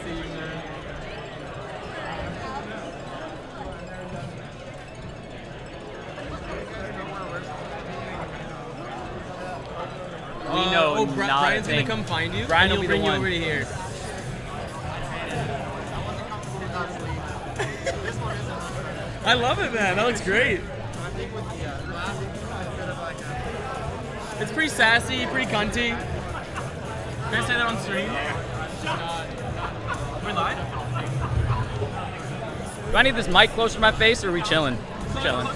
see you, man. We know not Brian's a gonna thing. come find you. Brian and will he'll be the bring you one. over to here. I love it, man. That looks great. It's pretty sassy, pretty cunty. Can I say that on stream? We're live? Do I need this mic closer to my face, or are we chilling? Chilling.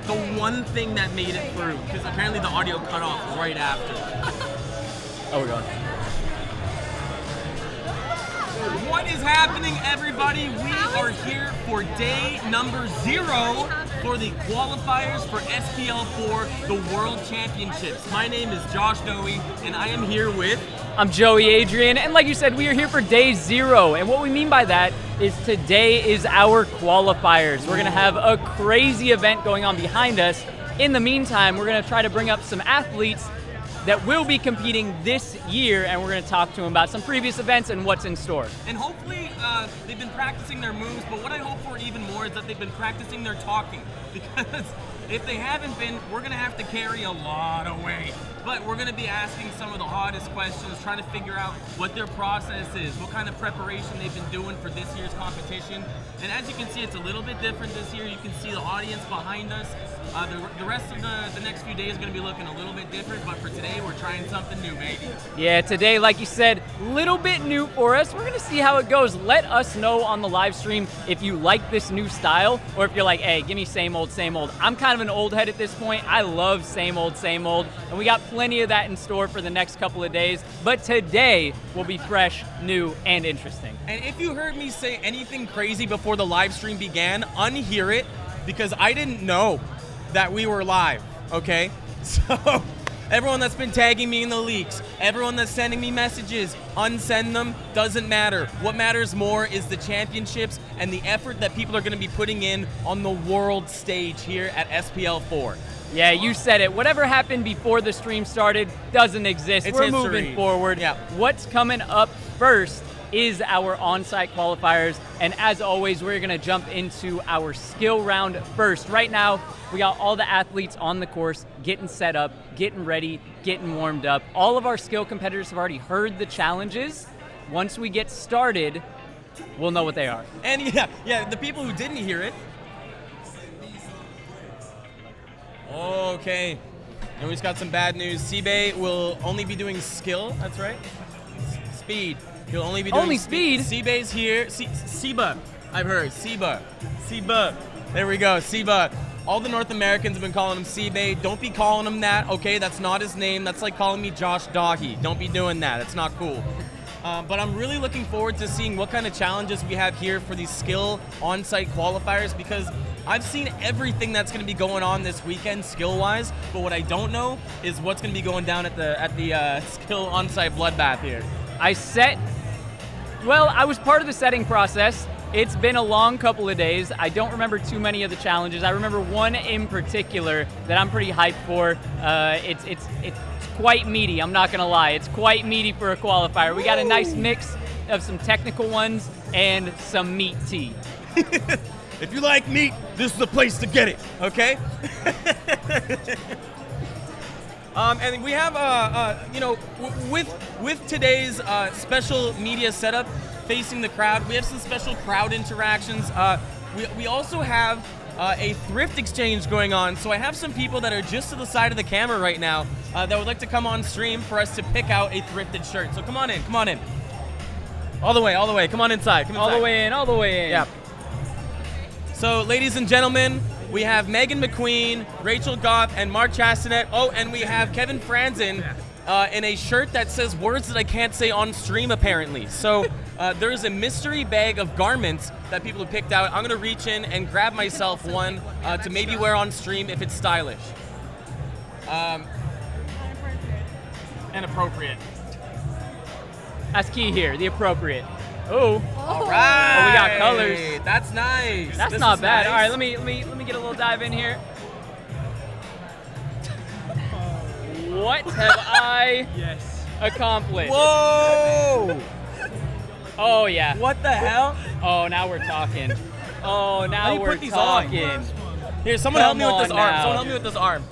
the one thing that made it through, because apparently the audio cut off right after. Oh, we're going. What is happening, everybody? We are here for day number 0 for the qualifiers for SPL4, the World Championships. My name is Josh Dohy, and I am here with... I'm Joey Adrian, and like you said, we are here for day 0, and what we mean by that is today is our qualifiers. We're gonna have a crazy event going on behind us. In the meantime, we're gonna try to bring up some athletes that will be competing this year, and we're going to talk to them about some previous events and what's in store. And hopefully they've been practicing their moves, but what I hope for even more is that they've been practicing their talking, because if they haven't been, we're going to have to carry a lot of weight. But we're going to be asking some of the hardest questions, trying to figure out what their process is, what kind of preparation they've been doing for this year's competition. And as you can see, it's a little bit different this year. You can see the audience behind us. The rest of the next few days is going to be looking a little bit different, but for today, we're trying something new, baby. Yeah, today, like you said, a little bit new for us. We're going to see how it goes. Let us know on the live stream if you like this new style, or if you're like, hey, give me same old, same old. I'm kind of an old head at this point. I love same old, and we got plenty of that in store for the next couple of days, but today will be fresh, new, and interesting. And if you heard me say anything crazy before the live stream began, unhear it, because I didn't know that we were live, okay? So everyone that's been tagging me in the leaks, everyone that's sending me messages, unsend them, doesn't matter. What matters more is the championships and the effort that people are gonna be putting in on the world stage here at SPL4. Yeah, you said it. Whatever happened before the stream started doesn't exist. It's We're history. moving forward. Yeah. What's coming up first is our on-site qualifiers, and as always, we're gonna jump into our skill round first. Right now, we got all the athletes on the course, getting set up, getting ready, getting warmed up. All of our skill competitors have already heard the challenges. Once we get started, we'll know what they are. And yeah, the people who didn't hear it. Okay, and we just got some bad news. Seabay will only be doing skill, that's right? Speed. He'll only be doing only speed? Seabay's here. Seba, I've heard. Seba. There we go, Seba. All the North Americans have been calling him Seabay. Don't be calling him that, okay? That's not his name. That's like calling me Josh Dohy. Don't be doing that. It's not cool. But I'm really looking forward to seeing what kind of challenges we have here for these skill on-site qualifiers, because I've seen everything that's going to be going on this weekend skill-wise, but what I don't know is what's going to be going down at the skill on-site bloodbath here. I was part of the setting process. It's been a long couple of days. I don't remember too many of the challenges. I remember one in particular that I'm pretty hyped for. It's quite meaty, I'm not gonna lie. It's quite meaty for a qualifier. We got a nice mix of some technical ones and some meat tea. If you like meat, this is the place to get it, okay? And we have, with today's special media setup facing the crowd, we have some special crowd interactions. We also have a thrift exchange going on, so I have some people that are just to the side of the camera right now that would like to come on stream for us to pick out a thrifted shirt. So come on in. All the way, come on inside. All the way in. Yeah. So ladies and gentlemen, we have Megan McQueen, Rachel Goff, and Mark Chastanet. Oh, and we have Kevin Franzen in a shirt that says words that I can't say on stream, apparently. So there's a mystery bag of garments that people have picked out. I'm gonna reach in and grab myself one to maybe wear on stream if it's stylish. And appropriate. That's key here, the appropriate. Oh. All right. Oh, we got colors. That's nice. That's not bad. Nice. All right, let me get a little dive in here. What have I accomplished? Whoa! Oh yeah. What the hell? Oh, now we're talking. Oh, now we're talking. Here, someone help me with this arm. Someone help me with this arm.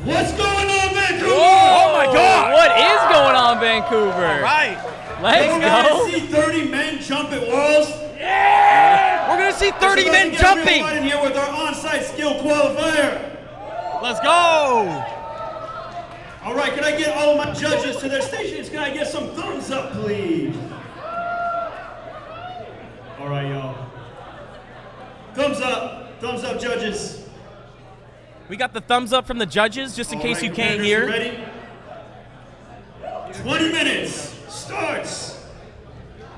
What's going on, Vancouver? Oh my God! What is going on, Vancouver? All right. Let's go. See 30 men jump at walls. Yeah! We're gonna see 30 men jumping. Right in here with our on-site skill qualifier. Let's go. All right, can I get all of my judges to their stations? Can I get some thumbs up, please? All right, y'all. Thumbs up, judges. We got the thumbs up from the judges, just in case you can't competitors, hear. Ready? 20 minutes starts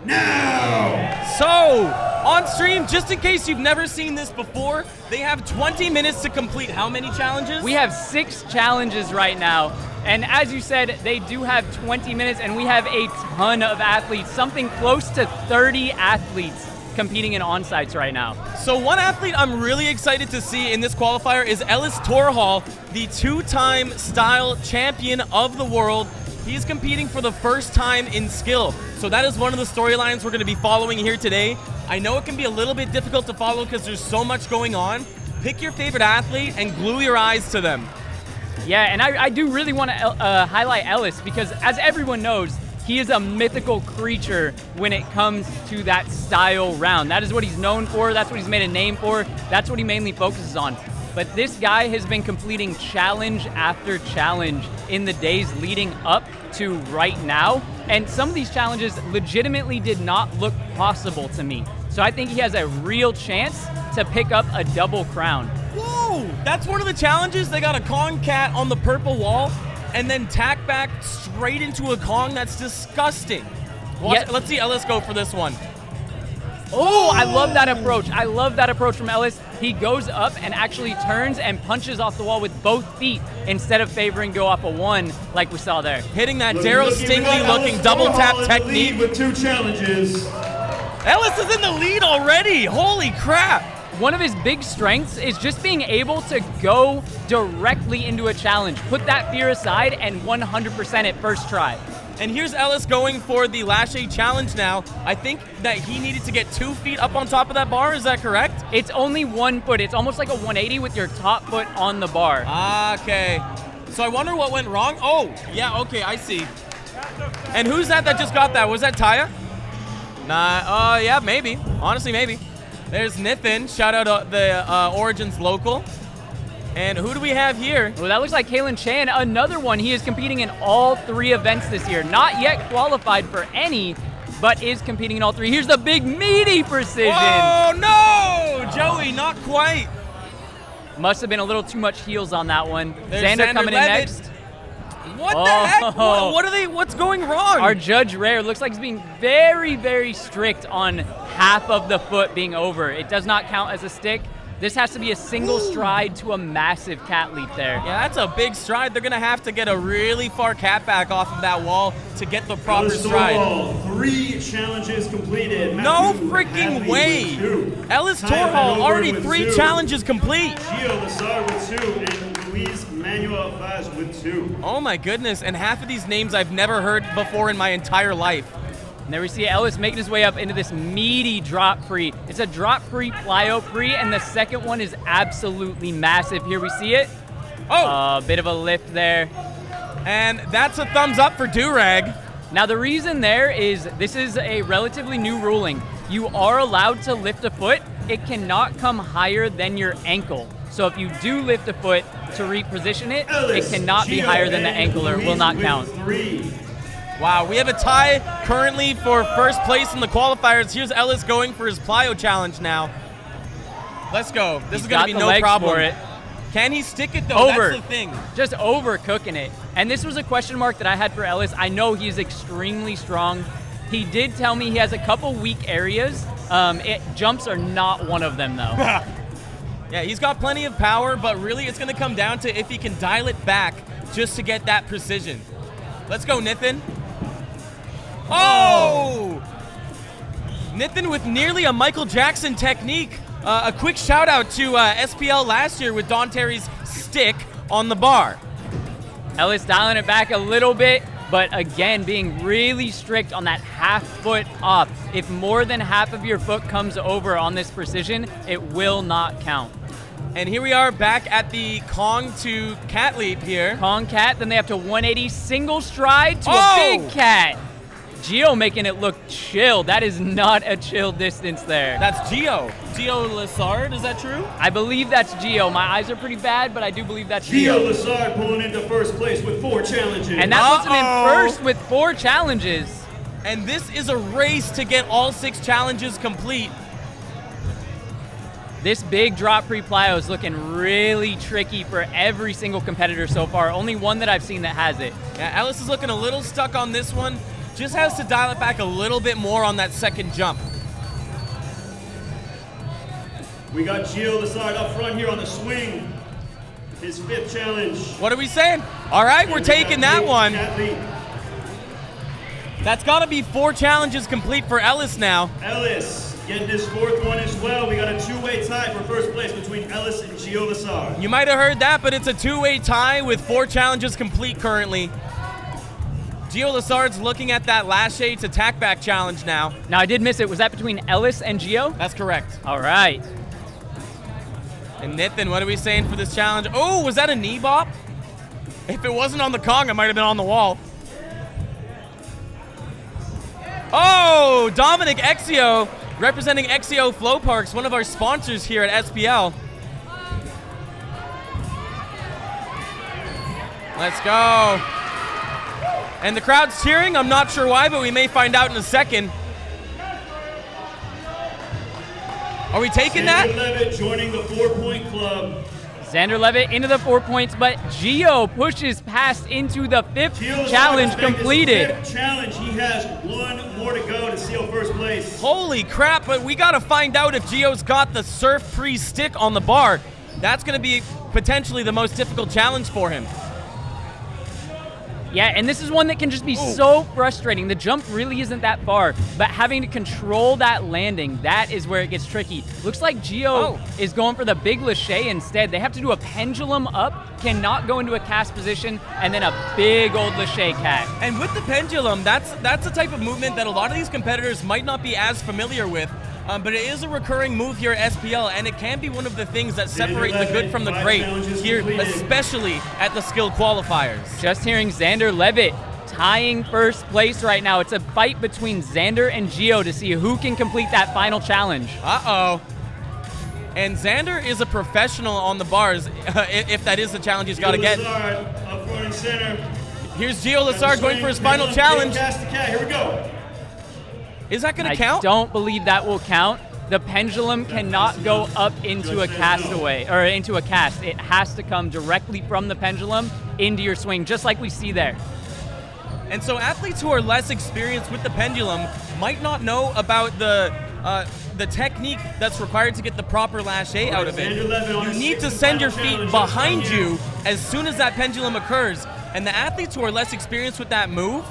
now. So, on stream, just in case you've never seen this before, they have 20 minutes to complete how many challenges? We have 6 challenges right now. And as you said, they do have 20 minutes, and we have a ton of athletes, something close to 30 athletes competing in onsites right now. So one athlete I'm really excited to see in this qualifier is Ellis Torhall, the 2-time style champion of the world. He's competing for the first time in skill. So that is one of the storylines we're going to be following here today. I know it can be a little bit difficult to follow because there's so much going on. Pick your favorite athlete and glue your eyes to them. Yeah, and I do really want to highlight Ellis because, as everyone knows, he is a mythical creature when it comes to that style round. That is what he's known for. That's what he's made a name for. That's what he mainly focuses on. But this guy has been completing challenge after challenge in the days leading up to right now. And some of these challenges legitimately did not look possible to me. So I think he has a real chance to pick up a double crown. Whoa! That's one of the challenges. They got a Kong cat on the purple wall and then tack back straight into a Kong. That's disgusting. Let's see Ellis go for this one. Oh, I love that approach. I love that approach from Ellis. He goes up and actually turns and punches off the wall with both feet instead of favoring go off a 1 like we saw there. Hitting that Daryl Stingley looking double tap technique. With 2 challenges. Ellis is in the lead already. Holy crap. One of his big strengths is just being able to go directly into a challenge. Put that fear aside and 100% at first try. And here's Ellis going for the Lache challenge now. I think that he needed to get 2 feet up on top of that bar, is that correct? It's only 1 foot. It's almost like a 180 with your top foot on the bar. Okay. So I wonder what went wrong. Oh, yeah, okay, I see. And who's that just got that? Was that Taya? Nah, yeah, maybe. Honestly, maybe. There's Nithin. Shout out to the Origins local. And who do we have here? Well, that looks like Kalen Chan, another one. He is competing in all 3 events this year. Not yet qualified for any, but is competing in all 3. Here's the big meaty precision. Oh, no! Joey, not quite. Must have been a little too much heels on that one. There's Xander coming in Levitt. next. What the heck? What's going wrong? Our Judge Rare looks like he's being very, very strict on half of the foot being over. It does not count as a stick. This has to be a single stride to a massive cat leap there. Yeah, that's a big stride. They're going to have to get a really far cat back off of that wall to get the proper stride. 3 challenges completed. No freaking way. Ellis Torhall already 3 challenges complete. Gio Lazar with 2 and Luis Manuel Vaz with 2. Oh my goodness, and half of these names I've never heard before in my entire life. And there we see Ellis making his way up into this meaty drop pre. It's a drop pre, plyo pre, and the second one is absolutely massive. Here we see it. Oh! A bit of a lift there. And that's a thumbs up for Durag. Now the reason there is this is a relatively new ruling. You are allowed to lift a foot. It cannot come higher than your ankle. So if you do lift a foot to reposition it, it cannot be higher than the ankle or it will not count. 3. Wow, we have a tie currently for first place in the qualifiers. Here's Ellis going for his plyo challenge now. Let's go. This is going to be no problem. For it. Can he stick it though? Over. That's the thing. Just overcooking it. And this was a question mark that I had for Ellis. I know he's extremely strong. He did tell me he has a couple weak areas. Jumps are not one of them though. Yeah, he's got plenty of power, but really it's going to come down to if he can dial it back just to get that precision. Let's go, Nithin. Oh! Nithin with nearly a Michael Jackson technique. A quick shout out to SPL last year with Don Terry's stick on the bar. Ellis dialing it back a little bit, but again, being really strict on that half foot off. If more than half of your foot comes over on this precision, it will not count. And here we are back at the Kong to cat leap here. Kong cat, then they have to 180 single stride to a big cat. Gio making it look chill. That is not a chill distance there. That's Gio. Gio Lazard, is that true? I believe that's Gio. My eyes are pretty bad, but I do believe that's Gio Gio. Lazard pulling into first place with 4 challenges. And that puts him in first with 4 challenges. And this is a race to get all 6 challenges complete. This big drop pre-plyo is looking really tricky for every single competitor so far. Only one that I've seen that has it. Yeah, Ellis is looking a little stuck on this one. Just has to dial it back a little bit more on that second jump. We got Gio Lessard up front here on the swing. His 5th challenge. What are we saying? All right, we're taking that one. Athlete. That's got to be 4 challenges complete for Ellis now. Ellis getting his 4th one as well. We got a 2-way tie for first place between Ellis and Gio Lessard. You might have heard that, but it's a 2-way tie with 4 challenges complete currently. Gio Lessard's looking at that lache to tack back challenge now. Now, I did miss it. Was that between Ellis and Gio? That's correct. All right. And Nathan, what are we saying for this challenge? Oh, was that a knee bop? If it wasn't on the Kong, it might have been on the wall. Oh, Dominic Exio, representing Exio Flow Parks, one of our sponsors here at SPL. Let's go. And the crowd's cheering. I'm not sure why, but we may find out in a second. Are we taking that? Xander Levitt joining the 4-point club. Xander Levitt into the 4 points, but Gio pushes past into the 5th challenge completed. 5th challenge. He has 1 more to go to seal first place. Holy crap, but we got to find out if Gio's got the surf pre-stick on the bar. That's going to be potentially the most difficult challenge for him. Yeah, and this is one that can just be so frustrating. The jump really isn't that far, but having to control that landing, that is where it gets tricky. Looks like Gio is going for the big lache instead. They have to do a pendulum up, cannot go into a cast position, and then a big old lache cat. And with the pendulum, that's a type of movement that a lot of these competitors might not be as familiar with. But it is a recurring move here at SPL, and it can be one of the things that separate the good from the great here, especially at the skill qualifiers. Just hearing Xander Levitt tying first place right now. It's a fight between Xander and Gio to see who can complete that final challenge. Uh-oh. And Xander is a professional on the bars, if that is the challenge he's got to get. Up front and center. Here's Gio Lessard going for his final challenge. Cast the cat. Here we go. Is that going to count? I don't believe that will count. The pendulum cannot go up into a castaway, or into a cast. It has to come directly from the pendulum into your swing, just like we see there. And so athletes who are less experienced with the pendulum might not know about the technique that's required to get the proper lache out of it. You need to send your feet behind you as soon as that pendulum occurs. And the athletes who are less experienced with that move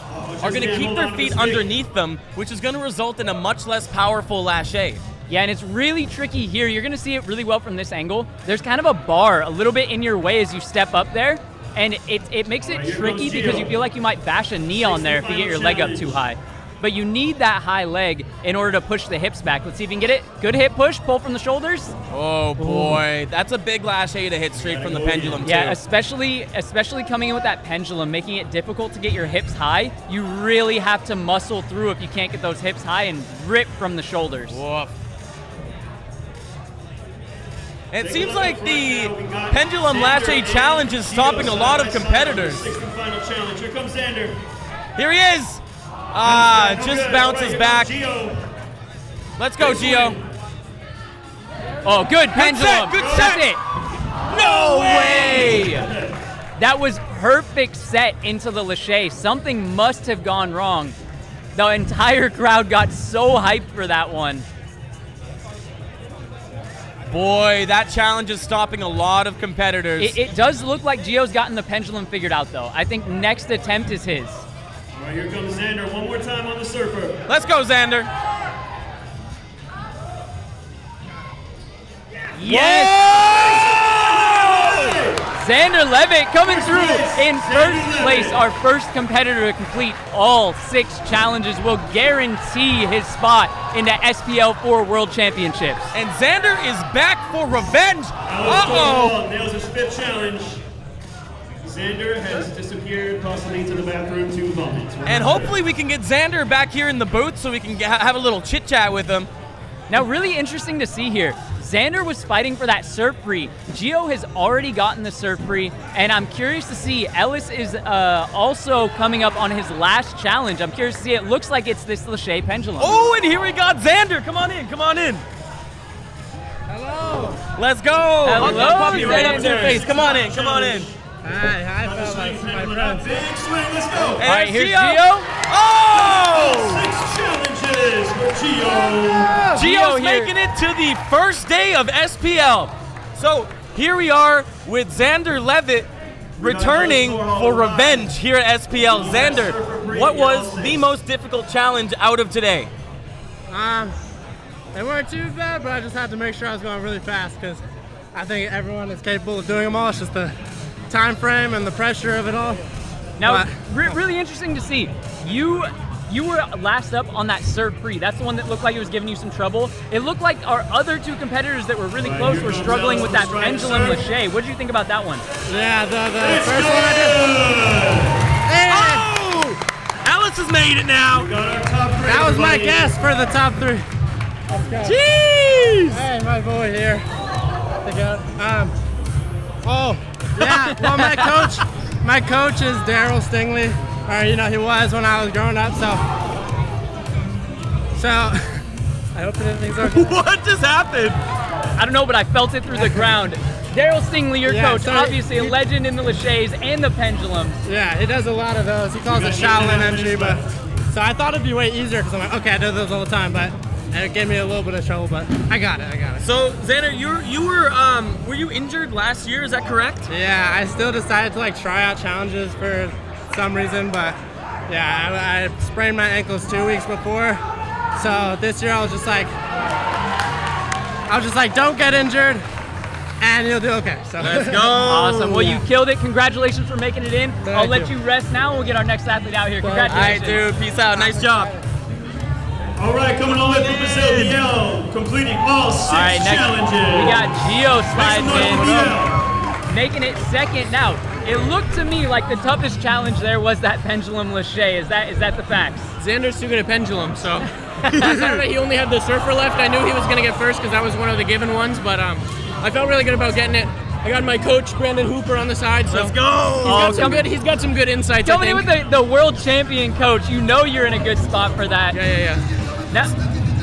are going to keep their feet underneath them, which is going to result in a much less powerful lache. Yeah, and it's really tricky here. You're going to see it really well from this angle. There's kind of a bar a little bit in your way as you step up there, and it makes it tricky because you feel like you might bash a knee on there if you get your leg up too high. But you need that high leg in order to push the hips back. Let's see if you can get it. Good hip push, pull from the shoulders. Oh boy, that's a big lache to hit straight from the pendulum too. Yeah, especially coming in with that pendulum, making it difficult to get your hips high. You really have to muscle through if you can't get those hips high and rip from the shoulders. Woof. It seems like the pendulum lache challenge is stopping a lot of competitors. Sixth and final challenge. Here comes Xander. Here he is. Just bounces back. Let's go, Gio. Oh, good pendulum. Good set. That's it. No way. That was perfect set into the lache. Something must have gone wrong. The entire crowd got so hyped for that one. Boy, that challenge is stopping a lot of competitors. It does look like Gio's gotten the pendulum figured out, though. I think next attempt is his. All right, here comes Xander. One more time on the surfer. Let's go, Xander. Yes! Xander Levitt coming through in first place. Our first competitor to complete all 6 challenges will guarantee his spot in the SPL4 World Championships. And Xander is back for revenge. Uh-oh. Nails his 5th challenge. Xander has disappeared, possibly to the bathroom to vomit. And hopefully we can get Xander back here in the booth so we can have a little chit-chat with him. Now, really interesting to see here. Xander was fighting for that surf free. Gio has already gotten the surf free, and I'm curious to see. Ellis is also coming up on his last challenge. I'm curious to see. It looks like it's this lache pendulum. Oh, and here we got Xander. Come on in, come on in. Hello. Let's go. Hello, Puppy, right up to your Xander. face. Come on in. Come on in. Hi, fellas, my friends. Big swing, let's go. All right, here's Gio. Oh! 6 challenges for Gio. Gio's here. making it to the first day of SPL. So here we are with Xander Levitt returning for revenge here at SPL. Xander, what was the most difficult challenge out of today? They weren't too bad, but I just had to make sure I was going really fast because I think everyone is capable of doing them all. It's just the time frame and the pressure of it all. Now, But- really interesting to see. You were last up on that serve free. That's the one that looked like it was giving you some trouble. It looked like our other two competitors that were really close were struggling with that pendulum lache. What did you think about that one? Yeah, the first one I did. Oh! Alice has made it now. That was my guess for the top 3. Jeez! Hey, my boy here. Oh, yeah. Well, my coach is Daryl Stingley, or he was when I was growing up. So I hope everything's okay. What just happened? I don't know, but I felt it through the ground. Daryl Stingley, your Yeah, coach, so obviously a legend in the laches and the pendulums. Yeah, he does a lot of those. He calls it Shaolin entry, but so I thought it'd be way easier because I'm like, okay, I do those all the time, but it gave me a little bit of trouble, but I got it. So Xander, you were you injured last year? Is that correct? Yeah, I still decided to try out challenges for some reason, but yeah, I sprained my ankles 2 weeks before, so this year I was just like, don't get injured, and you'll do okay. So Let's go. Awesome. Well, you killed it. Congratulations for making it in. I'll Thank let you. you rest now, and we'll get our next athlete out here. All right, Congratulations. dude. Peace out. Nice job. All right, coming all the way from Brazil, Biel, completing all 6 All right, next challenges. we got Gio Make some sliding noise for in, Biel. making it second. Now, it looked to me like the toughest challenge there was that pendulum lache. Is that the facts? Xander's too good at pendulum, so Saturday he only had the surfer left. I knew he was going to get first because that was one of the given ones, but I felt really good about getting it. I got my coach Brandon Hooper on the side, so Let's go. he's got some good insights. Coming I in think. with the world champion coach, you know you're in a good spot for that. Yeah. Now,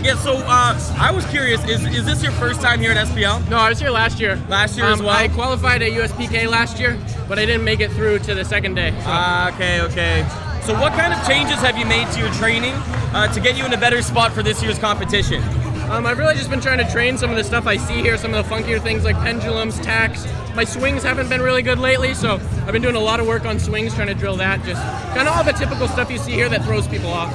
Yeah. So I was curious. Is this your first time here at SPL? No, I was here last year. Last year as well? I qualified at USPK last year, but I didn't make it through to the second day. So. Okay. So what kind of changes have you made to your training to get you in a better spot for this year's competition? I've really just been trying to train some of the stuff I see here, some of the funkier things like pendulums, tacks. My swings haven't been really good lately, so I've been doing a lot of work on swings, trying to drill that. Just kind of all the typical stuff you see here that throws people off.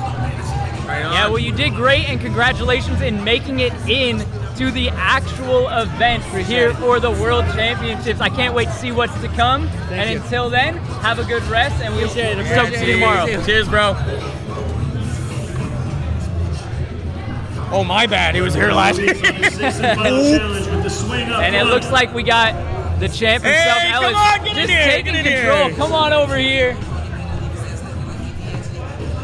Right on. yeah, well, you did great, and congratulations in making it in to the actual event here for the World Championships. I can't wait to see what's to come. And until then, have a good rest, and we'll Appreciate it. talk to you tomorrow. Cheers, bro. Oh, my bad. He was here last year. 6th and final challenge with the swing up. And it looks like we got the champ himself, Hey, come Ellis, on, get in just here, taking get in control. here. Come on over here.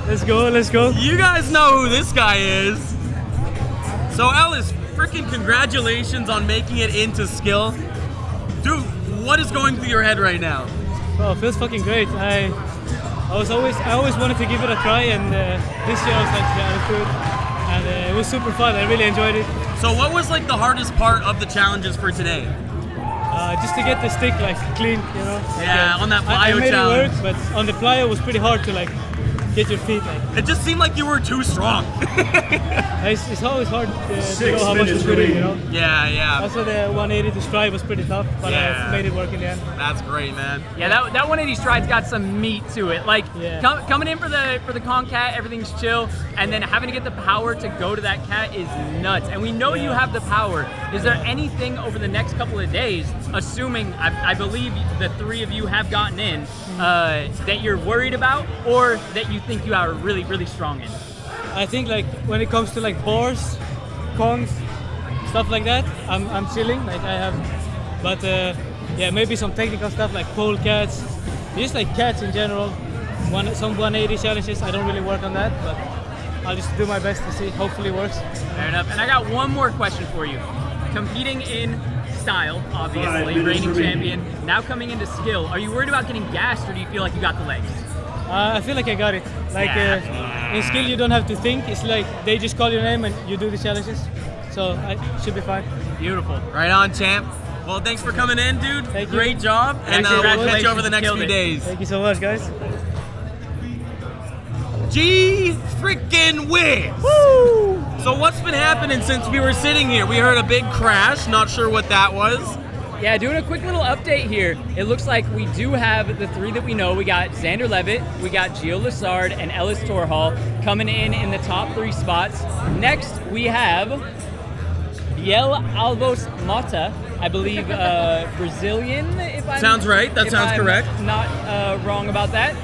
let's go. You guys know who this guy is. So Ellis, freaking congratulations on making it into skill. Dude, what is going through your head right now? Oh, it feels fucking great. I always wanted to give it a try, and this year I was like, yeah, let's do it. And it was super fun. I really enjoyed it. So what was like the hardest part of the challenges for today? Just to get the stick clean, Yeah, on that I plyo made challenge. it work, but on the plyo it was pretty hard to get your feet. It just seemed like you were too strong. It's always hard to 6 know how much minutes to put in, remaining. Yeah. Also the 180 to stride was pretty tough, but Yeah. I made it work in the end. That's great, man. Yeah, that 180 stride's got some meat to it. Yeah. Coming in for the concat, everything's chill, and then having to get the power to go to that cat is nuts. And we know you have the power. Is there anything over the next couple of days, assuming I believe the 3 of you have gotten in, that you're worried about, or that you think you are really, really strong in? I think when it comes to bars, kongs, stuff like that, I'm chilling. But maybe some technical stuff like pole cats, just cats in general. Some 180 challenges, I don't really work on that, but I'll just do my best to see. Hopefully it works. Fair enough. And I got one more question for you. Competing in style, 5 obviously, minutes reigning remaining. champion. Now coming into skill, are you worried about getting gassed, or do you feel like you got the legs? I feel like I got it. In skill you don't have to think. It's they just call your name and you do the challenges. so I should be fine. Beautiful. Right on, champ. Well, thanks for coming in, dude. Thank you. Great job. And we'll catch you over the next Killed few it. days. Thank you so much, guys. Gee freaking whiz! Woo! So what's been happening since we were sitting here? We heard a big crash. Not sure what that was. Yeah, doing a quick little update here. It looks like we do have the three that we know. We got Xander Levitt, we got Gio Lessard, and Ellis Torhall coming in the top 3 spots. Next, we have Biel Albos Mota, I believe Brazilian, if I'm... Sounds right, that sounds correct. Not wrong about that.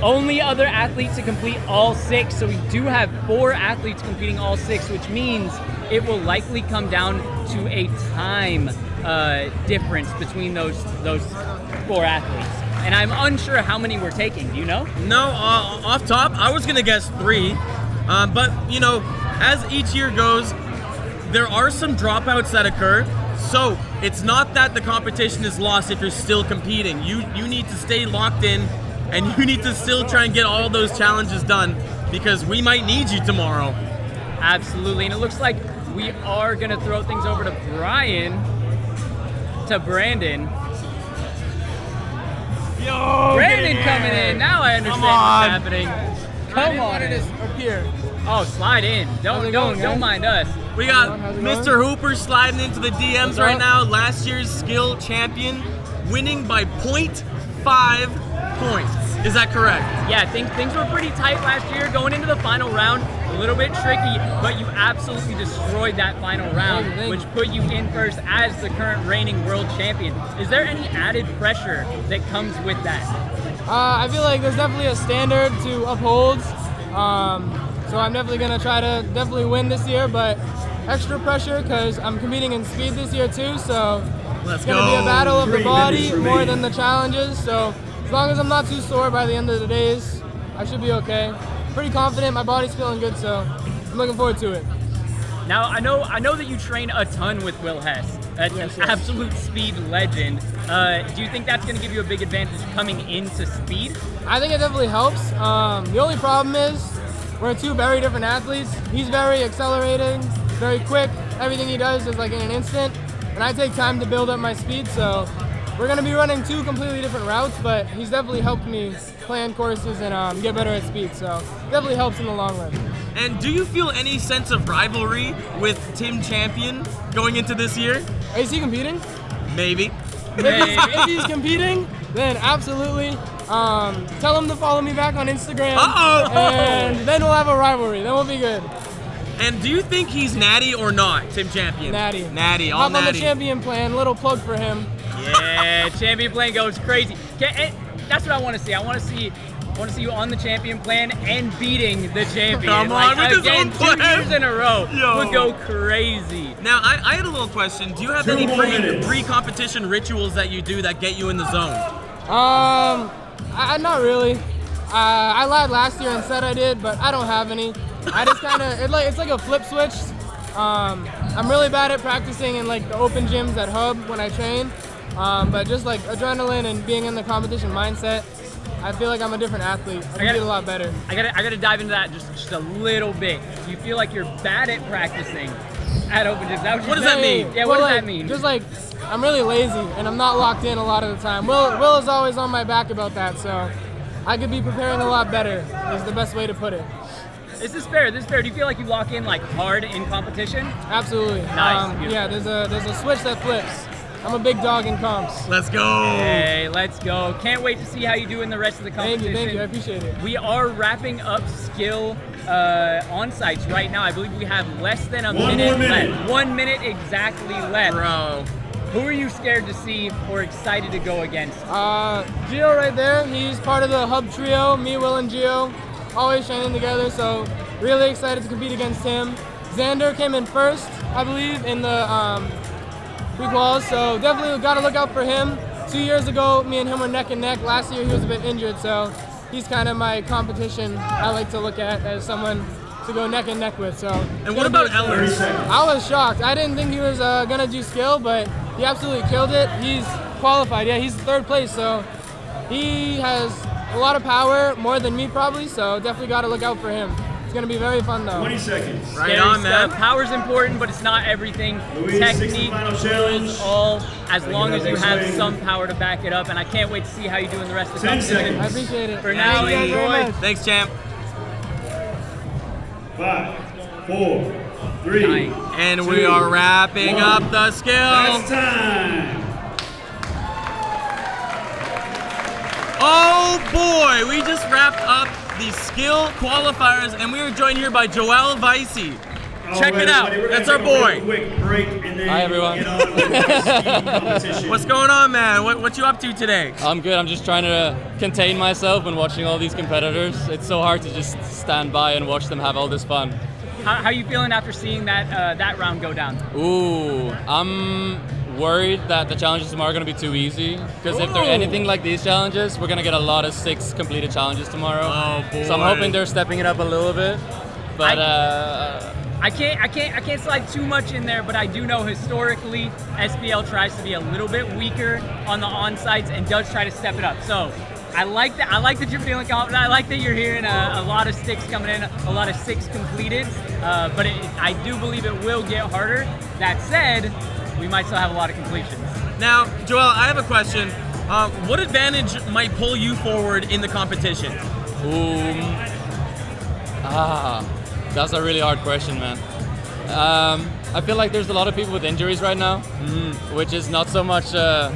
Only other athlete to complete all 6, so we do have 4 athletes completing all 6, which means it will likely come down to a time difference between those 4 athletes. And I'm unsure how many we're taking. Do you know? No, off top, I was gonna guess 3. But you know, as each year goes, there are some dropouts that occur. So it's not that the competition is lost if you're still competing. You need to stay locked in, and you need to still try and get all those challenges done, because we might need you tomorrow. Absolutely, and it looks like we are gonna throw things over to Brandon. Yo, Brandon coming in. Now I understand what's happening. Come on. Up here. Oh, slide in. Don't mind us. We got Mr. Hooper sliding into the DMs right now. Last year's skill champion, winning by 0.5 points. Is that correct? Yeah, things were pretty tight last year. Going into the final round, a little bit tricky, but you absolutely destroyed that final round, which put you in first as the current reigning world champion. Is there any added pressure that comes with that? I feel like there's definitely a standard to uphold. So I'm definitely going to try to win this year, but extra pressure because I'm competing in speed this year too, so it's going to be a battle of the body more than the challenges. So as long as I'm not too sore by the end of the days, I should be okay. Pretty confident, my body's feeling good, so I'm looking forward to it. Now, I know that you train a ton with Will Hess, an absolute speed legend. Do you think that's going to give you a big advantage coming into speed? I think it definitely helps. The only problem is we're 2 very different athletes. He's very accelerating, very quick. Everything he does is like in an instant, and I take time to build up my speed, so we're going to be running 2 completely different routes, but he's definitely helped me plan courses and get better at speed, so it definitely helps in the long run. And do you feel any sense of rivalry with Tim Champion going into this year? Is he competing? Maybe. If he's competing, then absolutely. Tell him to follow me back on Instagram. And then we'll have a rivalry. Then we'll be good. And do you think he's natty or not, Tim Champion? Natty. Natty, all Hop natty. on the champion plan. Little plug for him. Yeah, champion plan goes crazy. That's what I want to see. I want to see you on the champion plan and beating the champion. Come on, with his own 2 years in a row would go crazy. Now, I had a little question. Do you have any pre-competition rituals that you do that get you in the zone? Not really. I lied last year and said I did, but I don't have any. I just kind of, it's like a flip switch. I'm really bad at practicing in like the open gyms at Hub when I train, but just like adrenaline and being in the competition mindset, I feel like I'm a different athlete. I can do a lot better. I gotta dive into that just a little bit. Do you feel like you're bad at practicing at open gyms? What does that mean? Yeah, what does that mean? Just like, I'm really lazy and I'm not locked in a lot of the time. Will is always on my back about that, so I could be preparing a lot better is the best way to put it. This is fair. Do you feel like you lock in like hard in competition? Absolutely. Nice. Yeah, there's a switch that flips. I'm a big dog in comps. Let's go. Hey, let's go. Can't wait to see how you do in the rest of the competition. Thank you. I appreciate it. We are wrapping up skill on-sites right now. I believe we have less than a minute left. 1 minute exactly left. Bro. Who are you scared to see or excited to go against? Gio right there. He's part of the Hub trio. Me, Will, and Gio. Always training together, so really excited to compete against him. Xander came in first, I believe, in the pre-quals, so definitely got to look out for him. 2 years ago, me and him were neck and neck. Last year, he was a bit injured, so he's kind of my competition I like to look at as someone to go neck and neck with. So. And what about Ellers? I was shocked. I didn't think he was gonna do skill, but he absolutely killed it. He's qualified. Yeah, he's third place, so he has a lot of power, more than me probably. So definitely got to look out for him. It's gonna be very fun though. 20 seconds. Right Scary on, man. stuff. Power's important, but it's not everything. Louis, 60 Technique, final challenge. rules, all, as long as you have swing. some power to back it up. And I can't wait to see how you do in the rest of the 10 competition. seconds. I appreciate it. For now, Thank you guys very enjoy. much. Thanks, champ. 5, 4, 3. Dying. And we are wrapping up the skill. Last time. Oh boy, we just wrapped up the skill qualifiers, and we are joined here by Joel Vicey. Check it out. That's our boy. Quick break and then Hi, everyone. get on with the ski competition. What's going on, man? What you up to today? I'm good. I'm just trying to contain myself when watching all these competitors. It's so hard to just stand by and watch them have all this fun. How are you feeling after seeing that round go down? Ooh, I'm worried that the challenges tomorrow are going to be too easy. Because if they're anything like these challenges, we're going to get a lot of 6 completed challenges tomorrow. Oh boy. So I'm hoping they're stepping it up a little bit. But I can't slide too much in there, but I do know historically SPL tries to be a little bit weaker on the on-sites and does try to step it up. So I like that. I like that you're feeling confident. I like that you're hearing a lot of 6 coming in, a lot of 6 completed. But I do believe it will get harder. That said, we might still have a lot of completions. Now, Joel, I have a question. What advantage might pull you forward in the competition? That's a really hard question, man. I feel like there's a lot of people with injuries right now, which is not so much a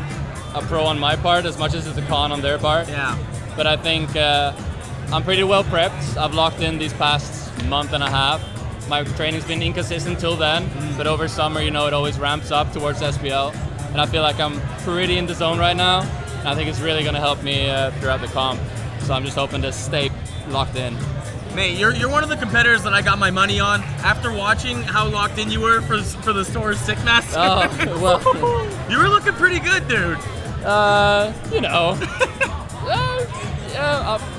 pro on my part as much as it's a con on their part. Yeah. But I think I'm pretty well prepped. I've locked in these past month and a half. My training's been inconsistent till then, but over summer, you know, it always ramps up towards SPL. And I feel like I'm pretty in the zone right now. And I think it's really going to help me throughout the comp. So I'm just hoping to stay locked in. Mate, you're one of the competitors that I got my money on. After watching how locked in you were for the store's sick mask, Oh, well, you were looking pretty good, dude. you know.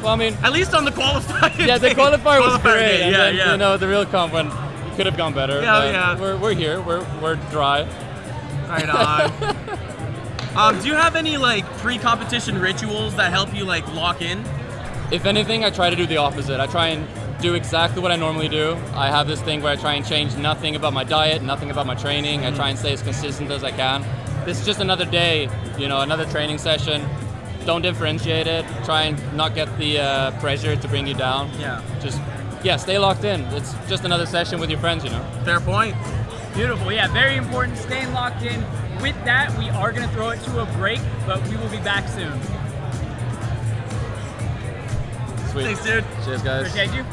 Well, I mean, At least on the qualifier. yeah, the qualifier was Qualifier great. day, And yeah, then, yeah. you know, the real comp one could have gone better. Yeah, but yeah. We're here. We're dry. Right on. Do you have any like pre-competition rituals that help you like lock in? If anything, I try to do the opposite. I try and do exactly what I normally do. I have this thing where I try and change nothing about my diet, nothing about my training. I try and stay as consistent as I can. This is just another day, you know, another training session. Don't differentiate it. Try and not get the pressure to bring you down. Yeah. Just, stay locked in. It's just another session with your friends, you know. Fair point. Beautiful. Yeah, very important. Staying locked in. With that, we are going to throw it to a break, but we will be back soon. Sweet. Thanks, dude. Cheers, guys. Appreciate you.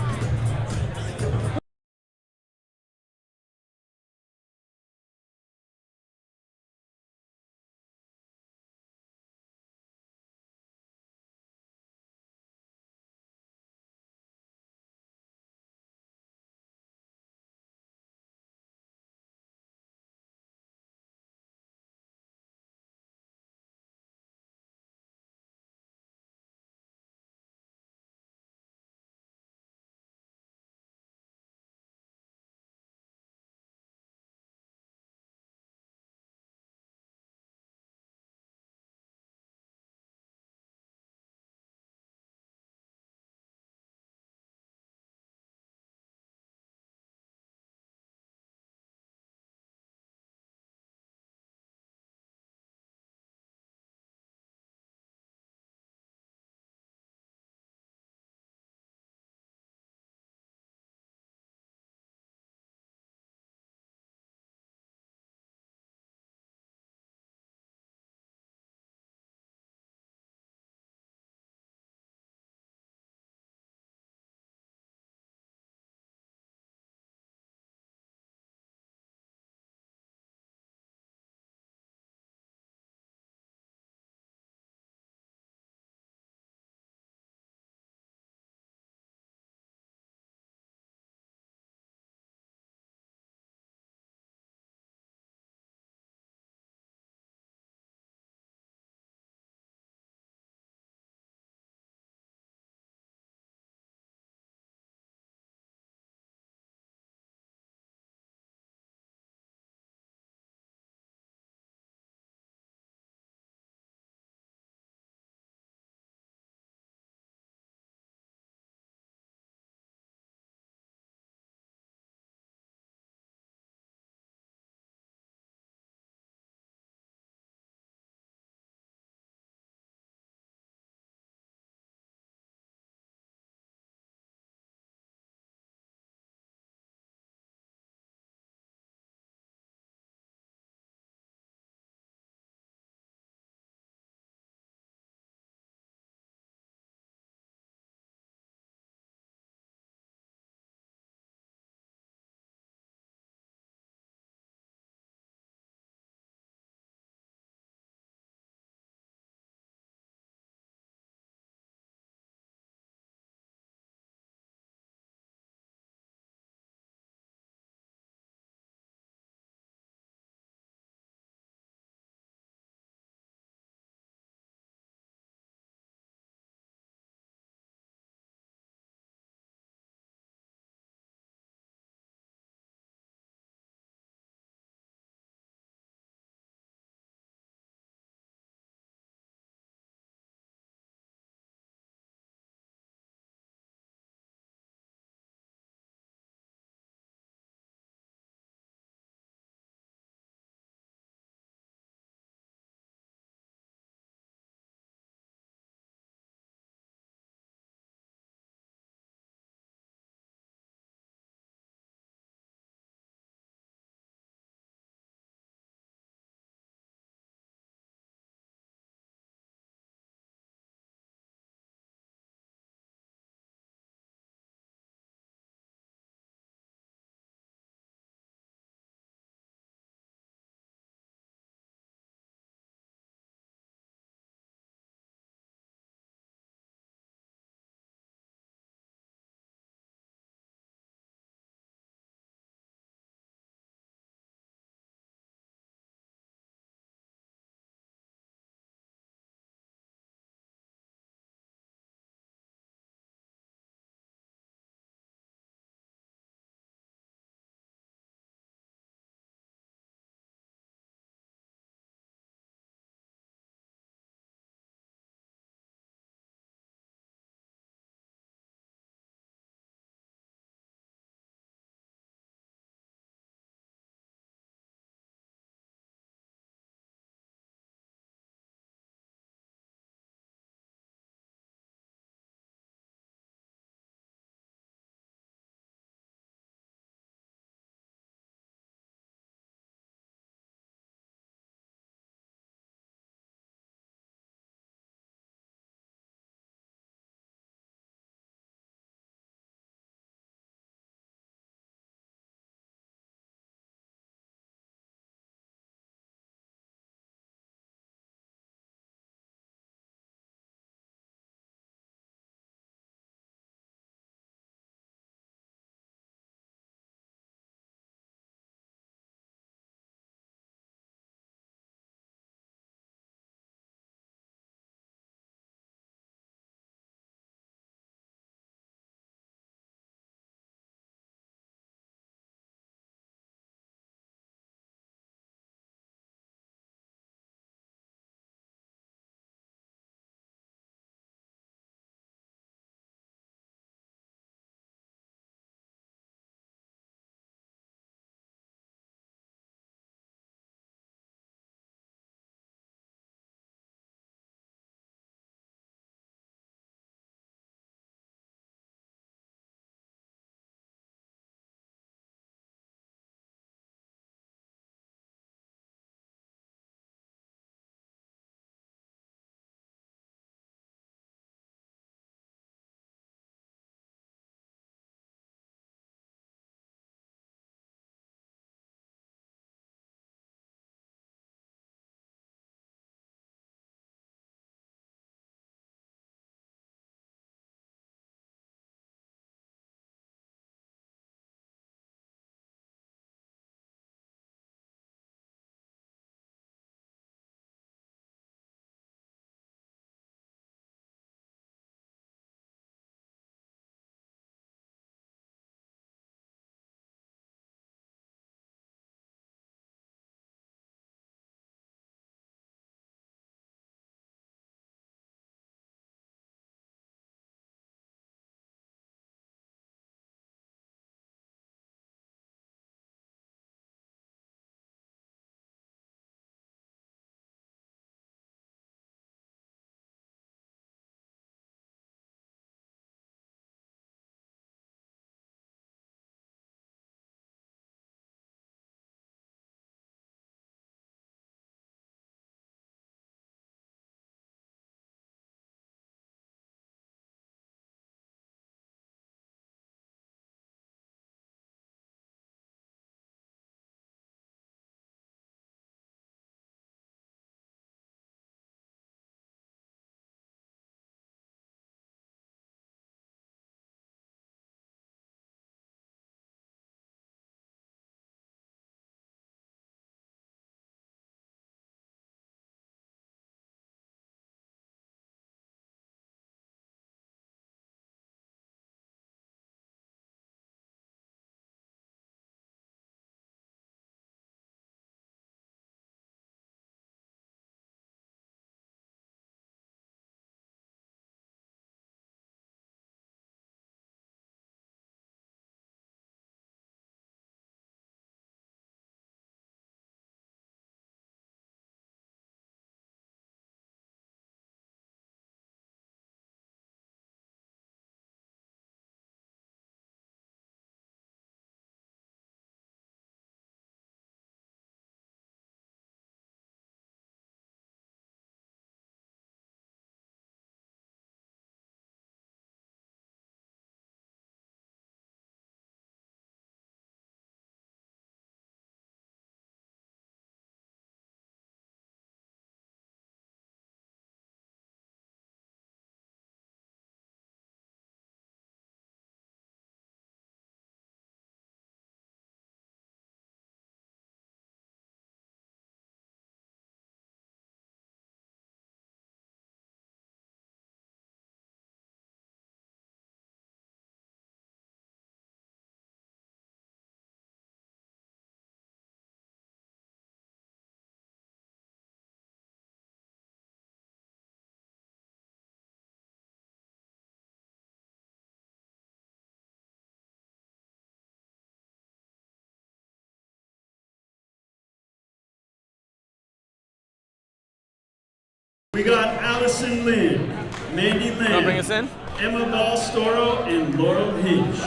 Allison Lynn, Mandy Lamb, Wanna bring us in? Emma Ballstoro, and Laurel Hinch.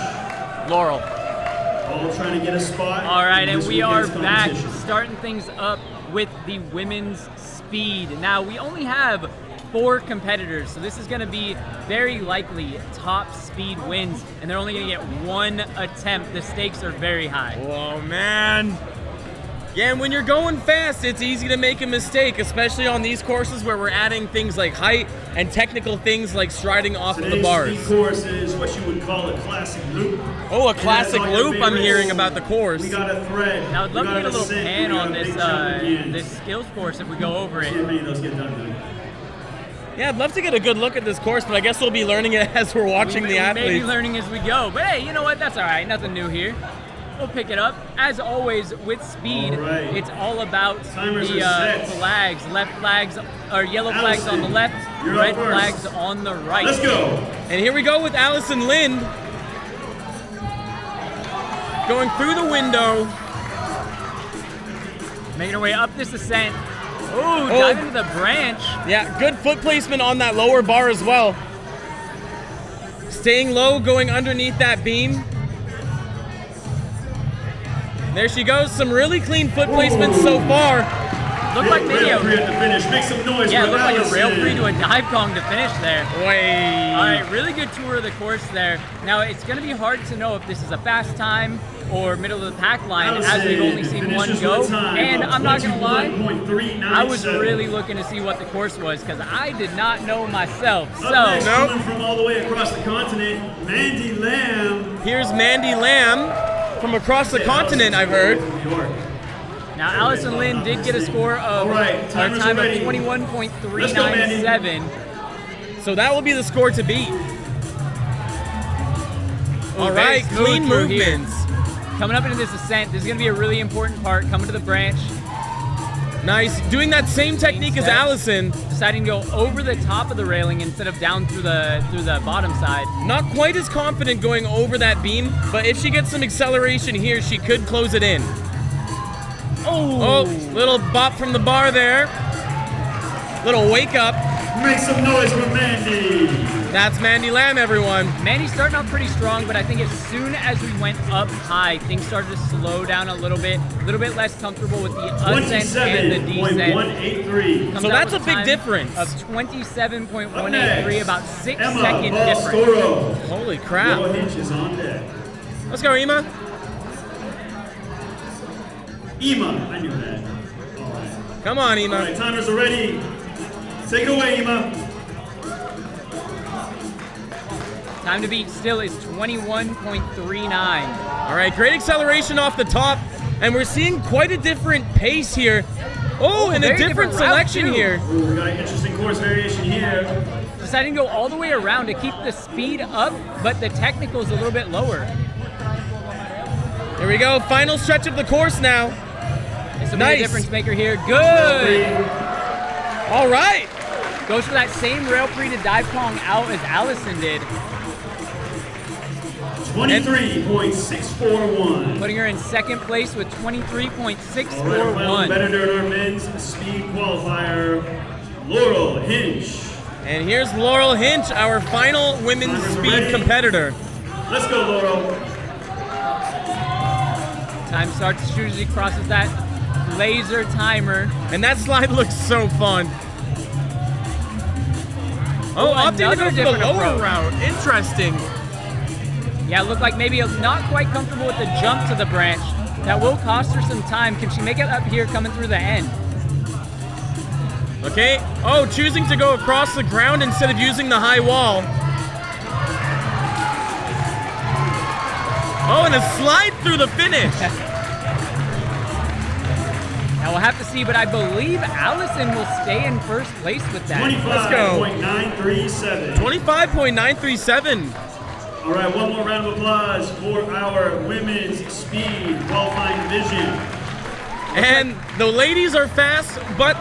Laurel. All trying to get a spot. All right, in and this we are weekend's back, competition. starting things up with the women's speed. Now, we only have 4 competitors, so this is going to be very likely top speed wins, and they're only going to get 1 attempt. The stakes are very high. Oh man. Yeah, and when you're going fast, it's easy to make a mistake, especially on these courses where we're adding things like height and technical things like striding off of the Today's bars. speed course is what you would call a classic loop. Oh, a And classic that's all your loop I'm hearing favorites. about the course. We got a thread. Now, I'd love we to got get a little descent, pan we got on a this big jump at the end. this skills course if we go over See it. if any of those get done. Yeah, I'd love to get a good look at this course, but I guess we'll be learning it as we're watching we the may be athletes. learning as we go, but hey, you know what? That's all right. Nothing new here. We'll pick it up. As always, with speed, All right. it's all about Timers the are set. flags. Left flags, or yellow flags on the Allison, left, you're red up first. flags on the right. Let's go. And here we go with Allison Lind. Going through the window. Making her way up this ascent. Ooh, dive into the branch. Yeah, good foot placement on that lower bar as well. Staying low, going underneath that beam. There she goes. Some really clean foot placement so far. Looked like maybe Rail a, free at the finish. Make some noise. yeah, it for looked like a rail Allison. free to a dive Kong to finish there. Way. All right, really good tour of the course there. Now, it's going to be hard to know if this is a fast time or middle of the pack line, as we've only seen one Finishes go. with a time And of I'm not going to lie, 21.397. I was really looking to see what the course was because I did not know myself. Up So, next, Nope. coming from all the way across the continent, Mandy Lamb. Here's Mandy Lamb from across the continent, I've heard. New York. now Allison Lynn did get a score of All right, or a timers time are of ready. 21.397. So that will be the score to beat. All very right, smooth clean through here. movements. Coming up into this ascent, this is going to be a really important part. Coming to the branch, Nice. Doing that same technique as steps. Allison. deciding to go over the top of the railing instead of down through the bottom side. Not quite as confident going over that beam, but if she gets some acceleration here, she could close it in. Oh, little bop from the bar there. Little wake up. Make some noise for Mandy. That's Mandy Lamb, everyone. Mandy's starting out pretty strong, but I think as soon as we went up high, things started to slow down a little bit less comfortable with the ascent and the descent. 27.183. Comes So out that's with a big time difference. Of 27.183, about 6 Emma second difference. Ballstoro. Holy crap. Laurel Hinch is on deck. Let's go, Ema. Ema, I knew that. All right. Come on, All Ema. right, timers are ready. Take it away, Ema. Time to beat still is 21.39. All right, great acceleration off the top, and we're seeing quite a different pace here. Oh, and a very different different route, selection too. here. Ooh, we got an interesting course variation here. Deciding to go all the way around to keep the speed up, but the technical's a little bit lower. Here we go, final stretch of the course now. This will be Nice. a difference maker here. Good. All right. Goes for that same rail free to dive Kong out as Allison did, 23.641. putting her in second place with All right, final 23.641. competitor in our men's speed qualifier, Laurel Hinch. And here's Laurel Hinch, our final women's Timers are speed ready. competitor. Let's go, Laurel. Time starts to shoot as he crosses that laser timer. And that slide looks so fun. Oh, opting to another go for the different lower approach. route. Interesting. Yeah, it looked like maybe not quite comfortable with the jump to the branch. That will cost her some time. Can she make it up here coming through the end? Okay. Oh, choosing to go across the ground instead of using the high wall. Oh, and a slide through the finish. Now we'll have to see, but I believe Allison will stay in first place with that. Let's go. 25.937. 25.937. All right, one more round of applause for our women's speed qualifying division. And the ladies are fast, but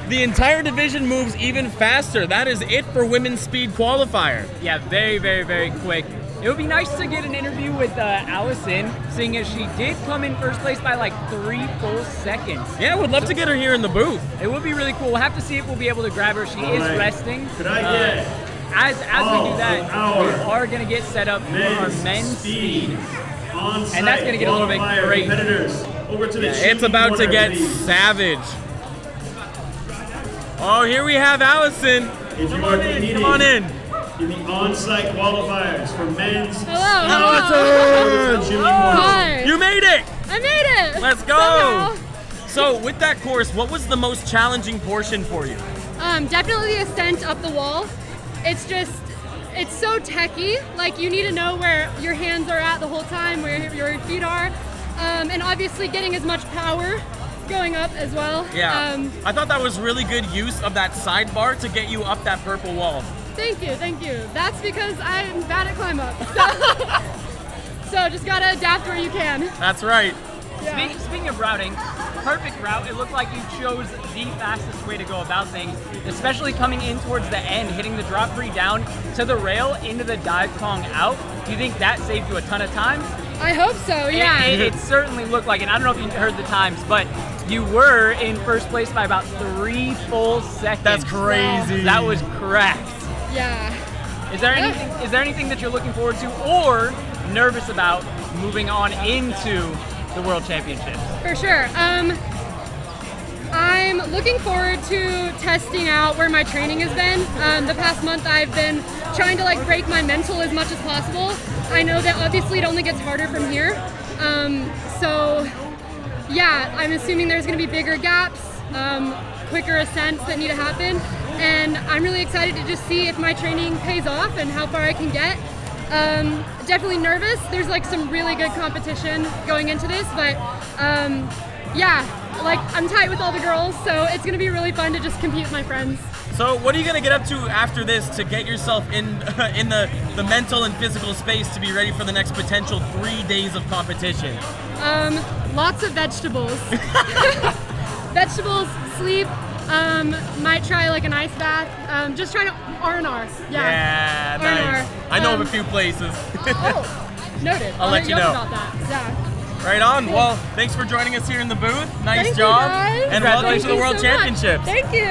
the entire division moves even faster. That is it for women's speed qualifier. Yeah, very, very, very quick. It would be nice to get an interview with Allison, seeing as she did come in first place by like 3 full seconds. Yeah, would love to get her here in the booth. It would be really cool. We'll have to see if we'll be able to grab her. She is resting. Could I get As we do that, we are going to get set up for our men's speed. Onsite And that's gonna get a little bit Qualifier crazy. competitors over to the It's about to corner, get please. savage. Oh, here we have Allison. If Come you on are in, competing come on in. in the Onsite Qualifiers for men's Allison! Hi. You made it! I made it. Let's go! Somehow. So with that course, what was the most challenging portion for you? Definitely the ascent up the wall. It's so techy. Like you need to know where your hands are at the whole time, where your feet are, and obviously getting as much power going up as well. Yeah. I thought that was really good use of that sidebar to get you up that purple wall. Thank you. That's because I'm bad at climb up. So just gotta adapt where you can. That's right. Yeah. Speaking of routing, perfect route. It looked like you chose the fastest way to go about things, especially coming in towards the end, hitting the drop free down to the rail into the dive Kong out. Do you think that saved you a ton of time? I hope so, yeah. It certainly looked like it. I don't know if you heard the times, but you were in first place by about 3 full seconds. That's crazy. That was cracked. Yeah. Is there anything that you're looking forward to or nervous about moving on into the World Championships? For sure. I'm looking forward to testing out where my training has been. The past month I've been trying to like break my mental as much as possible. I know that obviously it only gets harder from here. So yeah, I'm assuming there's gonna be bigger gaps, quicker ascents that need to happen. And I'm really excited to just see if my training pays off and how far I can get. Definitely nervous. There's like some really good competition going into this, but yeah, like I'm tight with all the girls, so it's gonna be really fun to just compete with my friends. So what are you gonna get up to after this to get yourself in the mental and physical space to be ready for the next potential 3 days of competition? Lots of vegetables. Vegetables, sleep, might try like an ice bath, just trying to R&R. Yeah, nice. I know of a few places. Oh, noted. I'll let hit you up know. about that. Yeah. Right on. Well, thanks for joining us here in the booth. Nice Thank job. you guys. And welcome to the Thank you World so much. Championships. Thank you.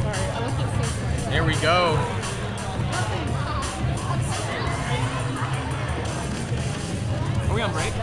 Sorry, I left it so sorry. There we go. Are we on break?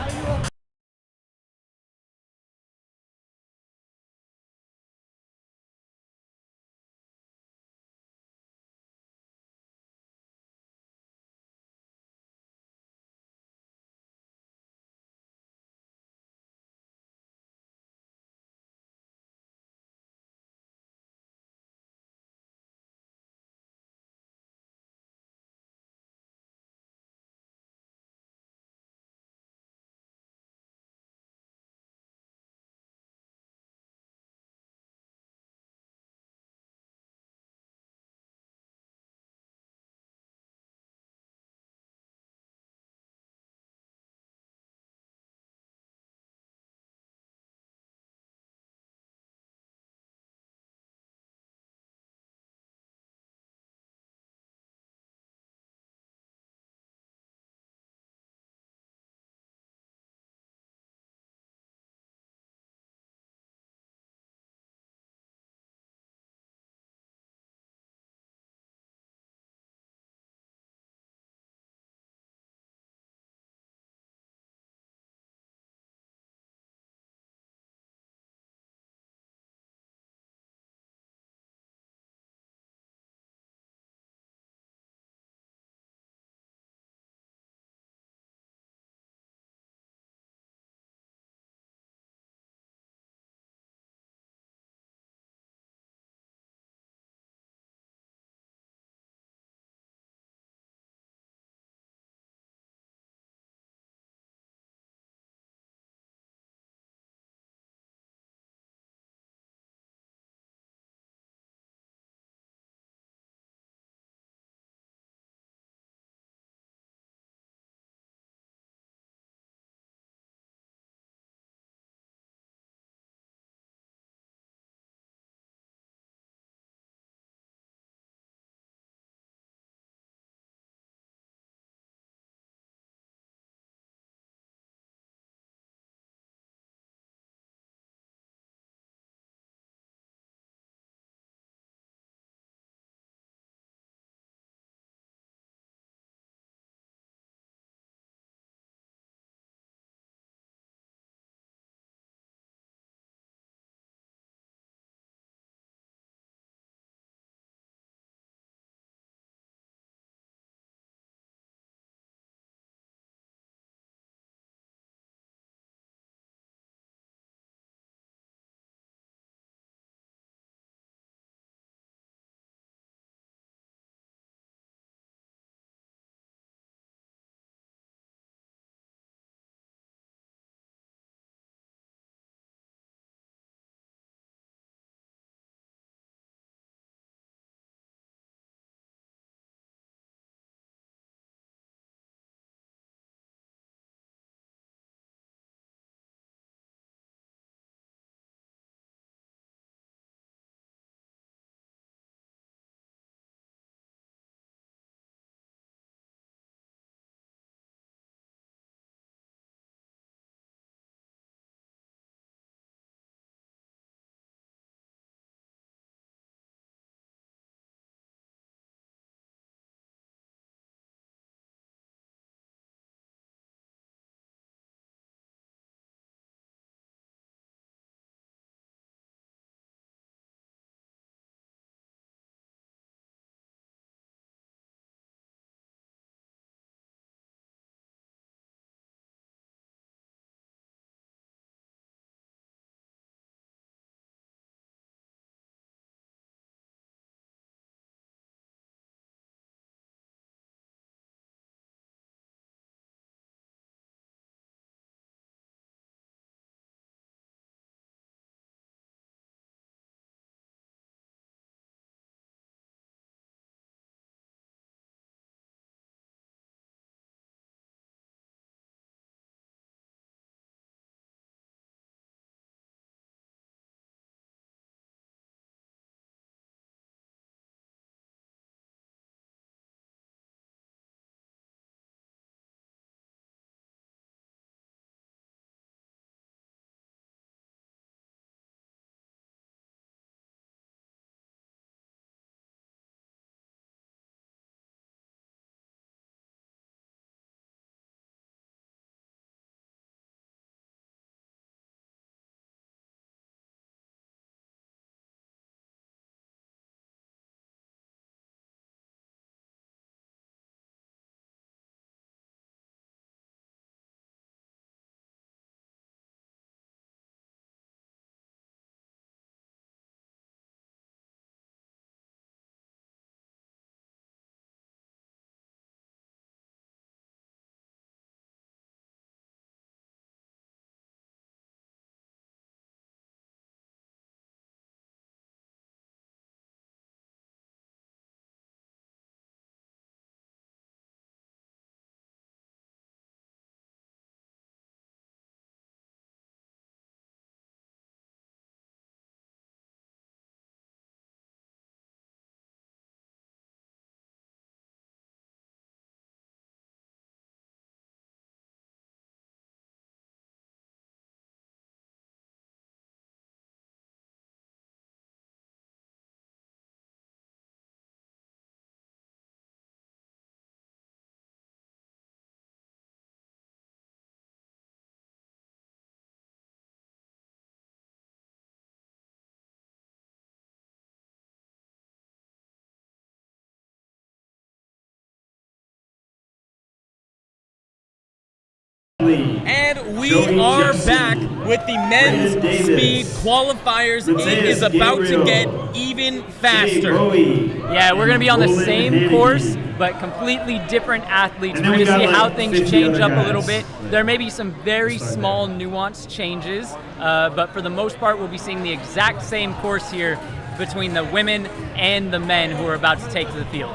We Dohy are Jefferson, back with the men's Brandon Davis, speed qualifiers. It Mateus is about Gabriel, to get even Jay faster. Bowie, Yeah, we're going to be on the Roland same Hannigan. course, but completely different athletes. And We're then going we to see got, how like, things 50 change other up a little guys. bit. There may be some very small nuanced changes, but for the most part, we'll be seeing the exact same course here between the women and the men who are about to take to the field.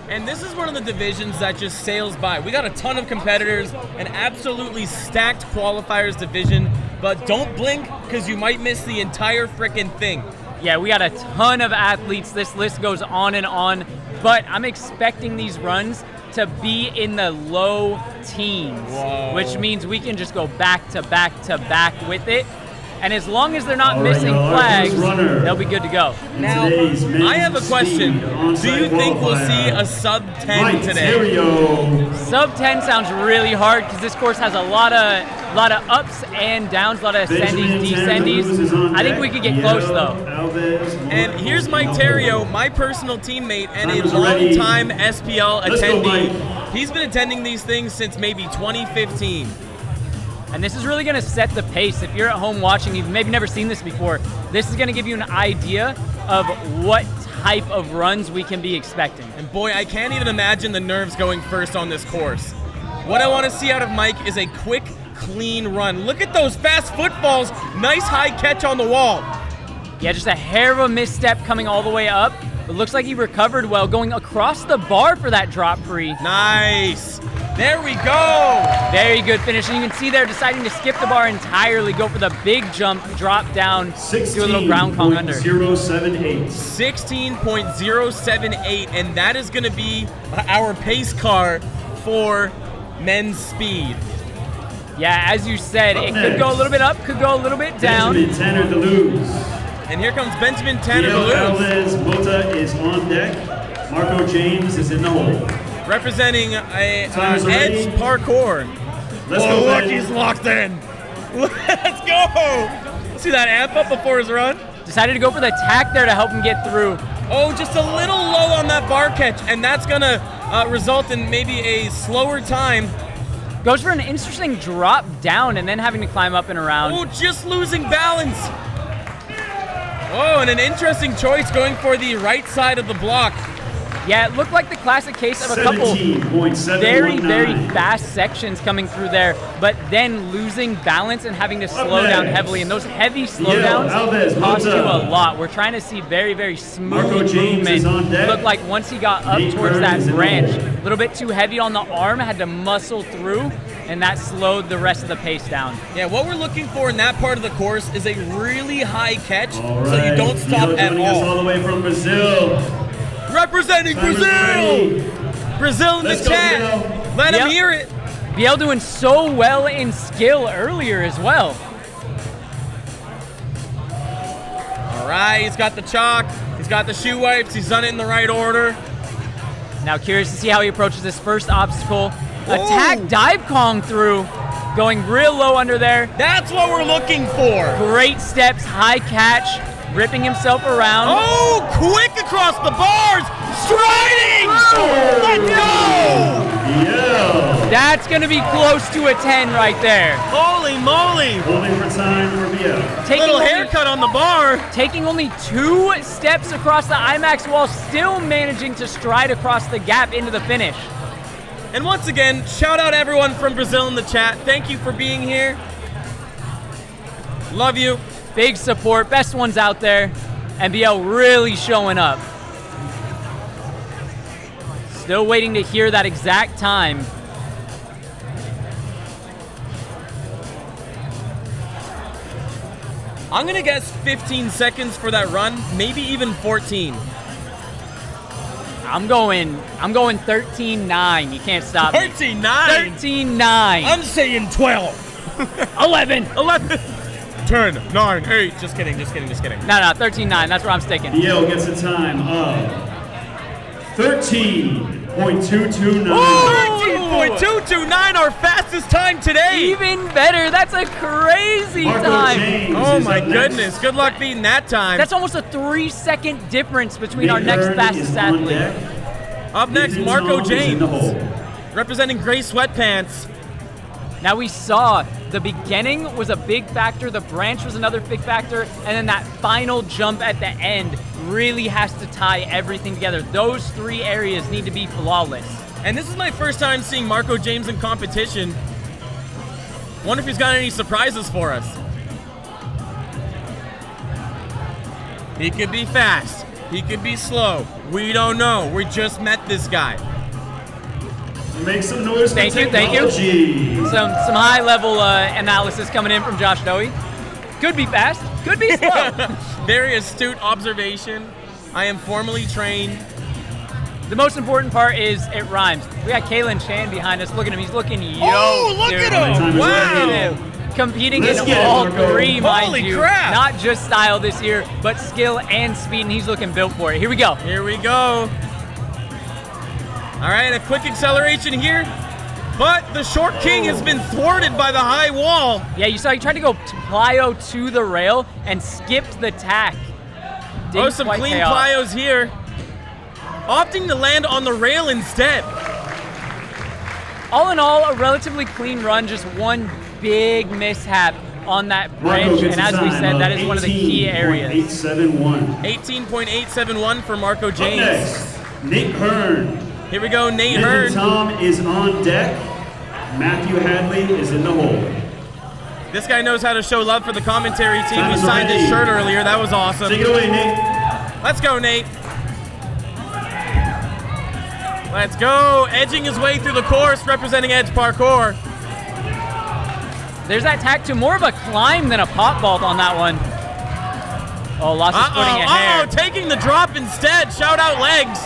And this is one of the divisions that just sails by. We got a ton of competitors, an absolutely stacked qualifiers division, but don't blink because you might miss the entire frickin' thing. Yeah, we got a ton of athletes. This list goes on and on, but I'm expecting these runs to be in the low teens, which means we can just go back to back to back with it. And as long as they're not All right, missing y'all, flags, first runner. they'll be good to go. Now, I have a question. Do you think we'll see a sub 10 today? Sub 10 sounds really hard because this course has a lot of ups and downs, a lot of ascendies, descendies. I think we could get close though. And here's Mike Terrio, my personal teammate and a Timers are ready. long-time SPL Let's go, attendee. Mike. He's been attending these things since maybe 2015. And this is really going to set the pace. If you're at home watching, you've maybe never seen this before, this is going to give you an idea of what type of runs we can be expecting. And boy, I can't even imagine the nerves going first on this course. What I want to see out of Mike is a quick, clean run. Look at those fast footfalls. Nice high catch on the wall. Yeah, just a hair of a misstep coming all the way up. It looks like he recovered well, going across the bar for that drop free. Nice. There we go. Very good finish. And you can see they're deciding to skip the bar entirely, go for the big jump, drop down, do a little ground kong under. 16.078. 16.078, and that is going to be our pace car for men's speed. Yeah, as you said, Up it could next. go a little bit up, could go a little bit down. Benjamin Tanner Deleuze. And here comes Benjamin Tanner Miguel Deleuze, Alves Mota is on deck. Marco James is in the hole. representing a Time's ready. Edge Parkour. Let's Oh, go, look, Ben. he's locked in. Let's go. See that amp up before his run? Decided to go for the tack there to help him get through. Oh, just a little low on that bar catch, and that's going to result in maybe a slower time. Goes for an interesting drop down and then having to climb up and around. Oh, just losing balance. Oh, and an interesting choice going for the right side of the block. Yeah, it looked like the classic case of a couple very, very fast sections coming through there, but then losing balance and having to slow down heavily. And those heavy slowdowns Alves cost you Mota. a lot. We're trying to see very, very Marco smooth James movement. is on deck. Looked like once he got up Nate towards Burns that is in the branch, hole. a little bit too heavy on the arm, had to muscle through, and that slowed the rest of the pace down. Yeah, what we're looking for in that part of the course is a really high catch All so you right. don't stop Miguel at joining us all all. the way from Brazil. Representing Timer's Brazil! ready. Brazil in Let's the go, chat. Biel. Let him Yep. hear it. Biel doing so well in skill earlier as well. All right, he's got the chalk. He's got the shoe wipes. He's done it in the right order. Now curious to see how he approaches this first obstacle. Ooh. Attack dive Kong through, going real low under there. That's what we're looking for. Great steps, high catch, ripping himself around. Oh, quick across the bars. Striding. Let's go. Yeah. That's gonna be close to a 10 right there. Holy moly. Holding for time for Biel. Little haircut on the bar. Taking only 2 steps across the IMAX while still managing to stride across the gap into the finish. And once again, shout out everyone from Brazil in the chat. Thank you for being here. Love you. Big support, best ones out there. And Biel really showing up. Still waiting to hear that exact time. I'm gonna guess 15 seconds for that run, maybe even 14. I'm going 13-9. You can't stop me. 13-9. 13-9. I'm saying 12. 11. 11. 10, 9, 8. Just kidding. No, 13-9. That's where I'm sticking. Biel gets a time of 13.229. 13.229, our fastest time today. Even better. That's a crazy Marco time. James Oh is my up next. goodness. Good luck beating that time. That's almost a 3-second difference between Nate our next Burns fastest is on athlete. deck. Up next, Nathan Marco Tom is in James, the hole. representing gray sweatpants. Now we saw the beginning was a big factor, the branch was another big factor, and then that final jump at the end really has to tie everything together. Those 3 areas need to be flawless. And this is my first time seeing Marco James in competition. Wonder if he's got any surprises for us. He could be fast. He could be slow. We don't know. We just met this guy. Make some noise for Thank you. Some high-level analysis coming in from Josh Dohy. Could be fast, could be slow. Very astute observation. I am formally trained. The most important part is it rhymes. We got Kalen Chan behind us. Look at him. He's looking yoked. Oh, look at him! Look at him. Competing in all 3, mind Holy you. crap. Not just style this year, but skill and speed, and he's looking built for it. Here we go. Here we go. All right, a quick acceleration here, but the short king has been thwarted by the high wall. Yeah, you saw he tried to go plyo to the rail and skipped the tack. Didn't Some quite clean pay off. plyos here. Opting to land on the rail instead. All in all, a relatively clean run, just one big mishap on that bridge, and as we said, that is one of the key areas. 18.871 for Marco James. Up next, Nate Hearn. Here we go, Nate Nathan Hearn. Tom is on deck. Matthew Hadley is in the hole. This guy knows how to show love for the commentary team. Time He is signed his ready. shirt earlier. That was awesome. Take it away, Nate. Let's go, Nate. Let's go. Edging his way through the course, representing Edge Parkour. There's that tack to more of a climb than a pop vault on that one. Oh, lost his footing at hair. Taking the drop instead. Shout out legs.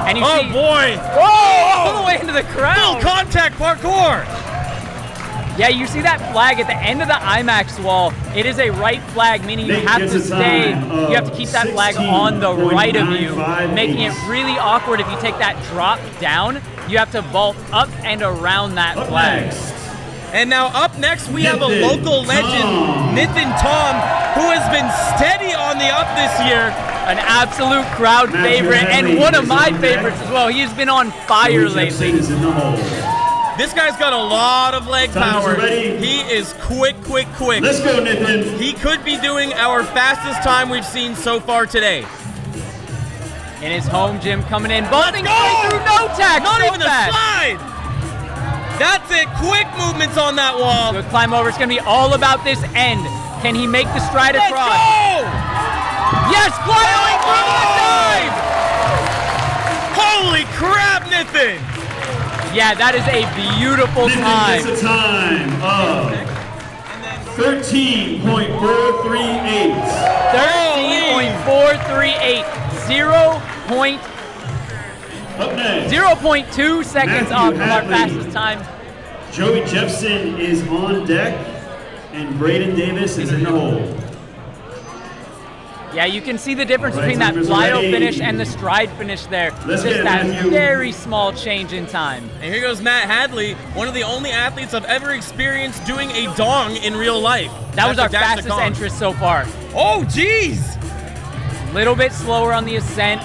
And you Oh see, boy. all the way into the crowd. Full contact parkour. Yeah, you see that flag at the end of the IMAX wall. It is a right flag, meaning you Nate have gets to a stay. time You have to keep that flag on the right of you, 16.958. making it really awkward if you take that drop down. You have to vault up and around that Up flag. next, And now up next, we have a Nathan local legend, Tom. Nathan Tom, who has been steady on the up this year. An absolute crowd Matthew favorite and Henry one of is my on deck. favorites as well. He has been on fire Joey Jepson lately. is in the hole. This guy's got a lot of leg Times power. are ready. He is quick. Let's go, Nathan. He could be doing our fastest time we've seen so far today. In his home gym coming in, vaulting go! straight through no tack. Not so even a fast. slide. That's it. Quick movements on that wall. Good climb over. It's going to be all about this end. Can he make the stride Let's across? go! Yes, plyoing through the dive! Holy crap, Nathan! Yeah, that is a beautiful Nathan time. gets a time of 13.438. 13.438. 0.2 seconds Matthew off from our Hadley. fastest time. Joey Jepson is on deck, and Braden Davis is in the hole. Yeah, you can see the difference All right, between that timers plyo ready. finish and the stride finish there. Let's Just get it, that Matthew. very small change in time. And here goes Matt Hadley, one of the only athletes I've ever experienced doing a dong in real life. That was our That's a dash to fastest con. entrance so far. Oh, jeez! Little bit slower on the ascent.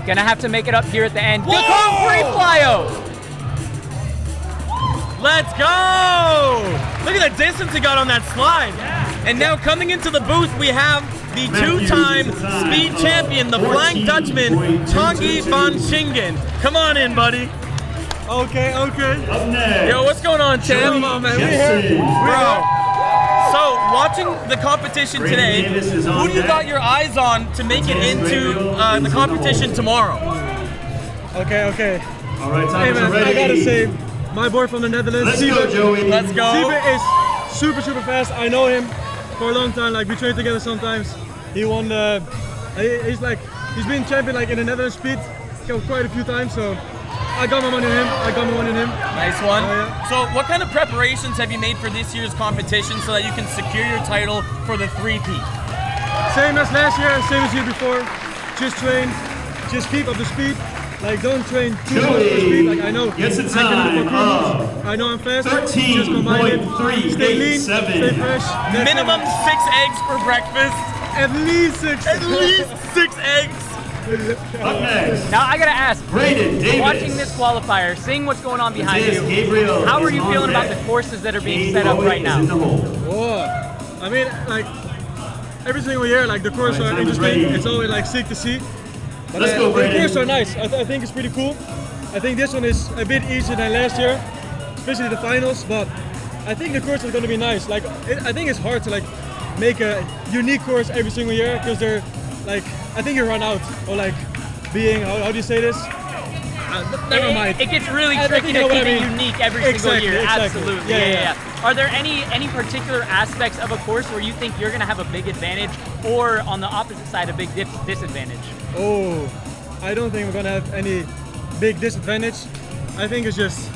Gonna have to make it up here at the end. Whoa! Gakong free plyo! Let's go! Look at the distance he got on that slide. And now coming into the booth, we have the Matthew two-time gets a time speed of champion, the Flying Dutchman, 14.222. Tongi van Schingen. Come on in, buddy. Okay. Up next, Yo, what's going on, champ? Joey Jepson. Bro. So, watching the competition Braden today, Davis is on who do you deck. got your eyes on to make it into the competition tomorrow? Okay. All right, Hey timers man, are ready. I gotta say, my boy from the Netherlands, Let's go, Joey. Let's go. Siebe is super fast. I know him for a long time. Like we train together sometimes. He won the. He's been champion like in the Netherlands speed quite a few times. So I got my money on him. Nice one. Oh, yeah. So, what kind of preparations have you made for this year's competition so that you can secure your title for the three-peat? Same as last year, same as year before. Just train, just keep up the speed. Like don't train too much for speed. Like I know Gets a I can do time for promos. of I know I'm fast. Just combine it. Stay lean, 13.387. stay fresh. That's Minimum 6 eggs for breakfast. At least 6. At least 6 eggs. Up next, Now I gotta ask, Brayden Davis. watching this qualifier, seeing what's going on behind Matthias you, Gabriel how are is you on feeling about deck. the courses that are being Cade set up Bowie right is now? in the hole. Whoa. I mean, like, every single year, like, the courses Alright, are time is interesting. ready. It's always, like, sick to see. But Let's go, the Brayden. courses are nice. I think it's pretty cool. I think this one is a bit easier than last year, especially the finals, but I think the course is going to be nice. Like, I think it's hard to, like, make a unique course every single year because they're, like, I think you run out, or, like, being, how do you say this? Never mind. It gets really I think tricky you to know what keep I it mean. unique every single Exactly, year. exactly. Absolutely. Yeah, Yeah, yeah. yeah. Are there any particular aspects of a course where you think you're going to have a big advantage, or on the opposite side, a big disadvantage? Oh, I don't think we're gonna have any big disadvantage. I think it's just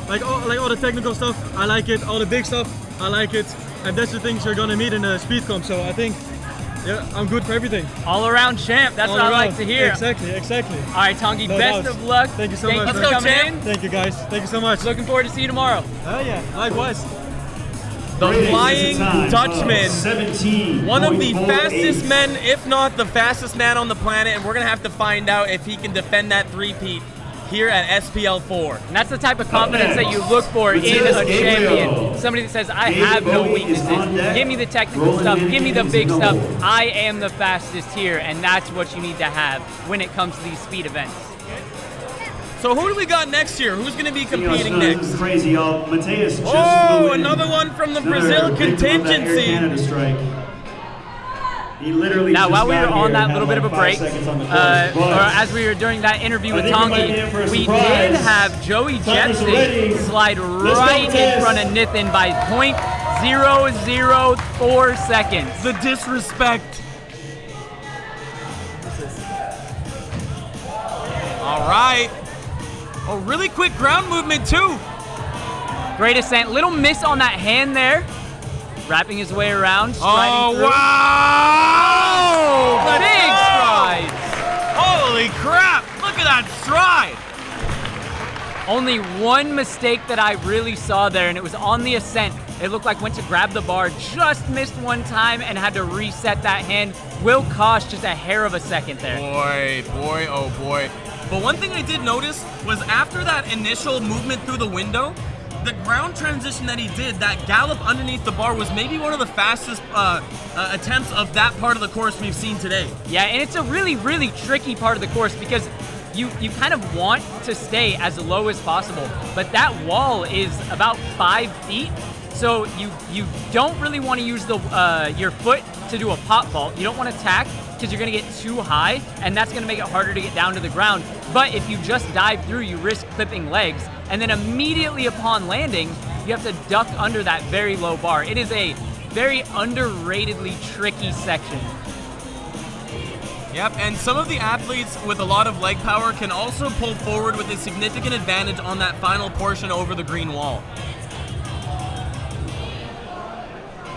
like all the technical stuff. I like it. All the big stuff, I like it. And that's the things you're gonna meet in the speed comp. So I think, yeah, I'm good for everything. All around champ. That's All what I around. like to hear. Exactly. All right, Tongi, No best doubts. of luck. Thank you so Thank much. you man. for coming in. Thank you guys. Thank you so much. Looking forward to see you tomorrow. Oh yeah, likewise. The Brayden Flying is a time of Dutchman. 17.48. One of the fastest men, if not the fastest man on the planet, and we're going to have to find out if he can defend that three-peat here at SPL4. And that's the type of confidence that you look for in Matthias a Gabriel. champion. Somebody that says, I Cade have no Bowie is weaknesses. on deck. Give me the technical Roland stuff. Give me the Hennigan big is in the stuff. hole. I am the fastest here, and that's what you need to have when it comes to these speed events. So who do we got next year? Who's going to be You know, competing this is next? crazy, y'all. Matthias just Oh, flew in. another one from the Another Brazil victim of that Air contingency. Canada strike. He literally Now, just while we were got on here that and little had bit of a like 5 break, seconds on the clock. or But as we were during that interview with I think we might be in for a Tongi, we surprise. did have Joey Timers are ready. Jepsy slide Let's go, right in Tess. front of Nithin by 0.004 seconds. The disrespect. All right. Oh, really quick ground movement too. Great ascent. Little miss on that hand there. Wrapping his way around. Striding Oh, through. wow! Big strides. Holy crap! Look at that stride. Only one mistake that I really saw there, and it was on the ascent. It looked like went to grab the bar, just missed one time, and had to reset that hand. Will cost just a hair of a second there. Boy, oh boy. But one thing I did notice was after that initial movement through the window, the ground transition that he did, that gallop underneath the bar, was maybe one of the fastest attempts of that part of the course we've seen today. Yeah, and it's a really, really tricky part of the course because you kind of want to stay as low as possible, but that wall is about 5 feet, so you don't really want to use your foot to do a pop vault. You don't want to tack because you're going to get too high, and that's going to make it harder to get down to the ground. But if you just dive through, you risk clipping legs, and then immediately upon landing, you have to duck under that very low bar. It is a very underratedly tricky section. Yep, and some of the athletes with a lot of leg power can also pull forward with a significant advantage on that final portion over the green wall.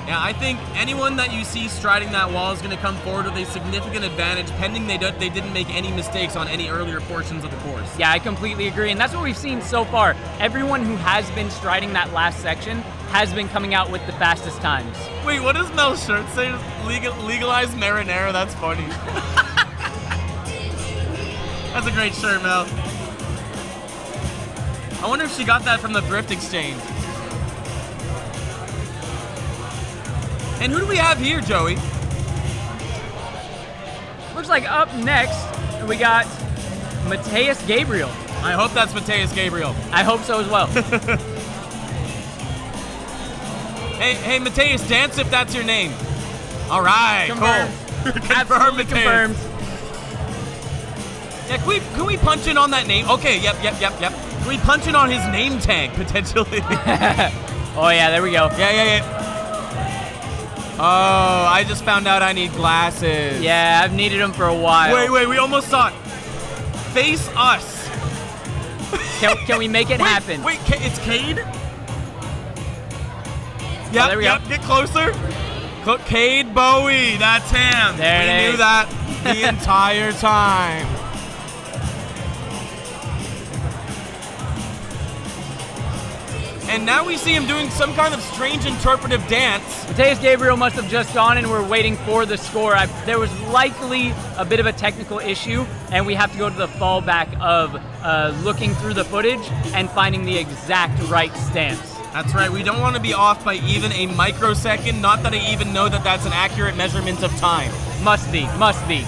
Yeah, I think anyone that you see striding that wall is going to come forward with a significant advantage, pending they didn't make any mistakes on any earlier portions of the course. Yeah, I completely agree, and that's what we've seen so far. Everyone who has been striding that last section has been coming out with the fastest times. Wait, what does Mel's shirt say? Legalize marinara? That's funny. That's a great shirt, Mel. I wonder if she got that from the thrift exchange. And who do we have here, Joey? Looks like up next, we got Matthias Gabriel. I hope that's Matthias Gabriel. I hope so as well. Hey, Matthias, dance if that's your name. All right, Confirmed. cool. Absolutely Matthias. confirmed. Yeah, can we punch in on that name? Okay, yep. Can we punch in on his name tag, potentially? Oh yeah, there we go. Yeah. Oh, I just found out I need glasses. Yeah, I've needed them for a while. Wait, we almost saw it. Face us. Can we make it happen? Wait, it's Cade? There we go. Get closer. Cade Bowie, that's him. There it we is. knew that the entire time. And now we see him doing some kind of strange interpretive dance. Mateus Gabriel must have just gone and we're waiting for the score. There was likely a bit of a technical issue, and we have to go to the fallback of looking through the footage and finding the exact right stance. That's right, we don't want to be off by even a microsecond. Not that I even know that that's an accurate measurement of time. Must be, must be.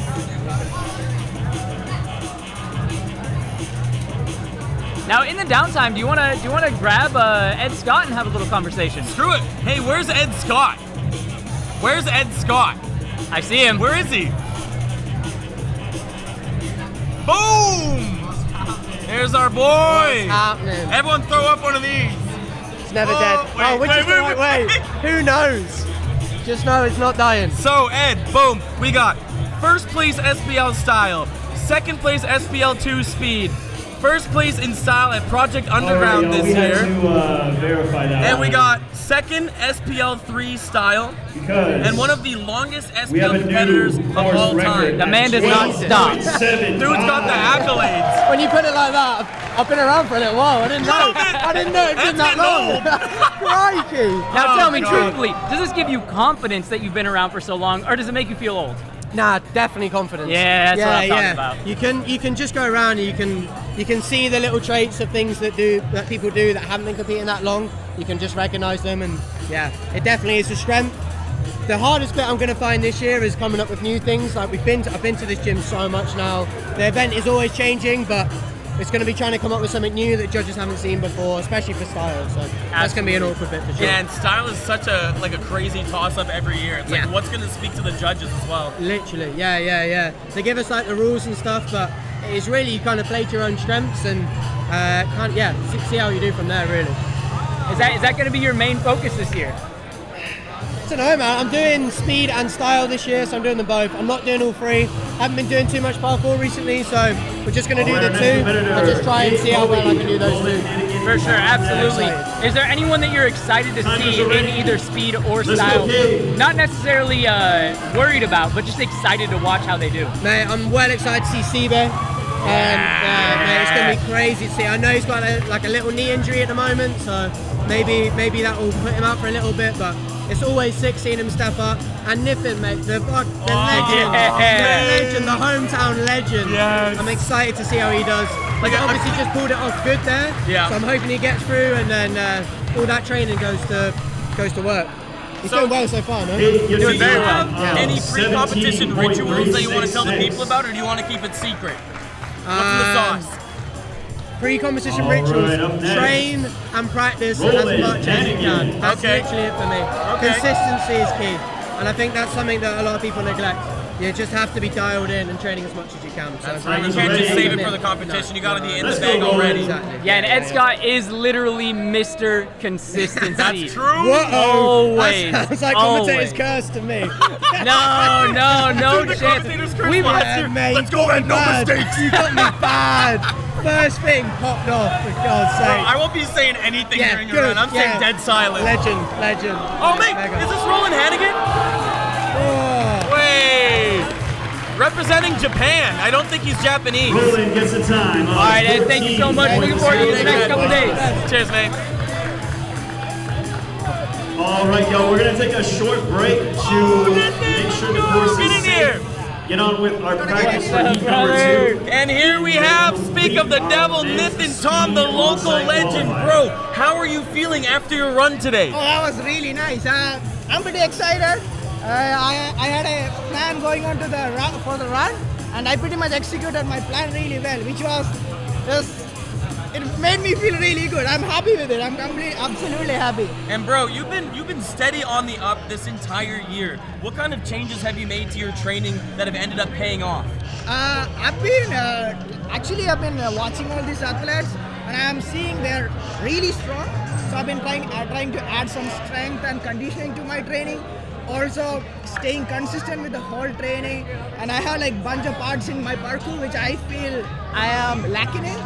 Now, in the downtime, do you want to grab Ed Scott and have a little conversation? Screw it. Hey, where's Ed Scott? Where's Ed Scott? I see him. Where is he? Boom! There's our boy. What's happening? Everyone, throw up one of these. It's never dead. Which is the right way? Who knows? Just know it's not dying. So, Ed, boom, we got first place SPL style, second place SPL2 speed, first place in style at Project Underground this year. Verify that. And we got second SPL3 style, and one of the longest SPL competitors of all time. The man does not stop. Dude's got the accolades. When you put it like that, I've been around for a little while. I didn't know. I didn't know it's been that long. Crikey. Now tell me truthfully, does this give you confidence that you've been around for so long, or does it make you feel old? Nah, definitely confidence. Yeah, that's what I'm talking about. You can just go around and you can see the little traits of things that people do that haven't been competing that long. You can just recognize them, and yeah, it definitely is a strength. The hardest bit I'm going to find this year is coming up with new things. Like I've been to this gym so much now. The event is always changing, but it's going to be trying to come up with something new that judges haven't seen before, especially for style. So that's going to be an awkward bit for sure. Yeah, and style is such a crazy toss-up every year. It's like what's going to speak to the judges as well. Literally, yeah. They give us like the rules and stuff, but it's really you kind of play to your own strengths and see how you do from there. Really. Is that going to be your main focus this year? I don't know, man. I'm doing speed and style this year, so I'm doing them both. I'm not doing all three. Haven't been doing too much parkour recently, so we're just going to do the two and just try and see how well I can do those two. For sure, absolutely. Is there anyone that you're excited to see in either speed or style? Not necessarily worried about, but just excited to watch how they do. Mate, I'm well excited to see Sibe. Mate, it's going to be crazy to see. I know he's got a little knee injury at the moment, so maybe that will put him out for a little bit, but it's always sick seeing him step up. And Niffin, mate, the legend, the hometown legend. Yes. I'm excited to see how he does. He obviously just pulled it off good there. Yeah. So I'm hoping he gets through, and then all that training goes to work. He's doing well so far, no? You're doing very well. Any pre-competition rituals that you want to tell the people about, or do you want to keep it secret? What's in the sauce? Pre-competition rituals, train and practice as much as you can. That's literally it for me. Consistency is key, and I think that's something that a lot of people neglect. You just have to be dialed in and training as much as you can. That's right. You can't just save it for the competition. You got to be in the bag already. Exactly. Yeah, and Ed Scott is literally Mr. Consistency. That's true. Always. That sounds like commentator's curse to me. No chance. We've had let's go and no mistakes. You got me bad. First thing popped off, for God's sake. I won't be saying anything during your run. I'm saying dead silent. Legend. Oh, mate, is this Roland Hannigan? Oh. Wait. Representing Japan. I don't think he's Japanese. Roland gets the time. All right, Ed, thank you so much. Looking forward to the next couple of days. Cheers, mate. All right, y'all, we're going to take a short break to make sure the course is safe. Get on with our practice for heat number 2. And here we have, speak of the devil, Nathan Tom, the local legend. Bro, how are you feeling after your run today? Oh, that was really nice. I'm pretty excited. I had a plan going on to the run, and I pretty much executed my plan really well, which was it made me feel really good. I'm happy with it. I'm absolutely happy. And bro, you've been steady on the up this entire year. What kind of changes have you made to your training that have ended up paying off? I've been watching all these athletes, and I'm seeing they're really strong. So I've been trying to add some strength and conditioning to my training. Also staying consistent with the whole training, and I have like bunch of parts in my parkour which I feel I am lacking in.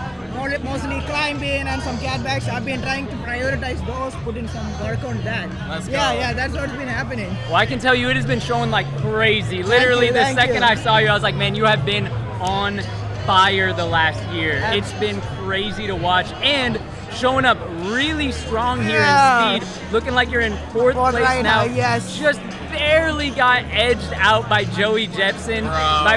Mostly climbing and some catbacks. I've been trying to prioritize those, put in some work on that. Let's go. Yeah, that's what's been happening. Well, I can tell you it has been showing like crazy. Literally, the second I saw you, I was like, man, you have been on fire the last year. It's been crazy to watch, and showing up really strong here Yeah. in speed, looking like you're in fourth place right now. yes. Just barely got edged out by Joey Jepsen.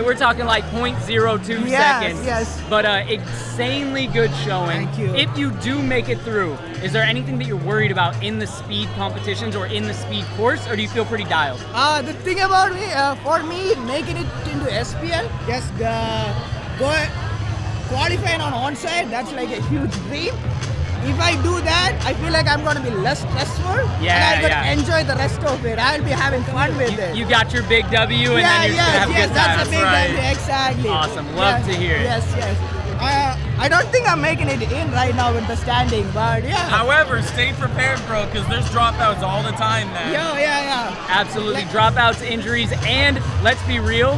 We're talking like 0.02 seconds. Yes. But insanely good showing. Thank you. If you do make it through, is there anything that you're worried about in the speed competitions or in the speed course, or do you feel pretty dialed? The thing about me, for me, making it into SPL, just go qualifying on onsite, that's like a huge dream. If I do that, I feel like I'm going to be less stressful. Yeah, and I'm going to yeah. enjoy the rest of it. I'll be having fun with it. You got your big W, and then you're just gonna have a good time. That's a big W, exactly. Awesome, love to hear it. Yes. I don't think I'm making it in right now with the standing, but yeah. However, stay prepared, bro, because there's dropouts all the time, man. Yeah. Absolutely, dropouts, injuries, and let's be real,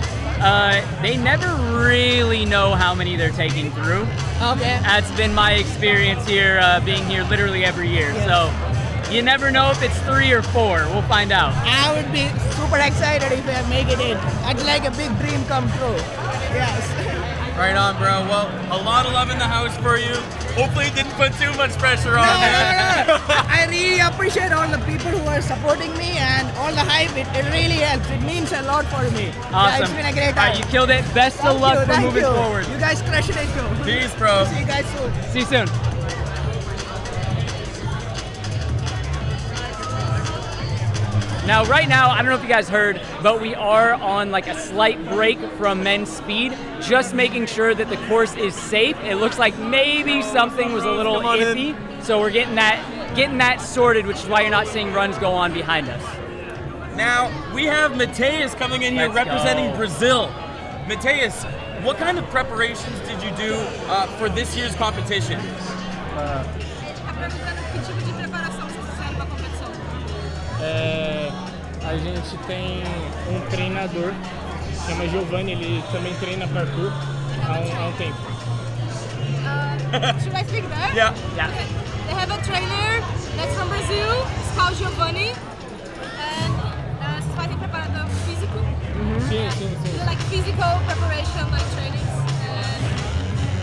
they never really know how many they're taking through. Okay. That's been my experience here, being here literally every year. Yes. So you never know if it's 3 or 4. We'll find out. I would be super excited if I make it in. That's like a big dream come true. Yes. Right on, bro. Well, a lot of love in the house for you. Hopefully it didn't put too much pressure on you. No. I really appreciate all the people who are supporting me and all the hype. It really helps. It means a lot for me. Awesome. Yeah, it's been a great All time. right, you killed it. Best of luck for moving forward. You guys crushing it too. Peace, bro. See you guys soon. See you soon. Now, right now, I don't know if you guys heard, but we are on like a slight break from men's speed, just making sure that the course is safe. It looks like maybe something was a little iffy, so we're getting that sorted, which is why you're not seeing runs go on behind us. Now, we have Mateus coming in here Let's representing go. Brazil. Mateus, what kind of preparations did you do for this year's competition? A gente tem treinador, chama Giovanni, ele também treina parkour há tempo. Should I speak there? Yeah. Okay. They have a trainer that's from Brazil. It's called Giovanni. And vocês fazem preparador físico? Sim. Like physical preparation, like trainings. And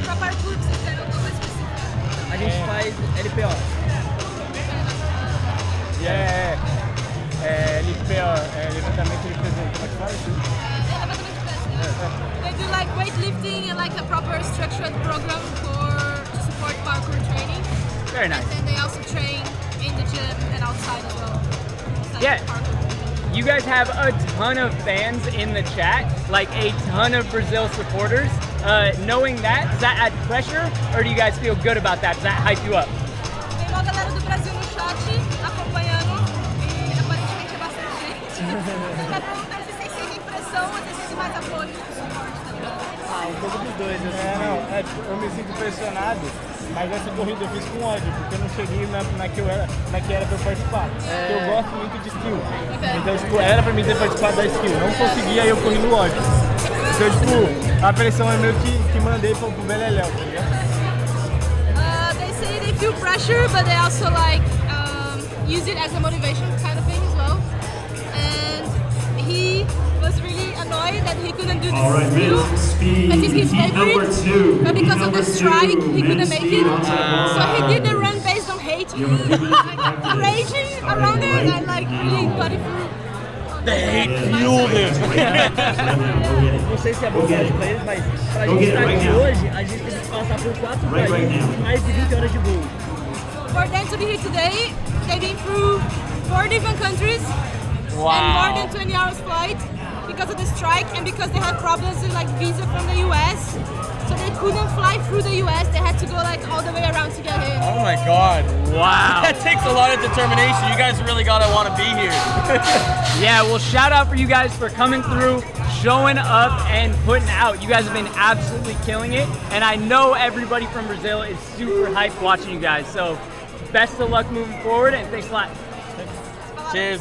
para parkour, vocês têm alguma coisa específica? A gente faz LPO. LPO, levantamento de peso, como é que fala? They do like weightlifting and like a proper structured program to support parkour training. Very nice. And they also train in the gym and outside as well. Outside Yeah. parkour. You guys have a ton of fans in the chat, like a ton of Brazil supporters. Knowing that, does that add pressure, or do you guys feel good about that? Does that hype you up? Tem uma galera do Brasil no chat acompanhando e aparentemente é bastante gente. Tá perguntando se vocês sentem pressão ou se sentem mais apoio do suporte, tá ligado? Um pouco dos dois, assim. Eu me sinto pressionado, mas essa corrida eu fiz com ódio, porque eu não cheguei na que era pra eu participar. Porque eu gosto muito de skill. Então, tipo, era pra mim ter participado da skill. Não consegui, aí eu corri no ódio. Então, tipo, a pressão é meio que mandei pro Beleléu, tá ligado? They say they feel pressure, but they also like use it as a motivation kind of thing as well. And he was really annoyed that he couldn't do this All right, men's speed, that is his heat number favorite, 2. but because Heat of the number strike, 2, he couldn't men's make speed it. on So he did the run based on hate, like, raging around it, and I like really got it through. The hate fueled him. Não sei se é bom pra eles, mas pra gente estar aqui hoje, a gente teve que passar por 4 países e mais de 20 horas de voo. For them to be here today, they've been through 4 different countries and more than 20 hours flight because of the strike and because they had problems with like visa from the US. So they couldn't fly through the US. They had to go like all the way around to get in. Oh my God. Wow. That takes a lot of determination. You guys really gotta want to be here. Yeah, well, shout out for you guys for coming through, showing up, and putting out. You guys have been absolutely killing it, and I know everybody from Brazil is super hyped watching you guys. So, best of luck moving forward, and thanks a lot. Cheers.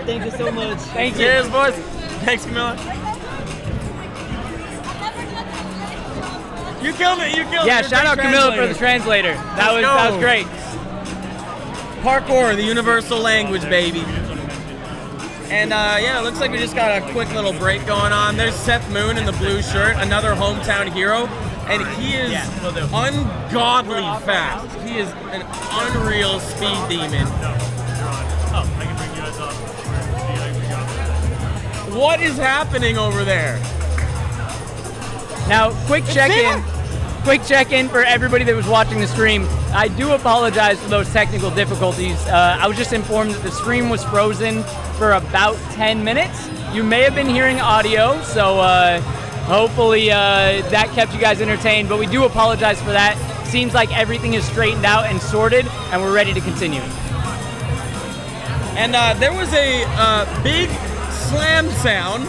Thank you so much. Thank you. Cheers, boys. Thanks, Camilla. You killed it. You killed it. Yeah, You're a shout out great Camilla for translator. the translator. That Let's was go. great. Parkour, the universal language, baby. And yeah, it looks like we just got a quick little break going on. There's Seth Moon in the blue shirt, another hometown hero and he is ungodly fast. He is an unreal speed demon. What is happening over there? Now, quick check-in for everybody that was watching the stream. I do apologize for those technical difficulties. I was just informed that the stream was frozen for about 10 minutes. You may have been hearing audio, so hopefully that kept you guys entertained, but we do apologize for that. Seems like everything is straightened out and sorted, and we're ready to continue. And there was a big slam sound.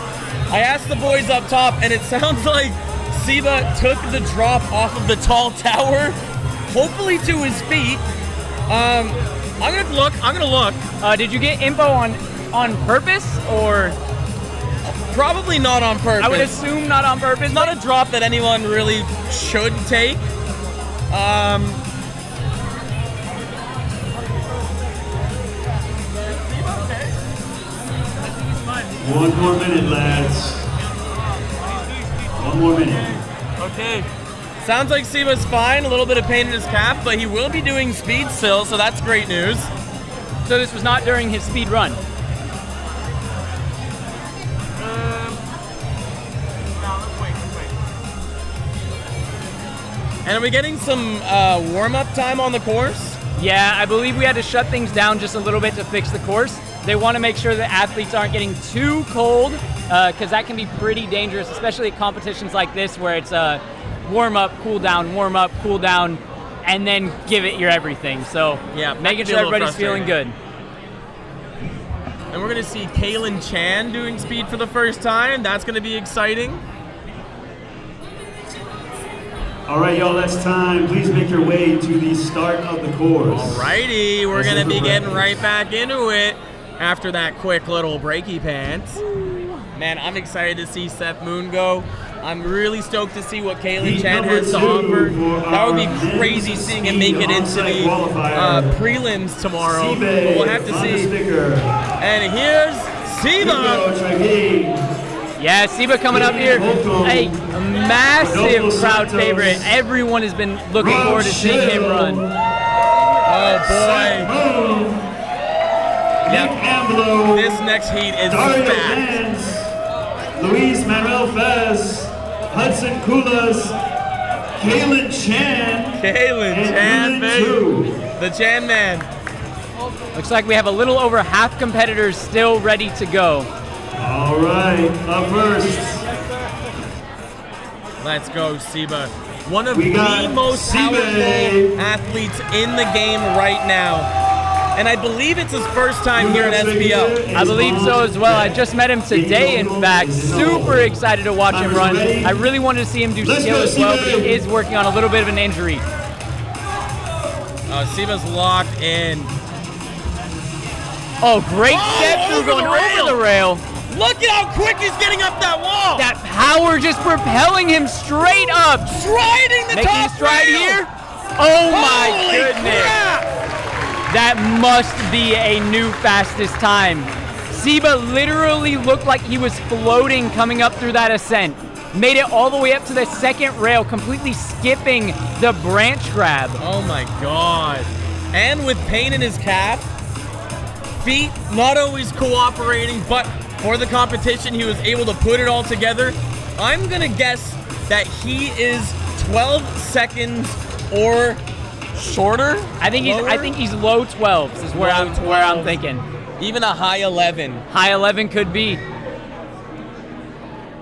I asked the boys up top, and it sounds like Siba took the drop off of the tall tower, hopefully to his feet. I'm gonna look. Did you get info on purpose, or? Probably not on purpose. I would assume not on purpose. Not a drop that anyone really should take. One more minute, lads. One more minute. Okay. Sounds like Siba's fine. A little bit of pain in his calf, but he will be doing speed still, so that's great news. So this was not during his speed run? And are we getting some warm-up time on the course? Yeah, I believe we had to shut things down just a little bit to fix the course. They want to make sure that athletes aren't getting too cold, because that can be pretty dangerous, especially at competitions like this where it's warm up, cool down, and then give it your everything. So yeah, making sure everybody's feeling good. And we're going to see Kaylin Chan doing speed for the first time. That's going to be exciting. All right, y'all, that's time. Please make your way to the start of the course. Alrighty, we're going to be getting right back into it after that quick little breaky pants. Man, I'm excited to see Seth Moon go. I'm really stoked to see what Kaylin Chan has to offer. That would be crazy seeing him make it into the prelims tomorrow. But we'll have to see. And here's Siba. Yeah, Siba coming up here, a massive crowd favorite. Everyone has been looking forward to seeing him run. Oh boy. Yep. This next heat is stacked. Luis Manuel Fez, Hudson Kulas, Kaylin Chan. Kaylin Chan, baby. The Chan man. Looks like we have a little over half competitors still ready to go. All right, up first. Let's go, Siba. One of the most powerful athletes in the game right now. And I believe it's his first time here at SPL. I believe so as well. I just met him today, in fact. Super excited to watch him run. I really wanted to see him do skill as well, but he is working on a little bit of an injury. Siba's locked in. Oh, great step through going over the rail. Look at how quick he's getting up that wall. That power just propelling him straight up. Striding the Making top a stride rail. here. Oh my Holy goodness. crap. That must be a new fastest time. Siba literally looked like he was floating coming up through that ascent. Made it all the way up to the second rail, completely skipping the branch grab. Oh my God. And with pain in his calf, feet not always cooperating, but for the competition, he was able to put it all together. I'm gonna guess that he is 12 seconds or shorter. I think he's low 12s is where I'm thinking. Even a high 11. High 11 could be.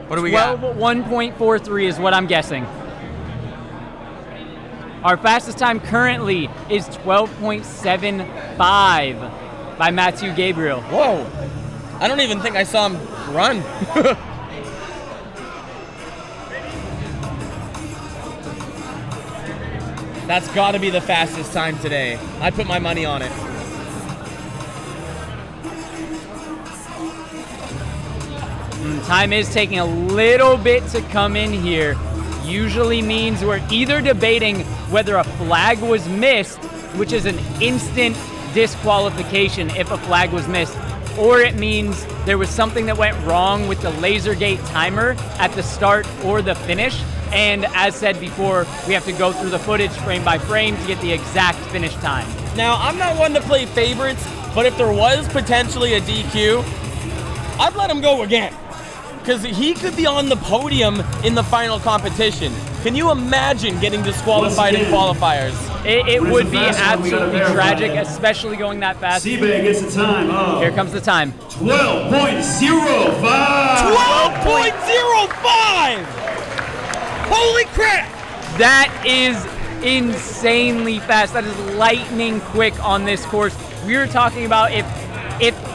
What do we got? 1.43 is what I'm guessing. Our fastest time currently is 12.75 by Matthew Gabriel. Whoa. I don't even think I saw him run. That's got to be the fastest time today. I'd put my money on it. Time is taking a little bit to come in here. Usually means we're either debating whether a flag was missed, which is an instant disqualification if a flag was missed, or it means there was something that went wrong with the laser gate timer at the start or the finish. And as said before, we have to go through the footage frame by frame to get the exact finish time. Now, I'm not one to play favorites, but if there was potentially a DQ, I'd let him go again. Because he could be on the podium in the final competition. Can you imagine getting disqualified in qualifiers? It would be absolutely tragic, especially going that fast. Seabay gets the time of Here comes the time. 12.05. 12.05! Holy crap! That is insanely fast. That is lightning quick on this course. We were talking about if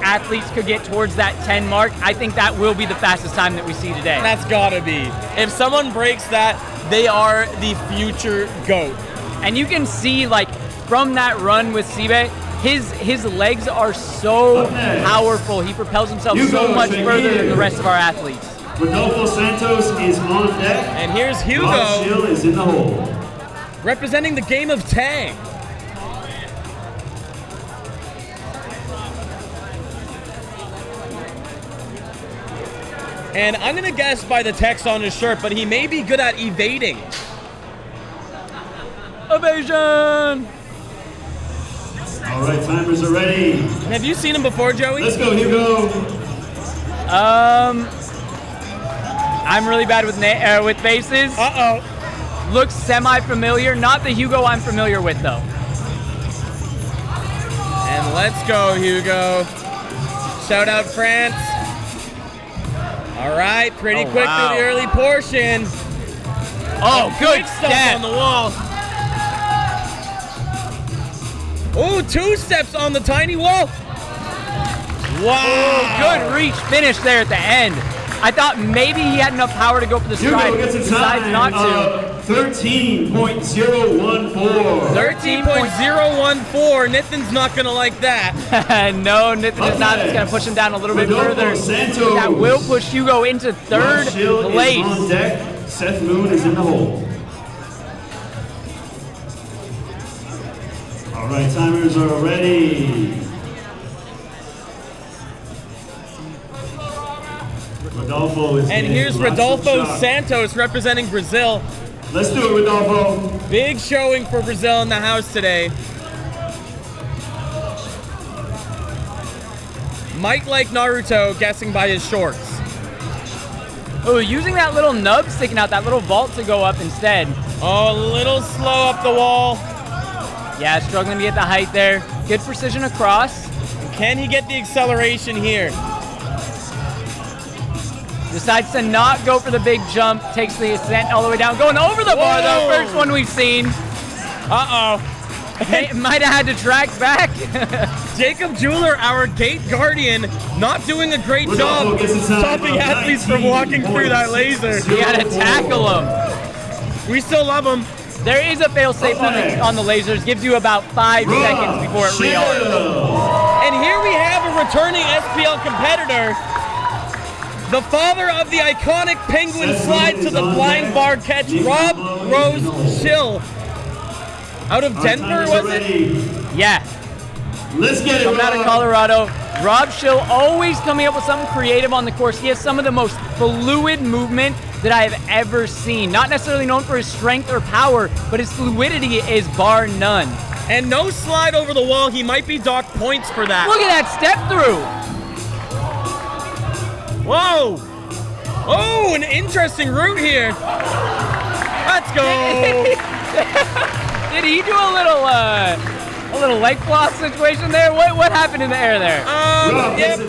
athletes could get towards that 10 mark, I think that will be the fastest time that we see today. That's gotta be. If someone breaks that, they are the future GOAT. And you can see, like, from that run with Sibe, his legs are so powerful. He propels himself so much further than the rest of our athletes. Rodolfo Santos is on deck. And here's Hugo. Rob Schill is in the hole. Representing the game of tag. And I'm gonna guess by the text on his shirt, but he may be good at evading. Evasion! All right, timers are ready. And have you seen him before, Joey? Let's go, Hugo. I'm really bad with faces. Uh-oh. Looks semi-familiar. Not the Hugo I'm familiar with, though. And let's go, Hugo. Shout out, France. All right, pretty quick through the early portion. Oh, good stuff step on the wall. Oh, 2 steps on the tiny wall. Wow. Oh, good reach finish there at the end. I thought maybe he had enough power to go for the stride. Hugo gets a Decides time not to. of 13.014. 13.014. Nithin's not going to like that. No, Nithin is not. It's going to push him down a little bit further. Santos. That will push Hugo into third Rob Schill place. is on deck. Seth Moon is in the hole. All right, timers are ready. Rodolfo is And in here's lots of Rodolfo shock. Santos representing Brazil. Let's do it, Rodolfo. Big showing for Brazil in the house today. Might like Naruto, guessing by his shorts. Oh, using that little nub sticking out, that little vault to go up instead. Oh, a little slow up the wall. Yeah, struggling to get the height there. Good precision across. Can he get the acceleration here? Decides to not go for the big jump. Takes the ascent all the way down. Going over the bar, though. First one we've seen. Uh-oh. Might have had to track back. Jacob Jeweler, our gate guardian, not doing a great Rodolfo job gets a time stopping of athletes from walking through that laser. You gotta tackle him. We still love him. There is a fail-safe on the lasers. Gives you about 5 seconds before it rearms. And here we have a returning SPL competitor, the father of the iconic penguin slide to the flying bar catch, Rob Rose Schill. Out of Denver, was it? Yeah. Let's get it, Coming out of Colorado. Rob Schill always coming up with something creative on the course. He has some of the most fluid movement that I have ever seen. Not necessarily known for his strength or power, but his fluidity is bar none. And no slide over the wall. He might be docked points for that. Look at that step through. Whoa. Oh, an interesting route here. Let's go. Did he do a little leg floss situation there? What happened in the air there? Yep.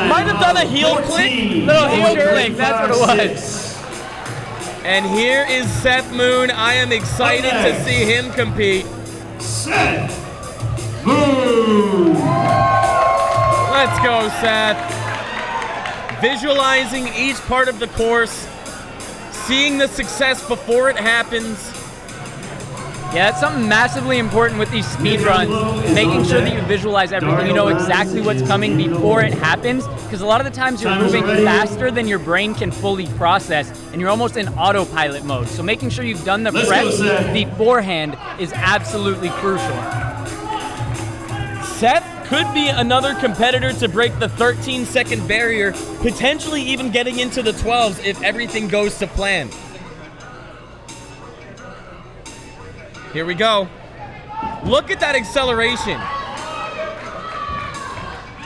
Might have done a heel click. Little heel click, that's what it was. And here is Seth Moon. I am excited to see him compete. Seth Moon. Let's go, Seth. Visualizing each part of the course, seeing the success before it happens. Yeah, that's something massively important with these speed runs, making sure that you visualize everything. You know exactly what's coming before it happens, because a lot of the times you're moving faster than your brain can fully process, and you're almost in autopilot mode. So making sure you've done the prep beforehand is absolutely crucial. Seth could be another competitor to break the 13-second barrier, potentially even getting into the 12s if everything goes to plan. Here we go. Look at that acceleration.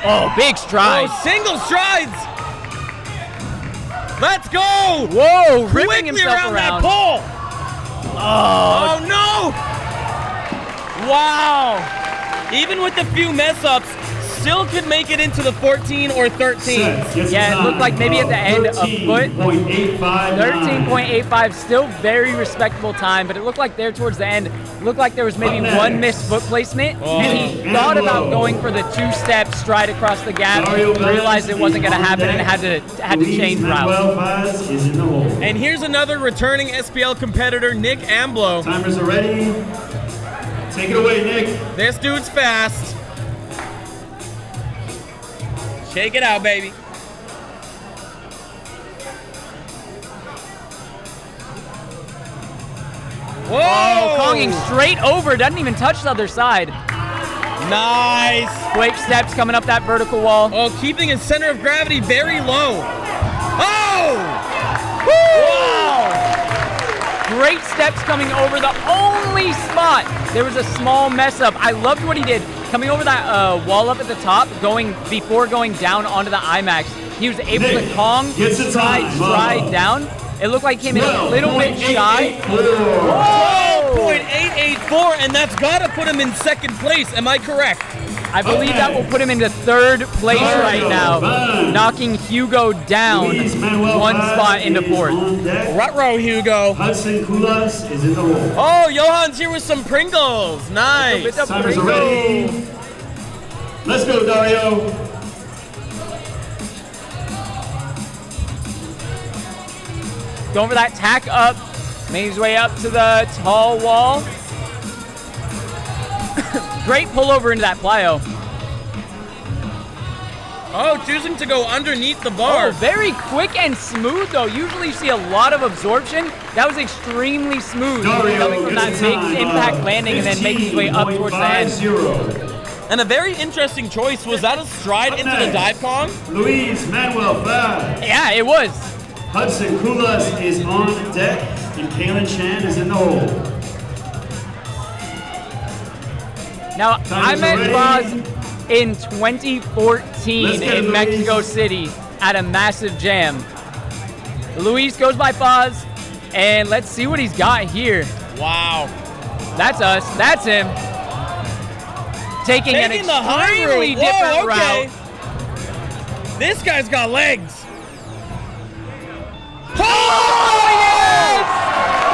Oh, big strides. Oh, single strides. Let's go. Whoa, ripping quickly himself around that around. pole. Oh, no. Wow. Even with a few mess ups, still could make it into the 14 or 13. Yeah, it looked like maybe at the end a foot. 13.85, still very respectable time, but it looked like there towards the end, looked like there was maybe one missed foot placement, and he thought about going for the two-step stride across the gap, realized it wasn't going to happen, and had to change route. And here's another returning SPL competitor, Nick Amblo. Timers are ready. Take it away, Nick. This dude's fast. Shake it out, baby. Whoa! Oh, Konging straight over, doesn't even touch the other side. Nice. Quick steps coming up that vertical wall. Oh, keeping his center of gravity very low. Oh! Wow! Great steps coming over the only spot. There was a small mess up. I loved what he did. Coming over that wall up at the top, before going down onto the IMAX, he was able to Kong, stride down. It looked like he came in a little bit shy. 12.884, and that's got to put him in second place. Am I correct? I believe that will put him into third place right now, knocking Hugo down one spot into fourth. Ruh-roh, Hugo. Hudson Kulas is in the hole. Oh, Johan's here with some Pringles. Nice. Timers are ready. Let's go, Dario. Going for that tack up, made his way up to the tall wall. Great pullover into that plyo. Oh, choosing to go underneath the bar. Oh, very quick and smooth though. Usually you see a lot of absorption. That was extremely smooth. Coming from that big impact landing and then making his way up towards the end. And a very interesting choice. Was that a stride into the dive Kong? Luis Manuel Faz. Yeah, it was. Hudson Kulas is on deck, and Kalen Chan is in the hole. Now, I met Boz in 2014 in Mexico City at a massive jam. Luis goes by Boz, and let's see what he's got here. Wow. That's us. That's him. Taking an extremely different route. This guy's got legs. Oh, yes!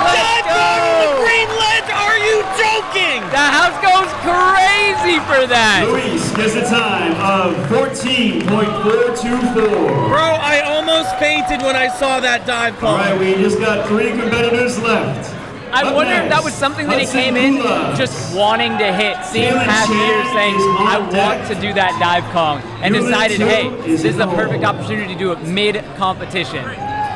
Let's go! The green ledge, are you joking? The house goes crazy for that. Luis gets a time of 14.424. Bro, I almost fainted when I saw that dive call. All right, we just got 3 competitors left. I wonder if that was something that he came in just wanting to hit, seeing past years saying, I want to do that dive Kong, and decided, hey, this is the perfect opportunity to do it mid-competition.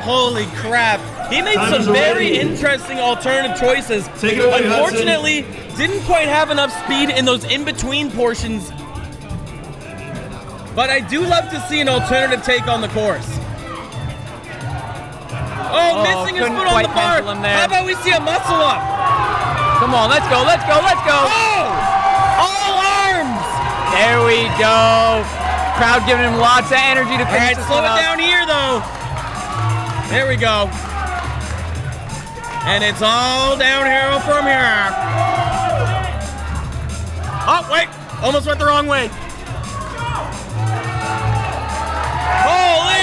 Holy crap. He made some very interesting alternative choices. Unfortunately, didn't quite have enough speed in those in-between portions. But I do love to see an alternative take on the course. Oh, missing his foot on the bar. How about we see a muscle up? Come on, let's go, let's go, let's go. Oh! All arms! There we go. Crowd giving him lots of energy to finish this slow one it up. down here, though. There we go. And it's all downhill from here. Oh, wait. Almost went the wrong way. Holy!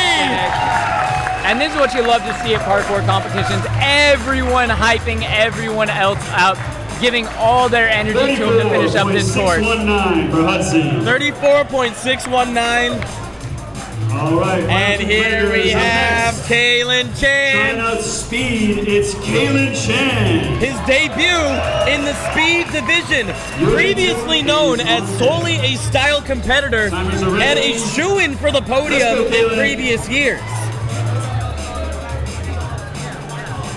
And this is what you love to see at parkour competitions. Everyone hyping everyone else out, giving all their energy to him to finish up this course. 34.619 for Hudson. 34.619. All right. And here we have Kalen Chan. Trying out speed, it's Kalen Chan. His debut in the speed division, previously known as solely a style competitor and a shoo-in for the podium in previous years.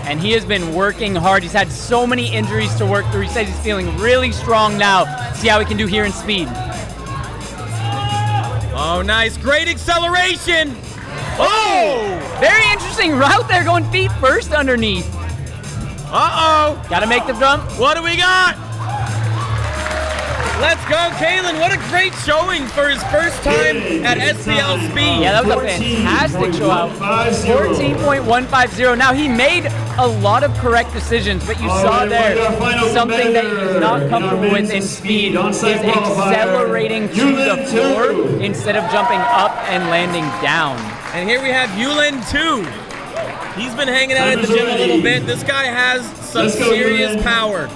And he has been working hard. He's had so many injuries to work through. He says he's feeling really strong now. See how he can do here in speed. Oh, nice. Great acceleration. Oh! Very interesting route there, going feet first underneath. Uh-oh. Gotta make the jump. What do we got? Let's go, Kalen. What a great showing for his first time at SPL Speed. Yeah, that was a fantastic show out. 14.150. Now, he made a lot of correct decisions, but you saw there something that he's not comfortable with in speed is accelerating to the floor instead of jumping up and landing down. And here we have Yulen 2. He's been hanging out at the gym a little bit. This guy has some serious power.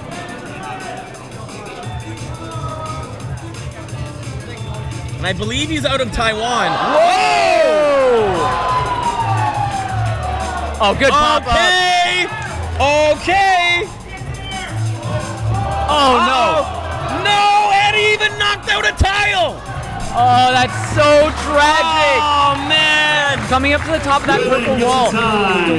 And I believe he's out of Taiwan. Whoa! Oh, good pop up. Okay. Oh, no. No, and he even knocked out a tile. Oh, that's so tragic. Oh, man. Coming up to the top of that purple wall,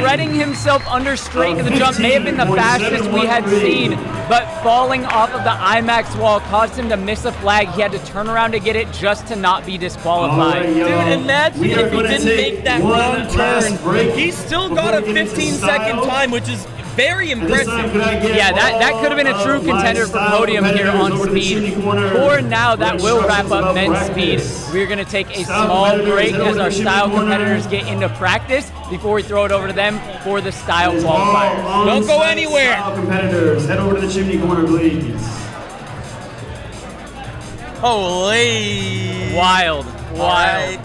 threading himself under straight to the jump may have been the fastest we had seen, but falling off of the IMAX wall caused him to miss a flag. He had to turn around to get it just to not be disqualified. Dude, imagine if he didn't make that wrong turn. He still got a 15-second time, which is very impressive. Yeah, that could have been a true contender for podium here on speed. For now, that will wrap up men's speed. We're going to take a small break as our style competitors get into practice before we throw it over to them for the style qualifiers. Don't go anywhere. Competitors, head over to the chimney corner, please. Holy. Wild. Wild.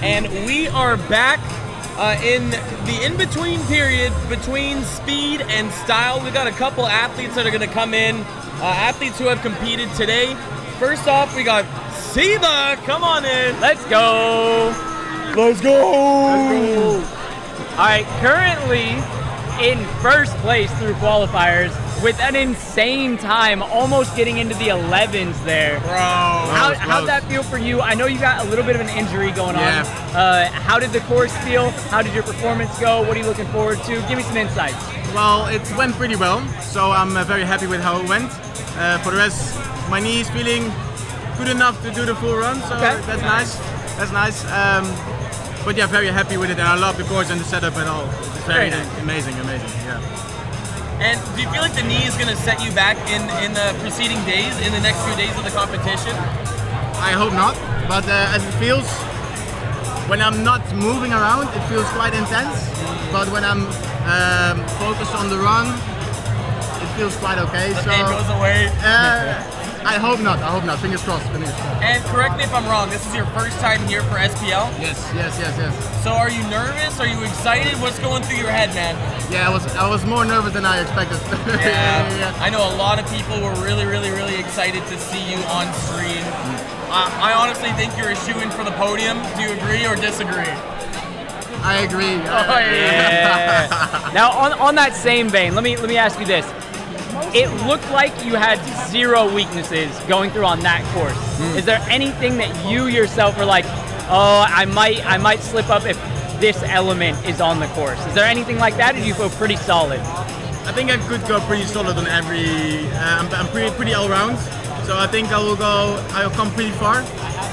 and we are back in the in-between period between speed and style. We got a couple athletes that are going to come in, athletes who have competed today. First off, we got Seba. Come on in. Let's go. Let's go. All right, currently in first place through qualifiers with an insane time, almost getting into the 11s there. Bro. How'd that feel for you? I know you got a little bit of an injury going on. How did the course feel? How did your performance go? What are you looking forward to? Give me some insights. Well, it went pretty well, so I'm very happy with how it went. For the rest, my knee is feeling good enough to do the full run, so that's nice. That's nice. But yeah, very happy with it, and I love the course and the setup and all. It's very amazing, yeah. And do you feel like the knee is going to set you back in the preceding days, in the next few days of the competition? I hope not, but as it feels, when I'm not moving around, it feels quite intense. But when I'm focused on the run, it feels quite okay. The pain goes away. I hope not. Fingers crossed. And correct me if I'm wrong, this is your first time here for SPL? Yes. So are you nervous? Are you excited? What's going through your head, man? Yeah, I was more nervous than I expected. Yeah. I know a lot of people were really excited to see you on screen. I honestly think you're a shoo-in for the podium. Do you agree or disagree? I agree. Oh, yeah. Now on that same vein, let me ask you this. It looked like you had zero weaknesses going through on that course. Is there anything that you yourself are like, oh, I might slip up if this element is on the course? Is there anything like that, or do you feel pretty solid? I think I could go pretty solid on every. I'm pretty all round, so I think I'll come pretty far.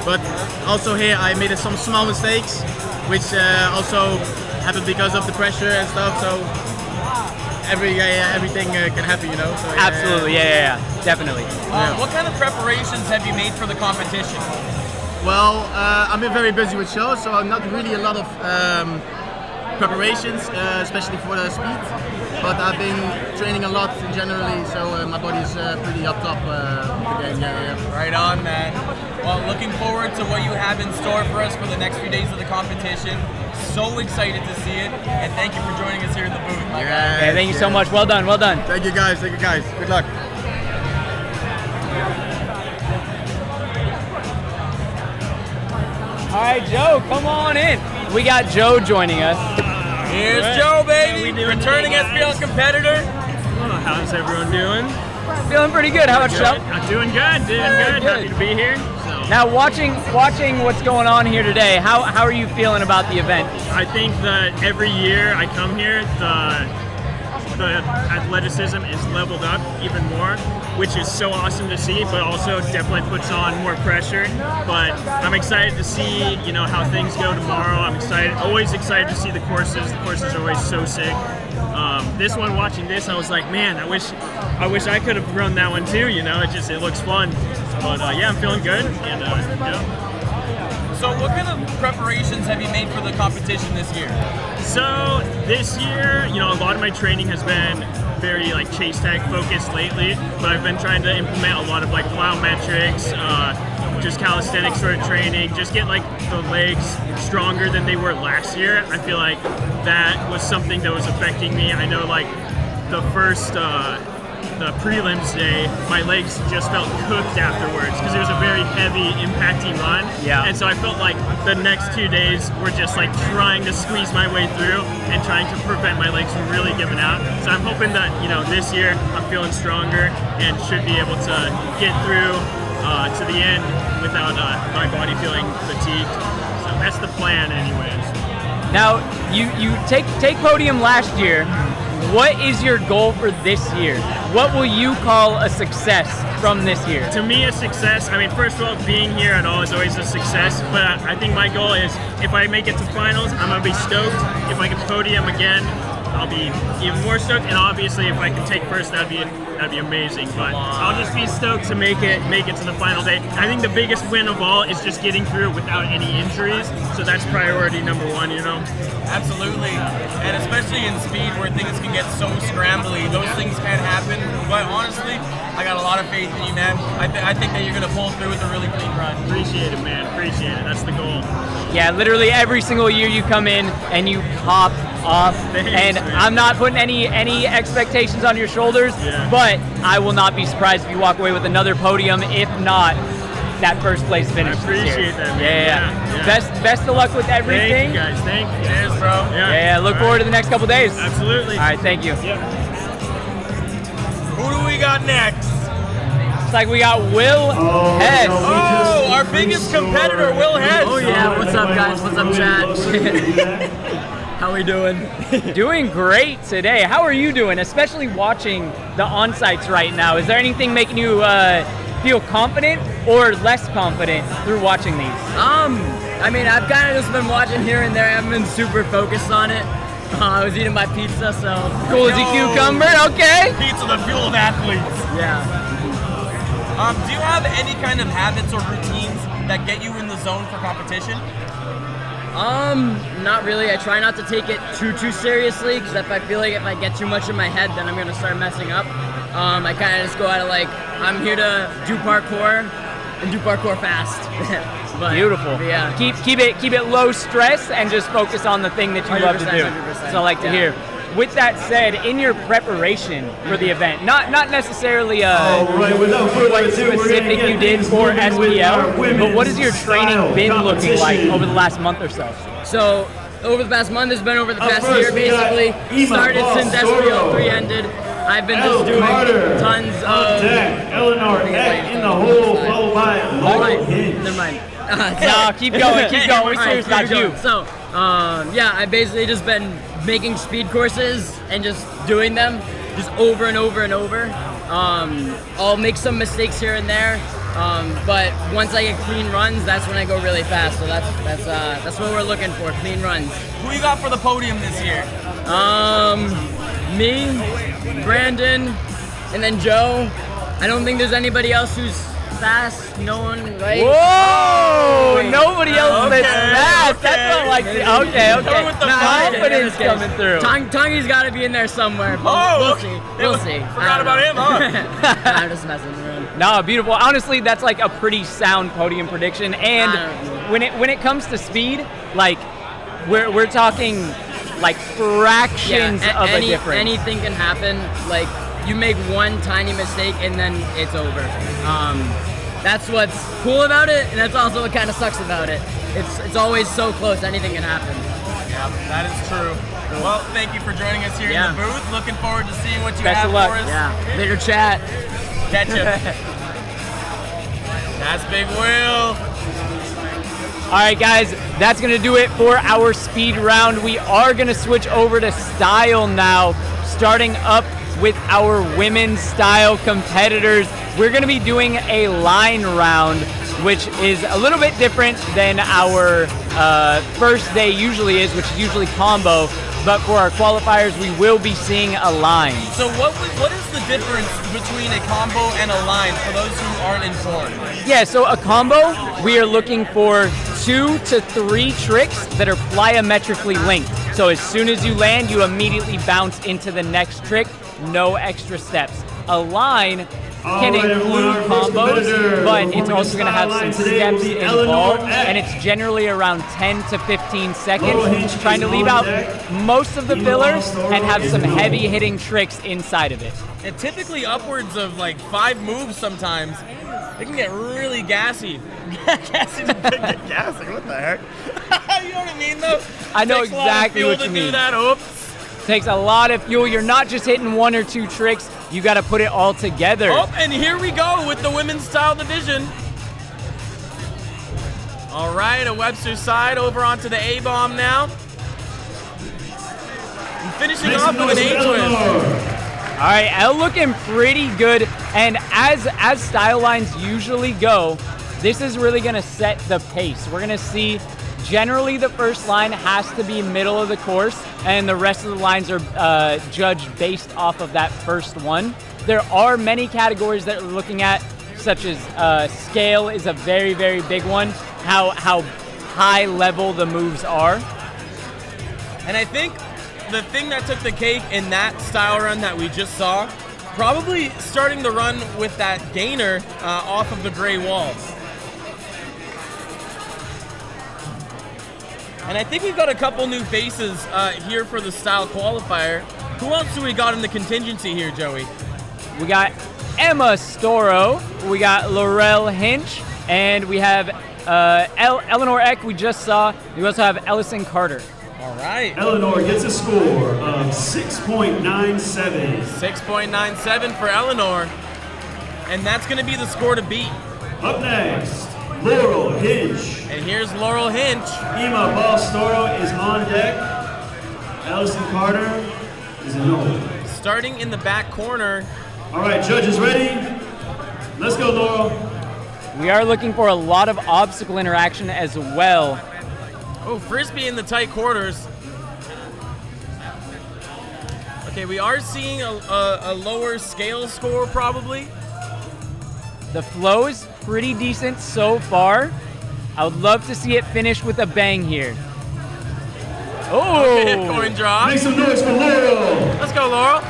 But also here I made some small mistakes, which also happened because of the pressure and stuff. So everything can happen, you know. So, Absolutely, yeah, definitely. What kind of preparations have you made for the competition? Well, I've been very busy with shows, so not really a lot of preparations, especially for the speed. But I've been training a lot generally, so my body's pretty up top again. Yeah. Right on, man. Well, looking forward to what you have in store for us for the next few days of the competition. So excited to see it, and thank you for joining us here in the booth, my guy. Yeah, thank you so much. Well done. Thank you guys. Good luck. All right, Joe, come on in. We got Joe joining us. Here's Joe, baby, returning SPL competitor. How's everyone doing? Feeling pretty good. How about yourself? I'm doing good. Happy to be here. Now, watching what's going on here today, how are you feeling about the event? I think that every year I come here, the athleticism is leveled up even more, which is so awesome to see, but also definitely puts on more pressure. But I'm excited to see, how things go tomorrow. I'm always excited to see the courses. The courses are always so sick. This one, watching this, I was like, man, I wish I could have run that one too. It looks fun. But yeah, I'm feeling good. And So what kind of preparations have you made for the competition this year? So this year, a lot of my training has been very chase tag focused lately, but I've been trying to implement a lot of plyometrics, just calisthenics sort of training, just get the legs stronger than they were last year. I feel like that was something that was affecting me. I know the first the prelims day, my legs just felt cooked afterwards because it was a very heavy impacting run. Yeah. And so I felt like the next 2 days were just trying to squeeze my way through and trying to prevent my legs from really giving out. So I'm hoping that, this year I'm feeling stronger and should be able to get through to the end without my body feeling fatigued. So that's the plan anyways. Now, you take podium last year. What is your goal for this year? What will you call a success from this year? To me, a success, first of all, being here at all is always a success, but I think my goal is if I make it to finals, I'm going to be stoked. If I can podium again, I'll be even more stoked. And obviously, if I can take first, that'd be amazing. But I'll just be stoked to make it to the final day. I think the biggest win of all is just getting through it without any injuries. So that's priority number one, you know. Absolutely, and especially in speed where things can get so scrambly, those things can happen. But honestly, I got a lot of faith in you, man. I think that you're gonna pull through with a really clean run. Appreciate it, man. Appreciate it. That's the goal. Yeah, literally every single year you come in and you pop off. Thanks, and man. I'm not putting any expectations on your shoulders, but I will not be surprised if you walk away with another podium, if not that first place finish. I appreciate that, man. Yeah. Yeah. Best of luck with everything. Thank you, guys. Thank you. Cheers, bro. Yeah, look forward to the next couple days. Absolutely. All right, thank you. Yep. Who do we got next? Looks like we got Will Hess. Oh, our biggest competitor, Will Hess. Oh yeah, what's up guys? What's up chat? How we doing? Doing great today. How are you doing, especially watching the on-sites right now? Is there anything making you feel confident or less confident through watching these? I mean, I've kind of just been watching here and there. I haven't been super focused on it. I was eating my pizza, so. Cool as a cucumber, okay. Pizza, the fuel of athletes. Yeah. Do you have any kind of habits or routines that get you in the zone for competition? Not really. I try not to take it too seriously, because if I feel like if I get too much in my head, then I'm gonna start messing up. I kind of just go out of like, I'm here to do parkour and do parkour fast. But, beautiful. Yeah. Keep it low stress and just focus on the thing that you love to do. 100%. That's what I like to hear. With that said, in your preparation for the event, not necessarily what specific you did for SPL, but what has your training been looking like over the last month or so? So, over the past month, has been over the past year, basically. Started since SPL3 ended. I've been just doing tons of... Eleanor in the hole, followed by Never mind. No, keep going. We serious about you. So, yeah, I've basically just been making speed courses and just doing them just over and over and over. I'll make some mistakes here and there, but once I get clean runs, that's when I go really fast. So that's what we're looking for, clean runs. Who you got for the podium this year? Me, Brandon, and then Joe. I don't think there's anybody else who's fast. No one, right? Whoa! Nobody else that's fast. okay. That's not like the, okay. Coming with the confidence coming through. Tongi's got to be in there somewhere. But we'll see. Forgot about him, huh? I'm just messing around. No, beautiful. Honestly, that's like a pretty sound podium prediction. And when it comes to speed, like we're talking like fractions of a difference. Anything can happen. Like you make one tiny mistake and then it's over. That's what's cool about it, and that's also what kind of sucks about it. It's always so close. Anything can happen. Yeah, that is true. Well, thank you for joining us here in the booth. Looking forward to seeing what you Best have of luck. for us. Yeah. Later, chat. Catch you. That's Big Will. All right, guys, that's going to do it for our speed round. We are going to switch over to style now, starting up with our women's style competitors. We're going to be doing a line round, which is a little bit different than our first day usually is, which is usually combo. But for our qualifiers, we will be seeing a line. So what is the difference between a combo and a line for those who aren't informed? Yeah, so a combo, we are looking for 2 to 3 tricks that are plyometrically linked. So as soon as you land, you immediately bounce into the next trick, no extra steps. A line can include combos, but it's also going to have some steps involved, and it's generally around 10 to 15 seconds, trying to leave out most of the fillers and have some heavy hitting tricks inside of it. And typically upwards of like 5 moves sometimes. It can get really gassy. Gassy, what the heck? You know what I mean though? I know exactly what you mean. Do that. Oops. Takes a lot of fuel. You're not just hitting 1 or 2 tricks. You got to put it all together. Oh, and here we go with the women's style division. All right, a Webster side over onto the A-bomb now. And finishing off with an A-twist. All right, L looking pretty good. And as style lines usually go, this is really going to set the pace. We're going to see Generally, the first line has to be middle of the course, and the rest of the lines are judged based off of that first one. There are many categories that we're looking at, such as scale is a very, very big one, how high level the moves are. And I think the thing that took the cake in that style run that we just saw, probably starting the run with that gainer off of the gray walls. And I think we've got a couple new faces here for the style qualifier. Who else do we got in the contingency here, Joey? We got Emma Storo, we got Laurel Hinch, and we have Eleanor Eck we just saw. We also have Ellison Carter. All right. Eleanor gets a score of 6.97. 6.97 for Eleanor. And that's going to be the score to beat. Up next, Laurel Hinch. And here's Laurel Hinch. Emma Ballstoro is on deck. Ellison Carter is in hold. Starting in the back corner. All right, judges ready? Let's go, Laurel. We are looking for a lot of obstacle interaction as well. Oh, Frisbee in the tight quarters. Okay, we are seeing a lower scale score probably. The flow is pretty decent so far. I would love to see it finish with a bang here. Oh! Okay, coin drop. Make some noise for Laurel. Let's go, Laurel.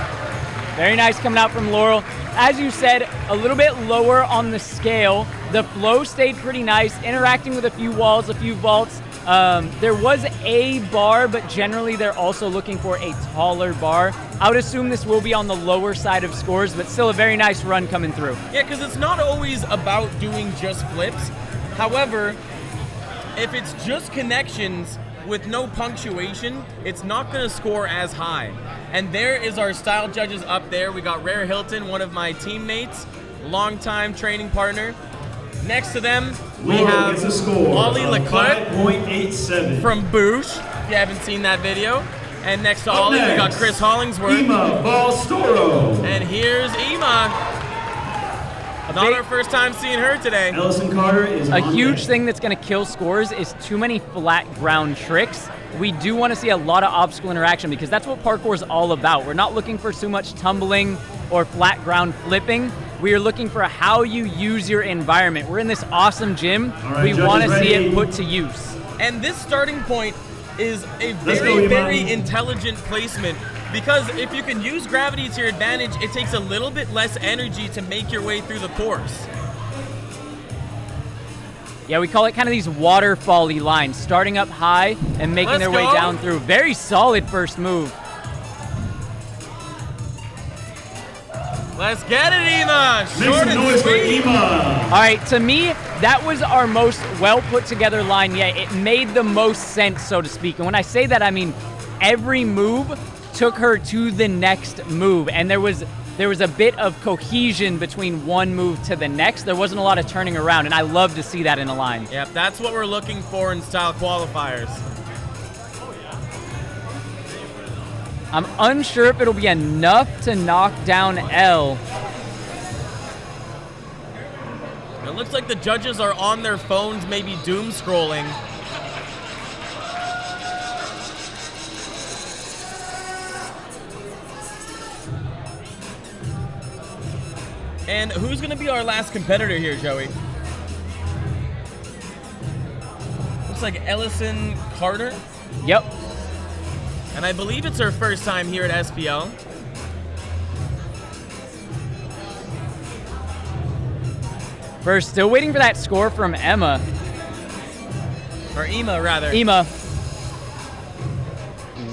Very nice coming out from Laurel. As you said, a little bit lower on the scale. The flow stayed pretty nice, interacting with a few walls, a few vaults. There was a bar, but generally they're also looking for a taller bar. I would assume this will be on the lower side of scores, but still a very nice run coming through. Yeah, because it's not always about doing just flips. However, if it's just connections with no punctuation, it's not going to score as high. And there is our style judges up there. We got Rare Hilton, one of my teammates, longtime training partner. Next to them, we have Ollie Leclerc from Boosh, if you haven't seen that video. And next to Ollie, we got Chris Hollingsworth. Emma Ballstoro. And here's Emma. Not our first time seeing her today. Ellison Carter is a huge thing that's going to kill scores is too many flat ground tricks. We do want to see a lot of obstacle interaction because that's what parkour is all about. We're not looking for too much tumbling or flat ground flipping. We are looking for how you use your environment. We're in this awesome gym. Right, we want to see it put to use. And this starting point is a very intelligent placement because if you can use gravity to your advantage, it takes a little bit less energy to make your way through the course. Yeah, we call it kind of these waterfall-y lines, starting up high and making their way down through. Very solid first move. Let's get it, Emma. Make some noise for Emma. All right, to me, that was our most well put together line yet. It made the most sense, so to speak. And when I say that, I mean every move took her to the next move, and there was a bit of cohesion between one move to the next. There wasn't a lot of turning around, and I love to see that in a line. Yep, that's what we're looking for in style qualifiers. I'm unsure if it'll be enough to knock down L. It looks like the judges are on their phones, maybe doom scrolling. And who's going to be our last competitor here, Joey? Looks like Ellison Carter. Yep. And I believe it's her first time here at SPL. We're still waiting for that score from Emma. Or Emma, rather. Emma.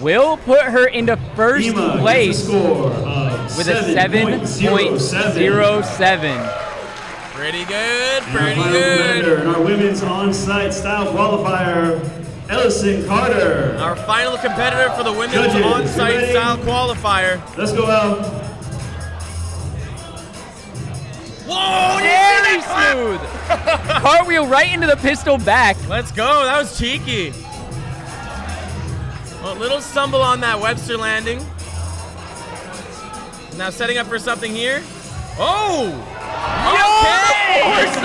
Will put her into first place with a 7.07. Pretty good, pretty good. And our women's on-site style qualifier, Ellison Carter. Our final competitor for the women's on-site style qualifier. Let's go out. Whoa, very smooth. Cartwheel right into the pistol back. Let's go, that was cheeky. Well, little stumble on that Webster landing. Now setting up for something here. Oh! Okay! Ellison.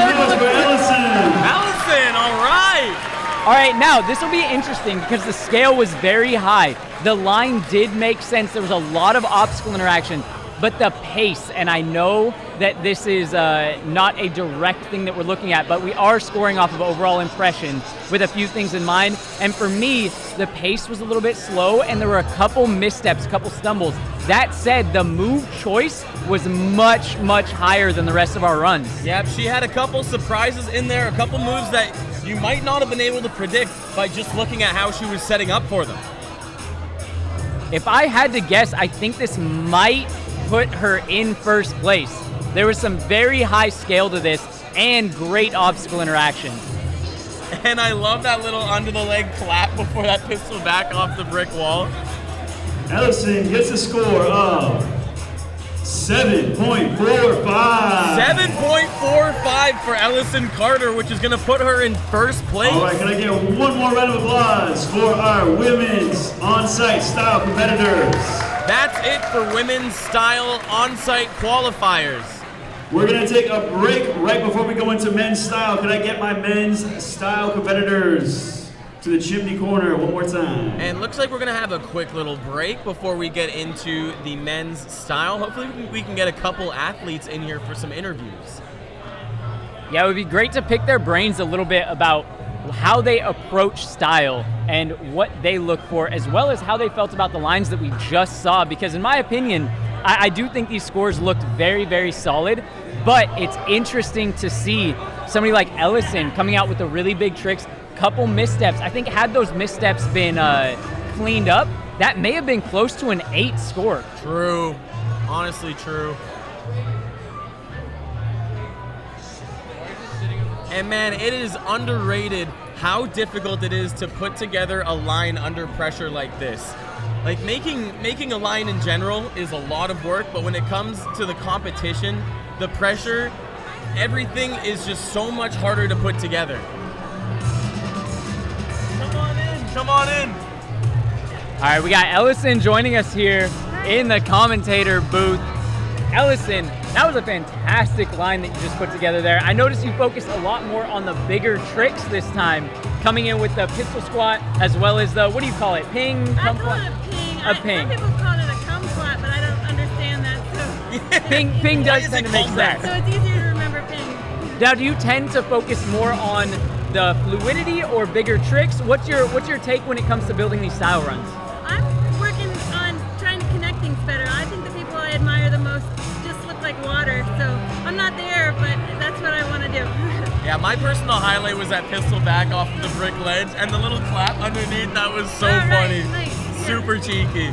Ellison, all right. All right, now this will be interesting because the scale was very high. The line did make sense. There was a lot of obstacle interaction, but the pace, and I know that this is not a direct thing that we're looking at, but we are scoring off of overall impression with a few things in mind. And for me, the pace was a little bit slow, and there were a couple missteps, a couple stumbles. That said, the move choice was much, much higher than the rest of our runs. Yep, she had a couple surprises in there, a couple moves that you might not have been able to predict by just looking at how she was setting up for them. If I had to guess, I think this might put her in first place. There was some very high scale to this and great obstacle interaction. And I love that little under the leg clap before that pistol back off the brick wall. Ellison gets a score of 7.45. 7.45 for Ellison Carter, which is going to put her in first place. All right, can I get one more round of applause for our women's on-site style competitors? That's it for women's style on-site qualifiers. We're going to take a break right before we go into men's style. Can I get my men's style competitors to the chimney corner one more time? And looks like we're going to have a quick little break before we get into the men's style. Hopefully we can get a couple athletes in here for some interviews. Yeah, it would be great to pick their brains a little bit about how they approach style and what they look for, as well as how they felt about the lines that we just saw, because in my opinion, I do think these scores looked very, very solid, but it's interesting to see somebody like Ellison coming out with the really big tricks, couple missteps. I think had those missteps been cleaned up, that may have been close to an 8 score. True, honestly true. And man, it is underrated how difficult it is to put together a line under pressure like this. Like making a line in general is a lot of work, but when it comes to the competition, the pressure, everything is just so much harder to put together. Come on in, come on in. All right, we got Ellison joining us here in the commentator booth. Ellison, that was a fantastic line that you just put together there. I noticed you focused a lot more on the bigger tricks this time, coming in with the pistol squat as well as the, what do you call it, ping? I call it a ping. A ping. Some people call it a cum squat, but I don't understand that. So Ping does tend to make sense. So it's easier to remember ping. Now, do you tend to focus more on the fluidity or bigger tricks? What's your take when it comes to building these style runs? I'm working on trying to connect things better. I think the people I admire the most just look like water, so I'm not there, but that's what I want to do. Yeah, my personal highlight was that pistol back off of the brick ledge and the little clap underneath. That was so funny. Nice. Super cheeky.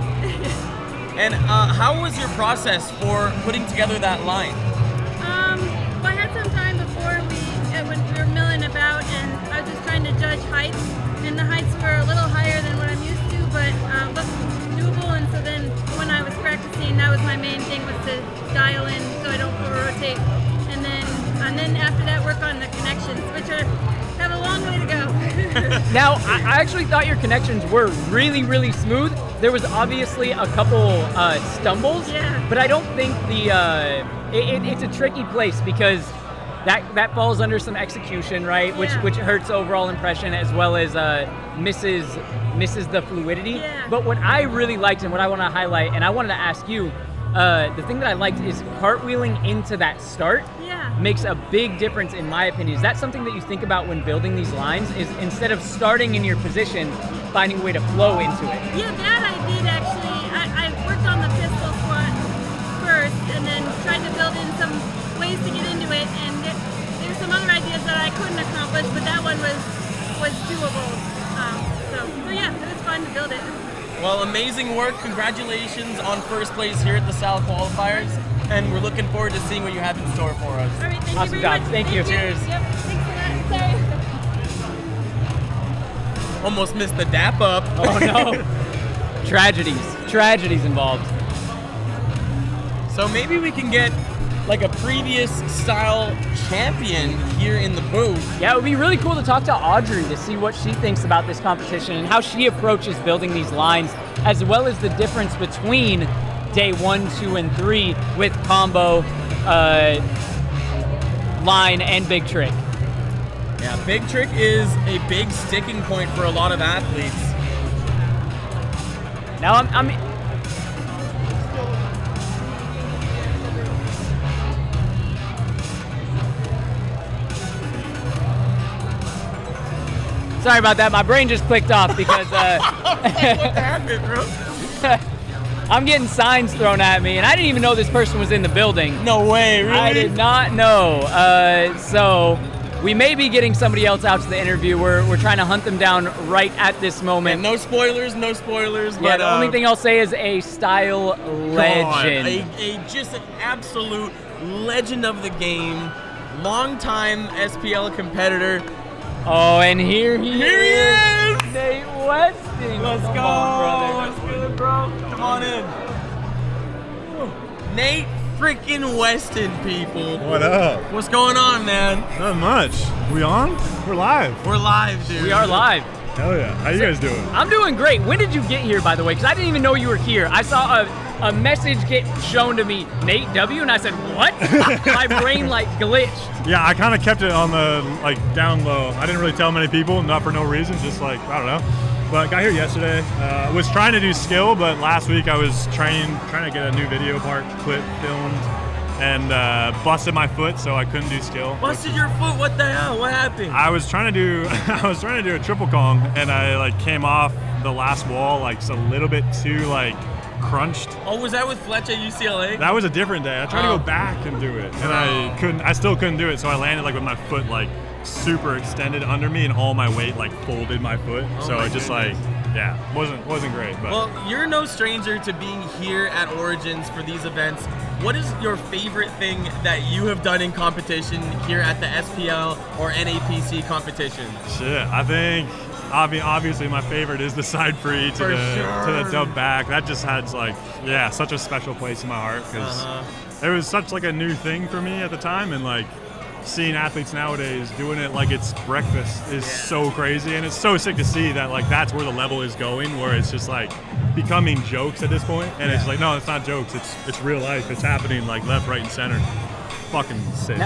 And how was your process for putting together that line? Well, I had some time before when we were milling about, and I was just trying to judge heights, and the heights were a little higher than what I'm used to, but looked doable. And so then when I was practicing, that was my main thing, was to dial in so I don't over-rotate. And then after that, work on the connections, which have a long way to go. Now, I actually thought your connections were really, really smooth. There was obviously a couple stumbles, but I don't think it's a tricky place because that falls under some execution, right? Which hurts overall impression as well as misses the fluidity. But what I really liked and what I want to highlight, and I wanted to ask you, the thing that I liked is cartwheeling into that start makes a big difference in my opinion. Is that something that you think about when building these lines, is instead of starting in your position, finding a way to flow into it? Yeah, that I did actually. I worked on the pistol squat first and then tried to build in some ways to get into it, and there's some other ideas that I couldn't accomplish, but that one was doable. So yeah, it was fun to build it. Well, amazing work. Congratulations on first place here at the SAL Qualifiers, and we're looking forward to seeing what you have in store for us. All right, thank Awesome you very job. much. Thank you. Cheers. Yep, thanks for that. Sorry. Almost missed the dap up. Oh no. Tragedies involved. So maybe we can get like a previous style champion here in the booth. Yeah, it would be really cool to talk to Audrey to see what she thinks about this competition and how she approaches building these lines, as well as the difference between day 1, 2, and 3 with combo, line, and big trick. Yeah, big trick is a big sticking point for a lot of athletes. Now I'm sorry about that. My brain just clicked off because what happened, bro? I'm getting signs thrown at me, and I didn't even know this person was in the building. No way, really? I did not know. So we may be getting somebody else out to the interview. We're trying to hunt them down right at this moment. And no spoilers, no spoilers. Yeah, but, the only thing I'll say is a style legend. Just an absolute legend of the game. Longtime SPL competitor. Oh, and here he is! Nate Westing. Let's Come go. on, brother. What's good, bro? Come on in. Nate freaking Weston, people. What up? What's going on, man? Not much. We on? We're live. We're live, dude. We are live. Hell yeah. How you guys doing? I'm doing great. When did you get here, by the way? Because I didn't even know you were here. I saw a message get shown to me, Nate W, and I said, what? My brain like glitched. Yeah, I kind of kept it on the down low. I didn't really tell many people, not for no reason, just I don't know. But got here yesterday. Was trying to do skill, but last week I was trying to get a new video part clip filmed, and busted my foot, so I couldn't do skill. Busted your foot? What the hell? What happened? I was trying to do a triple Kong, and I came off the last wall just a little bit too crunched. Oh, was that with Fletch at UCLA? That was a different day. I tried to go back and do it, and I still couldn't do it. So I landed with my foot super extended under me, and all my weight folded my foot. So it just wasn't great. But well, you're no stranger to being here at Origins for these events. What is your favorite thing that you have done in competition here at the SPL or NAPC competition? Shit, I think. Obviously, my favorite is the side free to the dub back. That just had such a special place in my heart because it was such a new thing for me at the time, and seeing athletes nowadays doing it like it's breakfast is so crazy, and it's so sick to see that that's where the level is going, where it's just becoming jokes at this point, and it's no, it's not jokes. It's real life. It's happening left, right, and center. Fucking sick.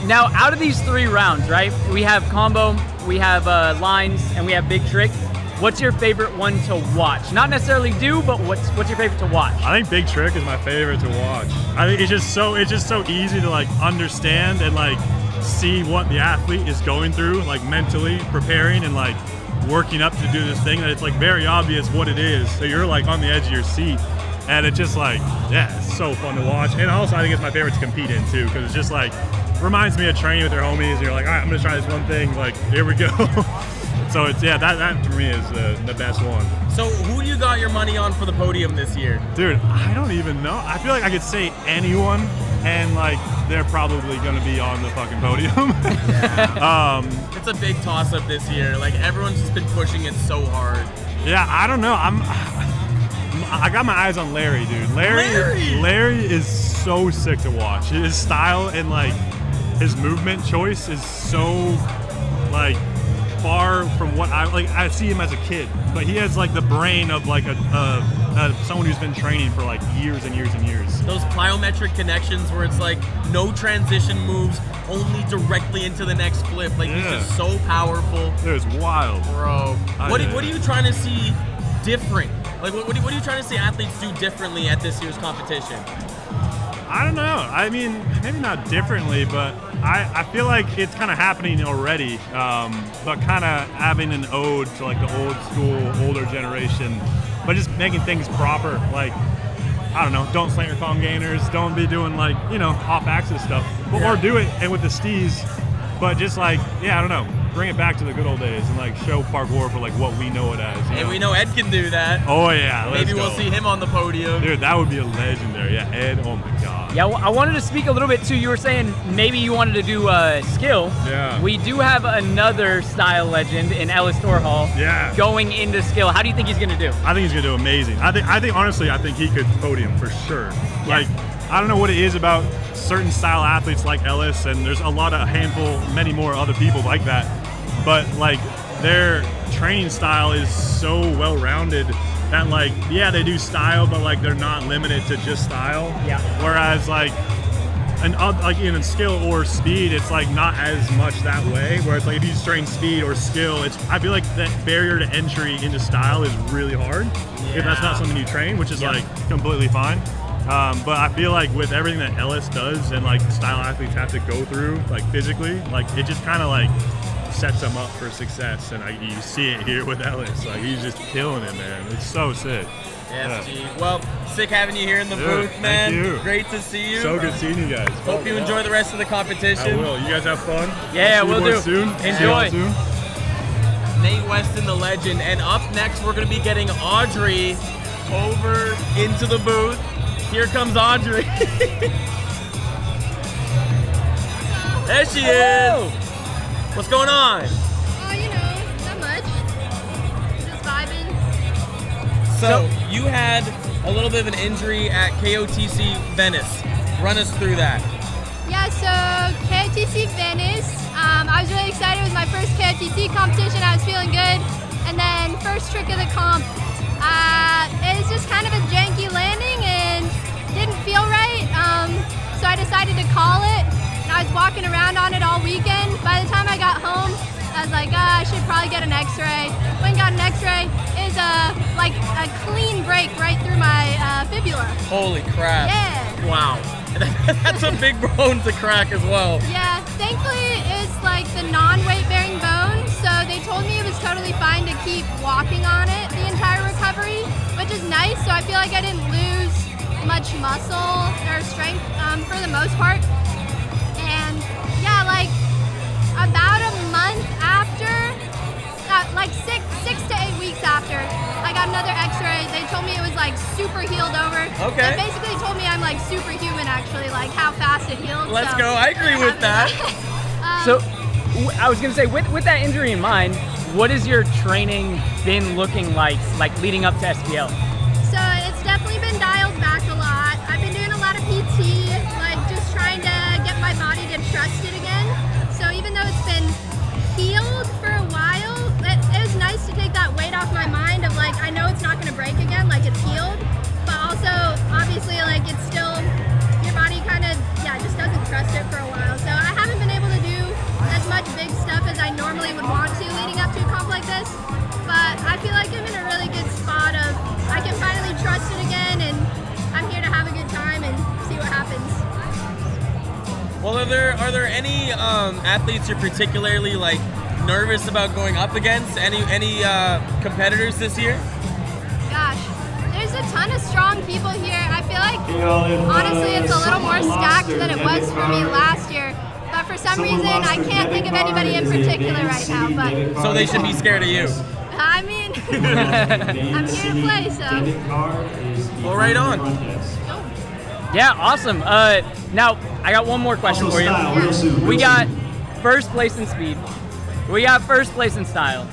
Now, out of these 3 rounds, right? We have combo, we have lines, and we have big trick. What's your favorite one to watch? Not necessarily do, but what's your favorite to watch? I think big trick is my favorite to watch. I think it's just so easy to understand and see what the athlete is going through, mentally preparing and working up to do this thing, that it's very obvious what it is. So you're on the edge of your seat. And it's just it's so fun to watch. And also I think it's my favorite to compete in too, because it's just reminds me of training with their homies. And you're all right, I'm gonna try this one thing, here we go. So it's, that for me is the best one. So who you got your money on for the podium this year? Dude, I don't even know. I feel I could say anyone, and they're probably gonna be on the fucking podium. It's a big toss-up this year. Everyone's just been pushing it so hard. Yeah, I don't know. I got my eyes on Larry, dude. Larry is so sick to watch. His style and his movement choice is so far from what I see him as a kid, but he has the brain of someone who's been training for years and years and years. Those plyometric connections where it's no transition moves, only directly into the next flip. He's just so powerful. It was wild, bro. What are you trying to see different? What are you trying to see athletes do differently at this year's competition? I don't know. I mean, maybe not differently, but I feel it's kind of happening already, but kind of having an ode to the old school, older generation, but just making things proper. I don't know, don't slant your Kong gainers, don't be doing off-axis stuff, or do it and with the stees, but just I don't know, bring it back to the good old days and show parkour for what we know it as. And we know Ed can do that. Oh yeah, maybe we'll see him on the podium. Dude, that would be a legendary. Yeah, Ed. Oh my god. Yeah, I wanted to speak a little bit too. You were saying maybe you wanted to do skill. Yeah. We do have another style legend in Ellis Torhall. Yeah. Going into skill. How do you think he's gonna do? I think he's gonna do amazing. I think honestly, I think he could podium for sure. Yeah. I don't know what it is about certain style athletes like Ellis, and there's many more other people like that. But their training style is so well-rounded that they do style, but they're not limited to just style. Yeah. Whereas like in skill or speed, it's like not as much that way. Where it's like if you just train speed or skill, I feel like that barrier to entry into style is really hard if that's not something you train, which is like completely fine. But I feel like with everything that Ellis does and like style athletes have to go through, like physically, like it just kind of like sets them up for success. And you see it here with Ellis. Like he's just killing it, man. It's so sick. Yes, G. Well, sick having you here in the booth, man. Thank you. Great to see you. So good seeing you guys. Hope you enjoy the rest of the competition. I will. You guys have fun. Yeah, we'll do. Soon. Enjoy. Soon. Nate Weston, the legend. And up next, we're going to be getting Audrey over into the booth. Here comes Audrey. There she is. What's going on? Oh, you know, not much. Just vibing. So you had a little bit of an injury at KOTC Venice. Run us through that. Yeah, so KOTC Venice, I was really excited. It was my first KOTC competition. I was feeling good. And then first trick of the comp, it was just kind of a janky landing and didn't feel right. So I decided to call it. And I was walking around on it all weekend. By the time I got home, I was like, I should probably get an x-ray. Went and got an x-ray. It's like a clean break right through my fibula. Holy crap. Yeah. Wow. That's a big bone to crack as well. Yeah, thankfully it's like the non-weight bearing bone, so they told me it was totally fine to keep walking on it the entire recovery, which is nice, so I feel like I didn't lose much muscle or strength for the most part. And yeah, like about a month after, like six to 8 weeks after, I got another x-ray. They told me it was like super healed over. Okay. They basically told me I'm like superhuman actually, like how fast it healed. Let's so go. I agree with that. So I was going to say, with that injury in mind, what has your training been looking like leading up to SPL? So it's definitely been dialed back a lot. I've been doing a lot of PT, like just trying to get my body to trust it again. So even though it's been healed for a while, it was nice to take that weight off my mind of like, I know it's not going to break again, like it's healed, but also obviously like it's still, your body kind of, just doesn't trust it for a while. So I haven't been able to do as much big stuff as I normally would want to leading up to a comp like this, but I feel like I'm in a really good spot of, I can finally trust it again and I'm here to have a good time and see what happens. Well, are there any athletes you're particularly like nervous about going up against? Any competitors this year? Gosh, there's a ton of strong people here. I feel like honestly it's a little more stacked than it was for me last year. But for some reason I can't think of anybody in particular right now. But so they should be scared of you. I mean, I'm here to play, so. Well, right on. Yeah, awesome. Now, I got one more question for you. We got first place in speed. We got first place in style.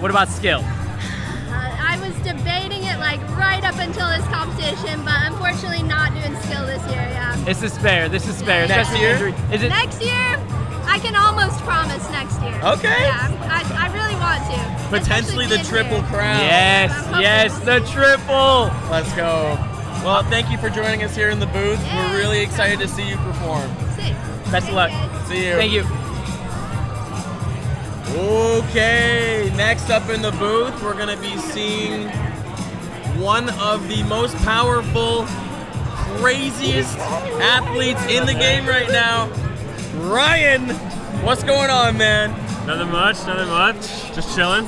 What about skill? I was debating it like right up until this competition, but unfortunately not doing skill this year, yeah. This is fair. Next year? Is it Next year, I can almost promise next year. Okay. Yeah, I really want to. Potentially the triple crown. Yes, the triple. Let's go. Well, thank you for joining us here in the booth. We're really excited to see you perform. Sick. Best of luck. See you. Thank you. Okay, next up in the booth, we're going to be seeing one of the most powerful, craziest athletes in the game right now. Ryan, what's going on, man? Nothing much. Just chilling.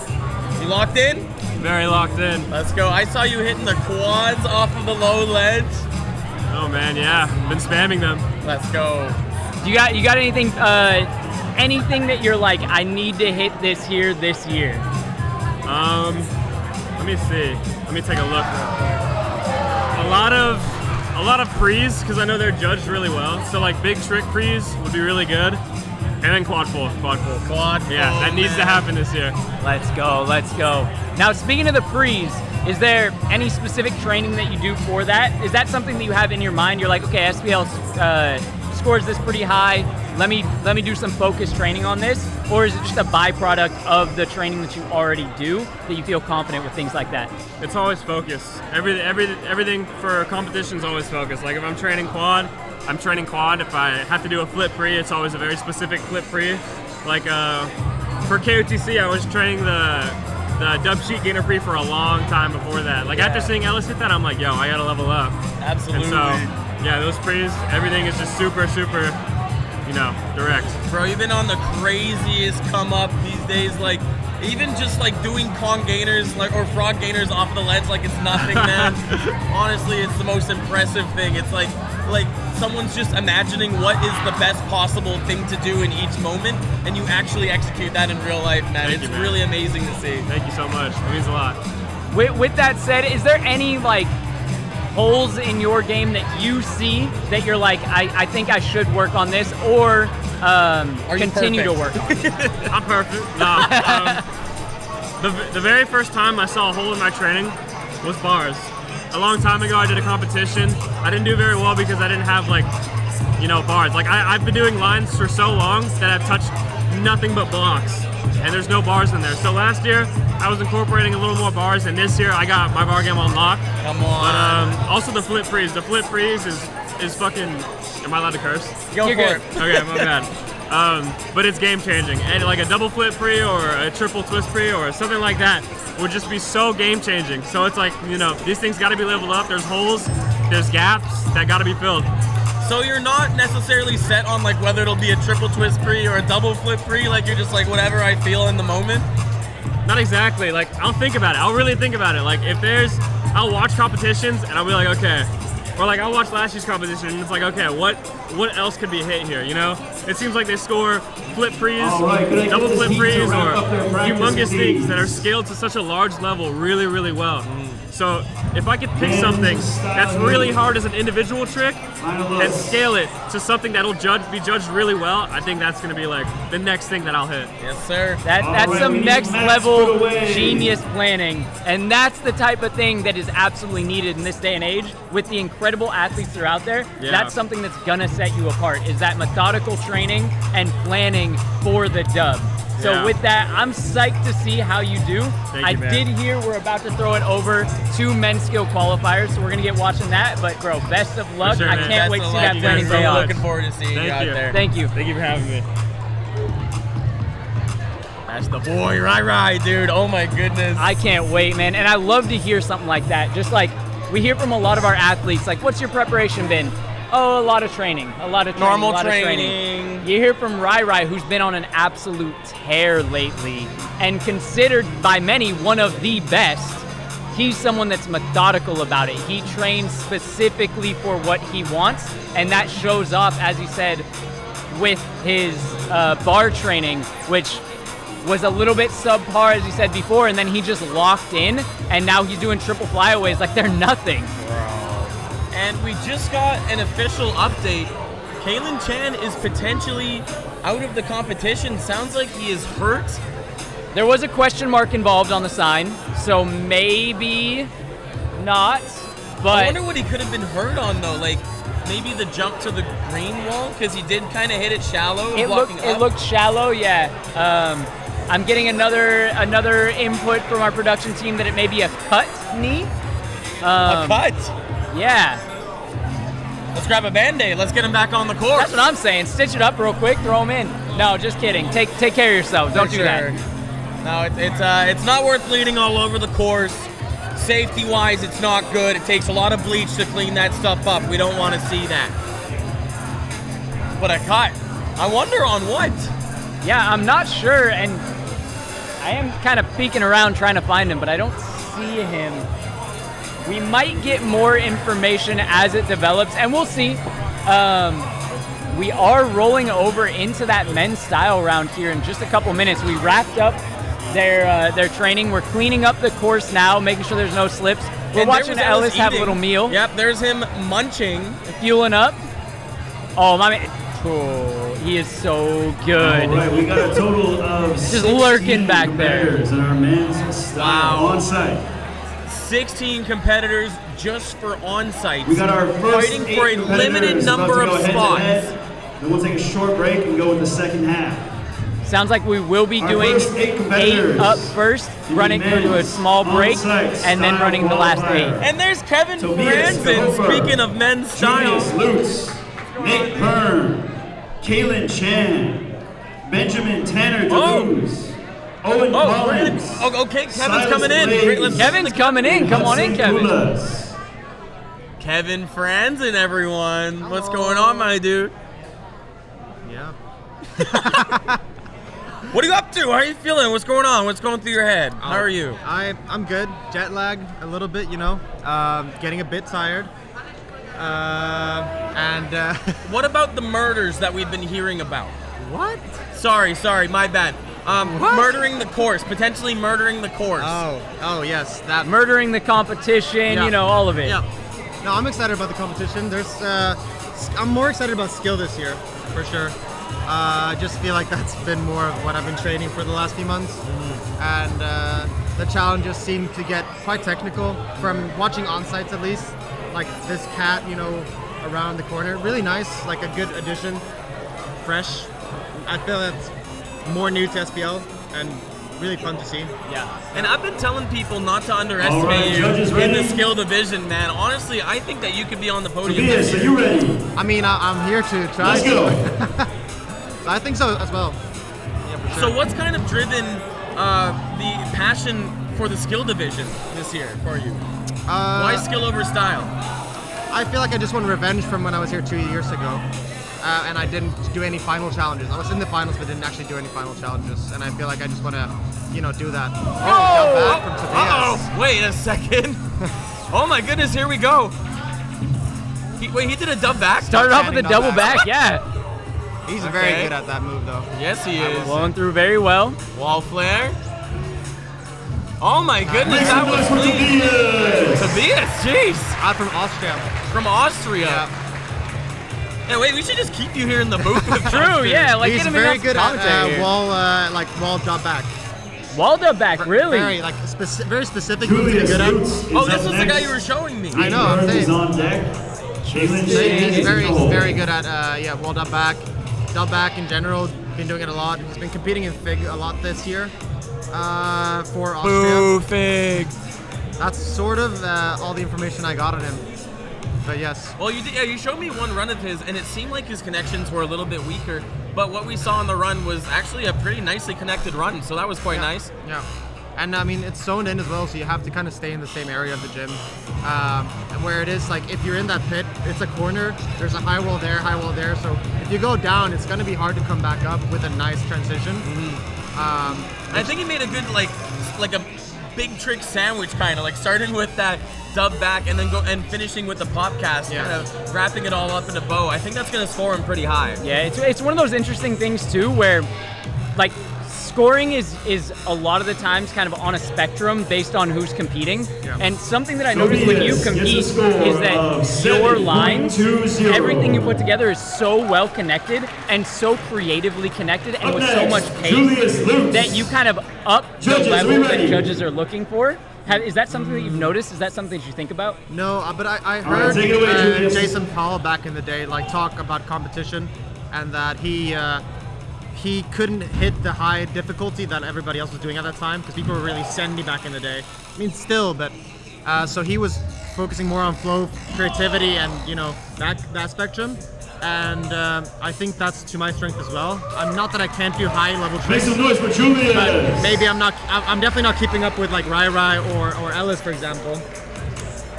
You locked in? Very locked in. Let's go. I saw you hitting the quads off of the low ledge. Oh man, yeah. Been spamming them. Let's go. You got anything anything that you're like, I need to hit this here this year? Let me see. Let me take a look. A lot of prees, because I know they're judged really well. So like big trick prees would be really good. And then quad full. Yeah, that needs to happen this year. Let's go. Now, speaking of the prees, is there any specific training that you do for that? Is that something that you have in your mind? You're like, okay, SPL scores this pretty high. Let me do some focused training on this, or is it just a byproduct of the training that you already do that you feel confident with things like that? It's always focus. Everything for competition is always focus. Like if I'm training quad, I'm training quad. If I have to do a flip pre, it's always a very specific flip pre. Like for KOTC, I was training the dub sheet gainer pre for a long time before that. Like after seeing Ellis hit that, I'm like, yo, I gotta level up. Absolutely. And so, yeah, those pre's, everything is just super, you know, direct. Bro, you've been on the craziest come up these days. Like, even just like doing Kong gainers like or frog gainers off of the ledge like it's nothing, man. Honestly, it's the most impressive thing. It's like someone's just imagining what is the best possible thing to do in each moment, and you actually execute that in real life, man. Thank you, man. Really amazing to see. Thank you so much. It means a lot. With that said, is there any like holes in your game that you see that you're like, I think I should work on this, or continue to work on it? I'm perfect. No. The very first time I saw a hole in my training was bars. A long time ago, I did a competition. I didn't do very well because I didn't have like, you know, bars. Like I've been doing lines for so long that I've touched nothing but blocks, and there's no bars in there. So last year, I was incorporating a little more bars, and this year I got my bar game on lock. Come on. But also the flip freeze. The flip freeze is fucking. Am I allowed to curse? Go for it. Okay, my bad. But it's game changing, and like a double flip pre or a triple twist pre or something like that would just be so game changing. So it's like, you know, these things got to be leveled up. There's holes, there's gaps that got to be filled. So you're not necessarily set on like whether it'll be a triple twist pre or a double flip pre. Like you're just like whatever I feel in the moment. Not exactly. Like I'll think about it. I'll really think about it. Like I'll watch competitions and I'll be like, okay. Or like I'll watch last year's competition and it's like, okay, what else could be hit here, you know? It seems like they score flip prees, double flip prees, or humongous things that are scaled to such a large level really, really well. So if I could pick something that's really hard as an individual trick and scale it to something that'll be judged really well, I think that's gonna be like the next thing that I'll hit. Yes, sir. That's some next level genius planning, and that's the type of thing that is absolutely needed in this day and age with the incredible athletes that are out there. Yeah. That's something that's gonna set you apart, is that methodical training and planning for the dub. So Yeah. with that, I'm psyched to see how you do. Thank I you, man. did hear we're about to throw it over to men's skill qualifiers, so we're gonna get watching that. But bro, best of luck. sure, I man. can't Best wait to of see luck. that You planning guys pay are off. looking forward to seeing you out there. Thank you. Thank you for having me. That's the boy, right, dude. Oh my goodness. I can't wait, man. And I love to hear something like that. Just like we hear from a lot of our athletes, like, what's your preparation been? Oh, a lot of training, a lot of training, Normal a lot of training. You hear from Rai, who's been on an absolute tear lately and considered by many one of the best. He's someone that's methodical about it. He trains specifically for what he wants, and that shows off, as he said, with his bar training, which was a little bit subpar, as he said before, and then he just locked in, and now he's doing triple flyaways like they're nothing. And we just got an official update. Kalen Chan is potentially out of the competition. Sounds like he is hurt. There was a question mark involved on the sign, so maybe not, but I wonder what he could have been hurt on though. Like maybe the jump to the green wall, because he did kind of hit it shallow. it walking up. looked shallow, yeah. I'm getting another input from our production team that it may be a cut knee. A cut? Yeah. Let's grab a Band-Aid. Let's get him back on the course. That's what I'm saying. Stitch it up real quick, throw him in. No, just kidding. Take care of yourselves. Don't For do that. sure. No, it's not worth bleeding all over the course. Safety-wise, it's not good. It takes a lot of bleach to clean that stuff up. We don't want to see that. But a cut. I wonder on what? Yeah, I'm not sure, and I am kind of peeking around trying to find him, but I don't see him. We might get more information as it develops, and we'll see. We are rolling over into that men's style round here in just a couple minutes. We wrapped up their training. We're cleaning up the course now, making sure there's no slips. We're And watching there was Ellis have a eating. little meal. Yep, there's him munching. Fueling up. Oh, my man. Oh, he is so good. All right, we got a total of just lurking back there. competitors in our men's style on-site. 16 competitors just for on-site. We got our first fighting 8 for a competitors limited about number to go of head-to-head. spots. Then we'll take a short break and go with the second half. Sounds like we will be Our doing first 8 competitors 8 up first, running through a small break, on-site and then style running the last qualifier. 8. And there's Kevin Tobias Franzen, Gopher, speaking of men's style. Julius Lutz, Nick Byrne, Kaylin Chan, Benjamin Tanner DeLuz, Owen Collins. Okay, Kevin's Silas coming in. Blades, Great, let's- Kevin's coming in. Come on in, Hudson Kevin. Kulas. Kevin Franzen, everyone. What's going on, my dude? Yeah. What are you up to? How are you feeling? What's going on? What's going through your head? How are you? I'm good. Jet lag a little bit, you know. Getting a bit tired. What about the murders that we've been hearing about? What? Sorry, my bad. Murdering the course, potentially murdering the course. Oh yes, that murdering the competition, you know, all of it. Yeah. No, I'm excited about the competition. I'm more excited about skill this year, for sure. I just feel like that's been more of what I've been training for the last few months. And the challenges seem to get quite technical from watching on-sites at least. Like this cat, you know, around the corner. Really nice, like a good addition. Fresh. I feel that's more new to SPL and really fun to see. Yeah. And I've been telling people not to underestimate you in the skill division, man. Honestly, I think that you could be on the podium. Tobias, are you ready? I mean, I'm here to try. Let's go. I think so as well. Yeah, for sure. So what's kind of driven the passion for the skill division this year for you? Why skill over style? I feel like I just want revenge from when I was here 2 years ago. And I didn't do any final challenges. I was in the finals, but didn't actually do any final challenges. And I feel like I just want to, you know, do that. Back from Tobias. Wait a second. Oh my goodness, here we go. He did a dub back? Started off with a double back, yeah. He's very good at that move, though. Yes, he is. Flowing through very well. Wall flare. Oh my goodness, that was clean. Tobias, jeez. I'm from Austria. From Austria. Yeah. And wait, we should just keep you here in the booth. True, yeah. Like he's very good at wall dub back. Wall dub back, really? Very very specific. Good at. Oh, this was the guy you were showing me. I know. I'm saying. on deck. He's very good at wall dub back in general. Been doing it a lot. He's been competing in FIG a lot this year for Austria. Boo, FIG. That's sort of all the information I got on him. But yes. Well, you showed me one run of his, and it seemed like his connections were a little bit weaker. But what we saw on the run was actually a pretty nicely connected run, so that was quite nice. Yeah. And I mean, it's zoned in as well, so you have to kind of stay in the same area of the gym. And where it is, like, if you're in that pit, it's a corner, there's a high wall there, so if you go down, it's going to be hard to come back up with a nice transition. I think he made a good, like a big trick sandwich, kind of, like starting with that dub back and then finishing with the pop cast, kind of wrapping it all up in a bow. I think that's going to score him pretty high. Yeah, it's one of those interesting things, too, where, like, scoring is a lot of the times kind of on a spectrum based on who's competing. Yeah. And something that I noticed when you compete is that your lines, everything you put together is so well connected and so creatively connected and with so much pace that you kind of up the level that judges are looking for. Is that something that you've noticed? Is that something that you think about? No, but I heard Jason Paul back in the day talk about competition and that he couldn't hit the high difficulty that everybody else was doing at that time because people were really sendy back in the day. I mean, still, but so he was focusing more on flow, creativity, and that spectrum. And I think that's to my strength as well. I'm not that I can't do high level tricks. Make some noise for Julius. But maybe I'm definitely not keeping up with like Rai or Ellis, for example.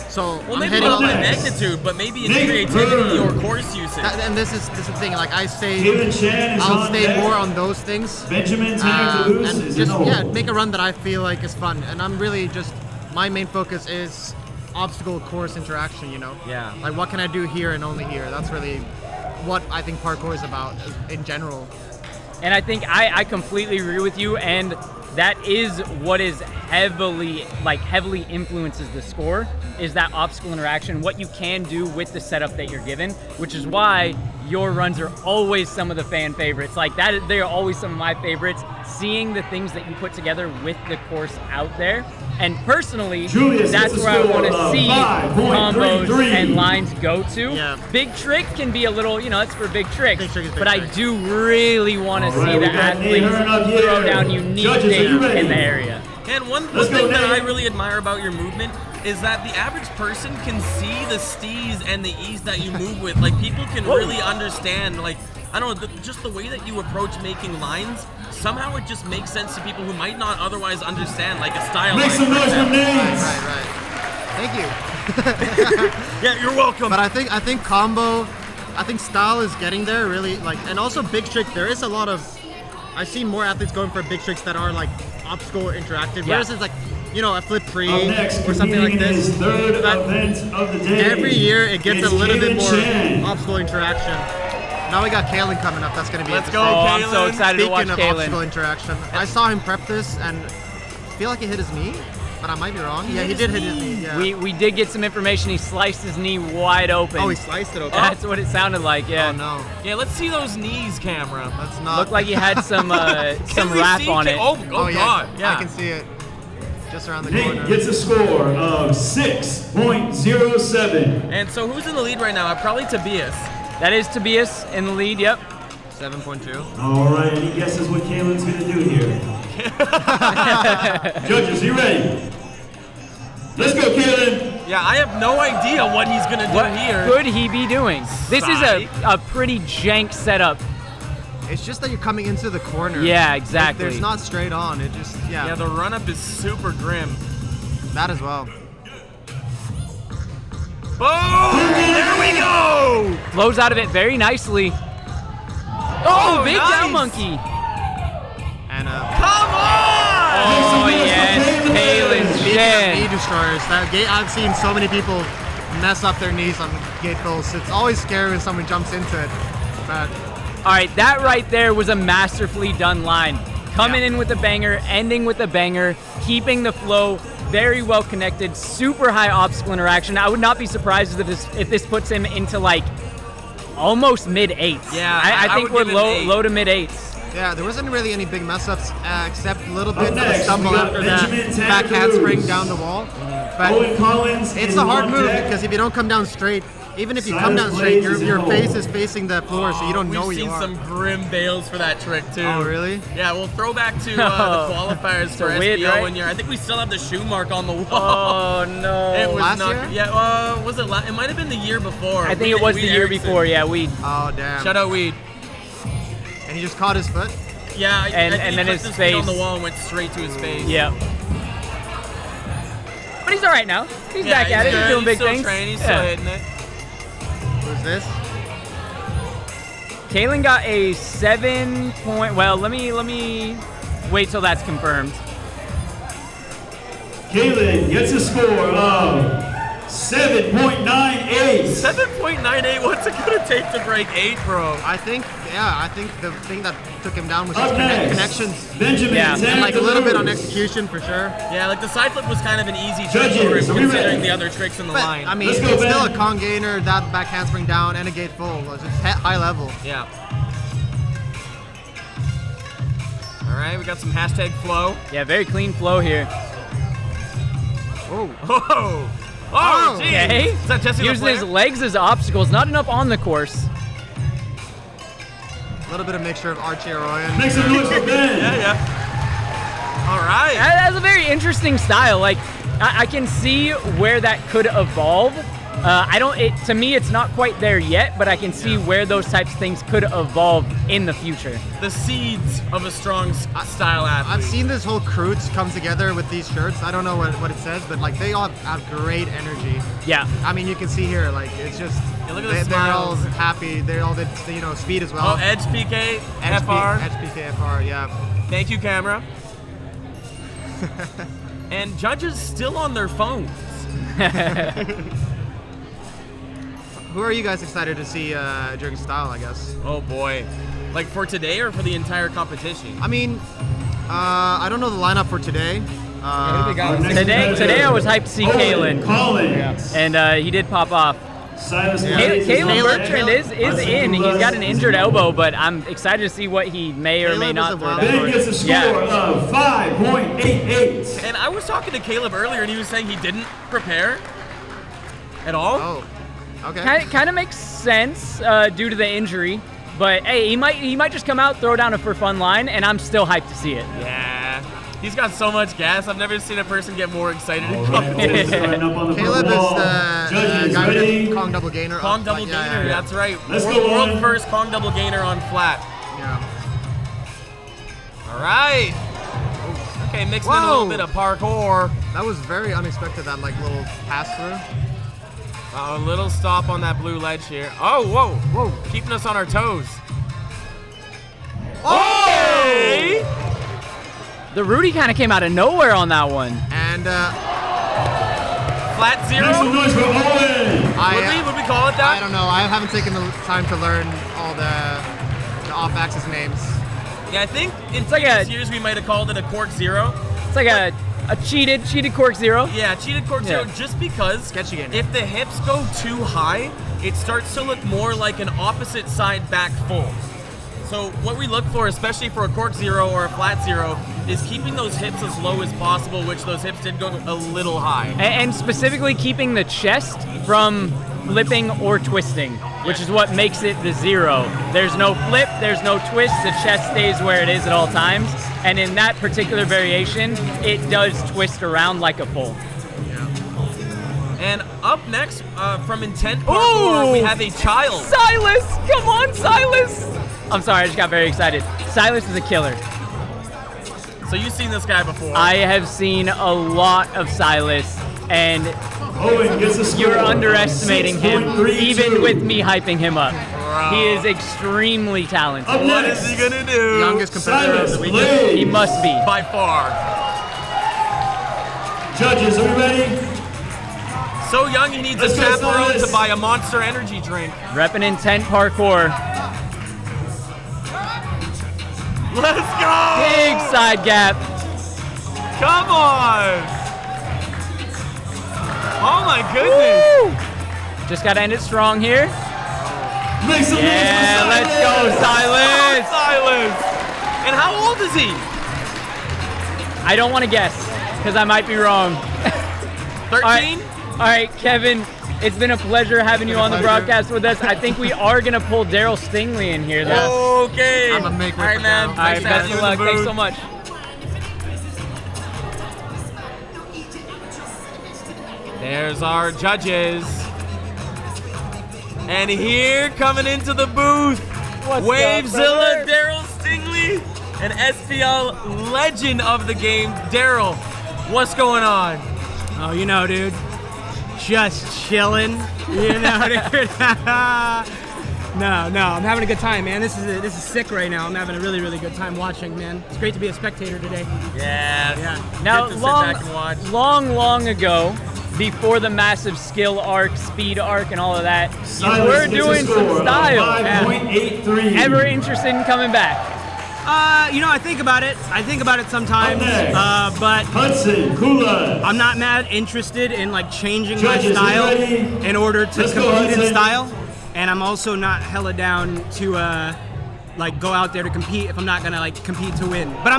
So well, maybe not by magnitude, but maybe in creativity or course usage. And this is the thing. Like I'll stay more on those things. Benjamin Tanner and just make a run that I feel like is fun. And I'm really just my main focus is obstacle course interaction. Yeah. Like what can I do here and only here? That's really what I think parkour is about in general. And I think I completely agree with you, and that is what is heavily influences the score, is that obstacle interaction, what you can do with the setup that you're given, which is why your runs are always some of the fan favorites. Like that, they're always some of my favorites, seeing the things that you put together with the course out there. And personally, that's where I want to see combos and lines go to. Yeah. Big trick can be a little, it's for big tricks, but I do really want to see the athletes throw down unique things in the area. And one Let's go, thing that I Nate. really admire about your movement is that the average person can see the steez and the ease that you move with. Like, people can really understand, like, I don't know, just the way that you approach making lines, somehow it just makes sense to people who might not otherwise understand, like, a style Make line, some for noise for example. names. Right. Thank you. Yeah, you're welcome. But I think combo, I think style is getting there really, like, and also big trick. There is a lot of, I see more athletes going for big tricks that are like obstacle interactive. Whereas it's like, you know, a flip pre Up next, or something like competing in this. his third But event of the day. every year it gets It's a little bit Kaylin more Chen. obstacle interaction. Now we got Kaylin coming up. That's going to be Let's interesting. go, I'm so Kaylin. excited to watch Speaking of Kaylin. obstacle interaction, I saw him prep this and I feel like he hit his knee, but I might be wrong. Yeah, he did hit his knee. Yeah. We did get some information. He sliced his knee wide open. Oh, he sliced it open. That's what it sounded like. Yeah. Oh no. Yeah, let's see those knees, camera. That's not. Looked like he had some Can we wrap see on it. Oh, yeah. God. Yeah. I can see it. Just around the Nate corner. gets a score of 6.07. And so who's in the lead right now? Probably Tobias. That is Tobias in the lead. Yep. 7.2. All right, any guesses what Kaylin's going to do here? Judges, you ready? Let's go, Kaylin. Yeah, I have no idea what he's going to do What here. could he be doing? This is a pretty jank setup. It's just that you're coming into the corner. Yeah, Like, exactly. there's not straight on. It just, yeah. Yeah, the run-up is super grim. That as well. Boom! There we go! Flows out of it very nicely. Oh, big nice. down monkey. And Come on! Oh, yes, Kaylin knee Chen. destroyers. That gate, I've seen so many people mess up their knees on gate fills. It's always scary when someone jumps into it. But All right, that right there was a masterfully done line. Coming in with a banger, ending with a banger, keeping the flow very well connected, super high obstacle interaction. I would not be surprised if this puts him into like almost mid-8s. Yeah, I I think would we're give it an 8. low to mid-8s. yeah, there wasn't really any big mess ups except a little bit of a next, stumble we got after that Benjamin back Tanner handspring Cruz. down the wall. But Owen Collins it's in a hard on move deck. because if you don't come down straight, even if you Silas come down straight, Blaze is in your hole. face is facing the floor, so you don't know We've you seen are. some grim bails for that trick, too. Oh, really? Yeah, we'll throw back to the qualifiers for a win, SPL right? 1 year. I think we still have the shoe mark on the wall. Oh, no. It was Last not. year? Yeah, was it? It might have been the year before. I think it was the year before, yeah. Oh, damn. Shout out Weed. And he just caught his foot? Yeah, I And think then he his clipped feet on face. the wall and went straight to his face. Yeah. But he's all right now. He's Yeah, back at it. good. He's doing big still things. Training, he's Yeah. still hitting it. Who's this? Kaylin got a 7 point. Well, let me wait till that's confirmed. Kaylin gets a score of 7.98. 7.98. What's it gonna take to break 8, bro? I think the thing that took him down was Up his next, connections. Benjamin Yeah. Tanner And like a little bit on Cruz. execution for sure. Yeah, like the side flip was kind of an easy trick Judges, for him, are we considering ready? the other tricks in the But, line. I mean, Let's go, it's still a Ben. con gainer, that back handspring down, and a gate full. It's just high level. Yeah. All right, we got some hashtag flow. Yeah, very clean flow here. Oh. Oh, oh, geez. Okay. Is that Jesse Using his LaFleur? legs as obstacles. Not enough on the course. A little bit of mixture of Archie Arroyo. Make some noise for Ben. Yeah, yeah. All right. That's a very interesting style. Like, I can see where that could evolve. To me, it's not quite there yet, but I can see where those types of things could evolve in the future. The seeds of a strong style athlete. I've seen this whole crew come together with these shirts. I don't know what it says, but like they all have great energy. Yeah. I mean, you can see here, like it's just Yeah, look at the they're all smiles. happy. They all did, speed as well. Oh, Edge PK, HP, FR. HPK FR, yeah. Thank you, camera. And judges still on their phones. Who are you guys excited to see during style? I guess. Oh boy, like for today or for the entire competition? I mean, I don't know the lineup for today. Today I was hyped to see Kaylin. Collins. And he did pop off. Silas Yeah. Blaze Caleb on Bertrand deck. is in. He's got an injured elbow, but I'm excited to see what he may or may Caleb is not a throw wild Ben down. gets a score Yeah. of 5.88. And I was talking to Caleb earlier, and he was saying he didn't prepare at all. Oh, okay. Kind of makes sense due to the injury, but hey, he might just come out, throw down a for fun line, and I'm still hyped to see it. Yeah. He's got so much gas. I've never seen a person get more excited in All competition. right, up on the Caleb is ball. the Judges, guy who ready? did Kong double gainer. Kong double Yeah, gainer, yeah. that's right. Let's World, go world on. first Kong double gainer on flat. Yeah. All right. Okay, mixing in a little bit of parkour. That was very unexpected, that like little pass through. A little stop on that blue ledge here. Oh, whoa. Whoa. Keeping us on our toes. Okay. The Rudy kind of came out of nowhere on that one. And flat zero? Make some noise for Owen. Would we call it that? I don't know. I haven't taken the time to learn all the off-axis names. Yeah, I think in previous years we might have called it a cork zero. It's like a cheated cork zero. Yeah, cheated cork zero, just because if the hips go too high, it starts to look more like an opposite side back full. So what we look for, especially for a cork zero or a flat zero, is keeping those hips as low as possible, which those hips did go a little high. And specifically keeping the chest from flipping or twisting, which is what makes it the zero. There's no flip, there's no twist, the chest stays where it is at all times. And in that particular variation, it does twist around like a full. And up next, from Intent Parkour, we have a child. Silas! Come on, Silas! I'm sorry, I just got very excited. Silas is a killer. So you've seen this guy before? I have seen a lot of Silas, and Owen gets the score. you're underestimating him, 6.32. even with me hyping him up. He is extremely talented. What is he gonna do? Youngest competitor of the weekend. Blaze. He must be. By far. Judges, are we ready? So young, he needs Let's a go, chaperone Silas. to buy a Monster Energy drink. Reppin' Intent Parkour. Let's go! Big side gap. Come on! Oh my goodness! Woo! Just gotta end it strong here. Make some Yeah, noise for let's go, Silas! Silas! And how old is he? I don't want to guess, because I might be wrong. 13? All right, Kevin, it's been a pleasure having you on the broadcast with us. I think we are going to pull Daryl Stingley in here, though. Okay. I'm a maker. All right, man. All right, best of luck. Thanks so much. There's our judges. And here coming into the booth, What's Wavezilla up, brother? Daryl Stingley, an SPL legend of the game. Daryl, what's going on? Oh, you know, dude. Just chilling. You know, dude. No, I'm having a good time, man. This is sick right now. I'm having a really, really good time watching, man. It's great to be a spectator today. Yeah. Now, Good to sit back and watch. long ago, before the massive skill arc, speed arc, and all of that, Silas you were gets a doing score some of style. 5.83. Ever interested in coming back? You know, I think about it. Sometimes. Up next, But Hudson Kula. I'm not mad interested in like changing Judges, my style you ready? in order to Let's go, compete in Hudson. style. And I'm also not hella down to like go out there to compete if I'm not gonna like compete to win. But I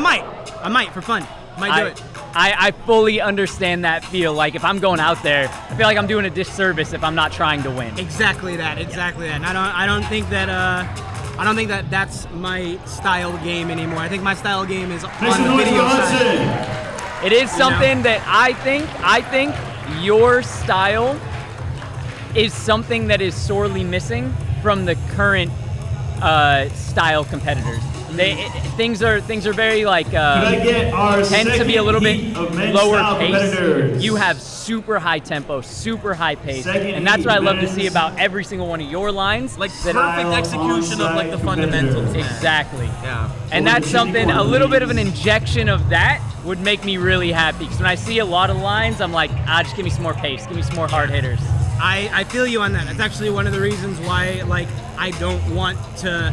might for fun. Might do it. I fully understand that feel. Like if I'm going out there, I feel like I'm doing a disservice if I'm not trying to win. Exactly that. And I don't think that that's my style game anymore. I think my style game is Make on some the noise for video Hudson. side. It is something that I think your style is something that is sorely missing from the current style competitors. Things are very like I get our tend to be a little bit second heat of men's lower style pace. competitors? You have super high tempo, super high pace, Second and that's heat what I love to men's see about every single one of your lines. Like that- perfect execution of like the fundamentals. man. Exactly. Yeah. And that's something, a little bit of an injection of that would make me really happy. Because when I see a lot of lines, I'm like, just give me some more pace, give me some more hard hitters. I feel you on that. It's actually one of the reasons why like I don't want to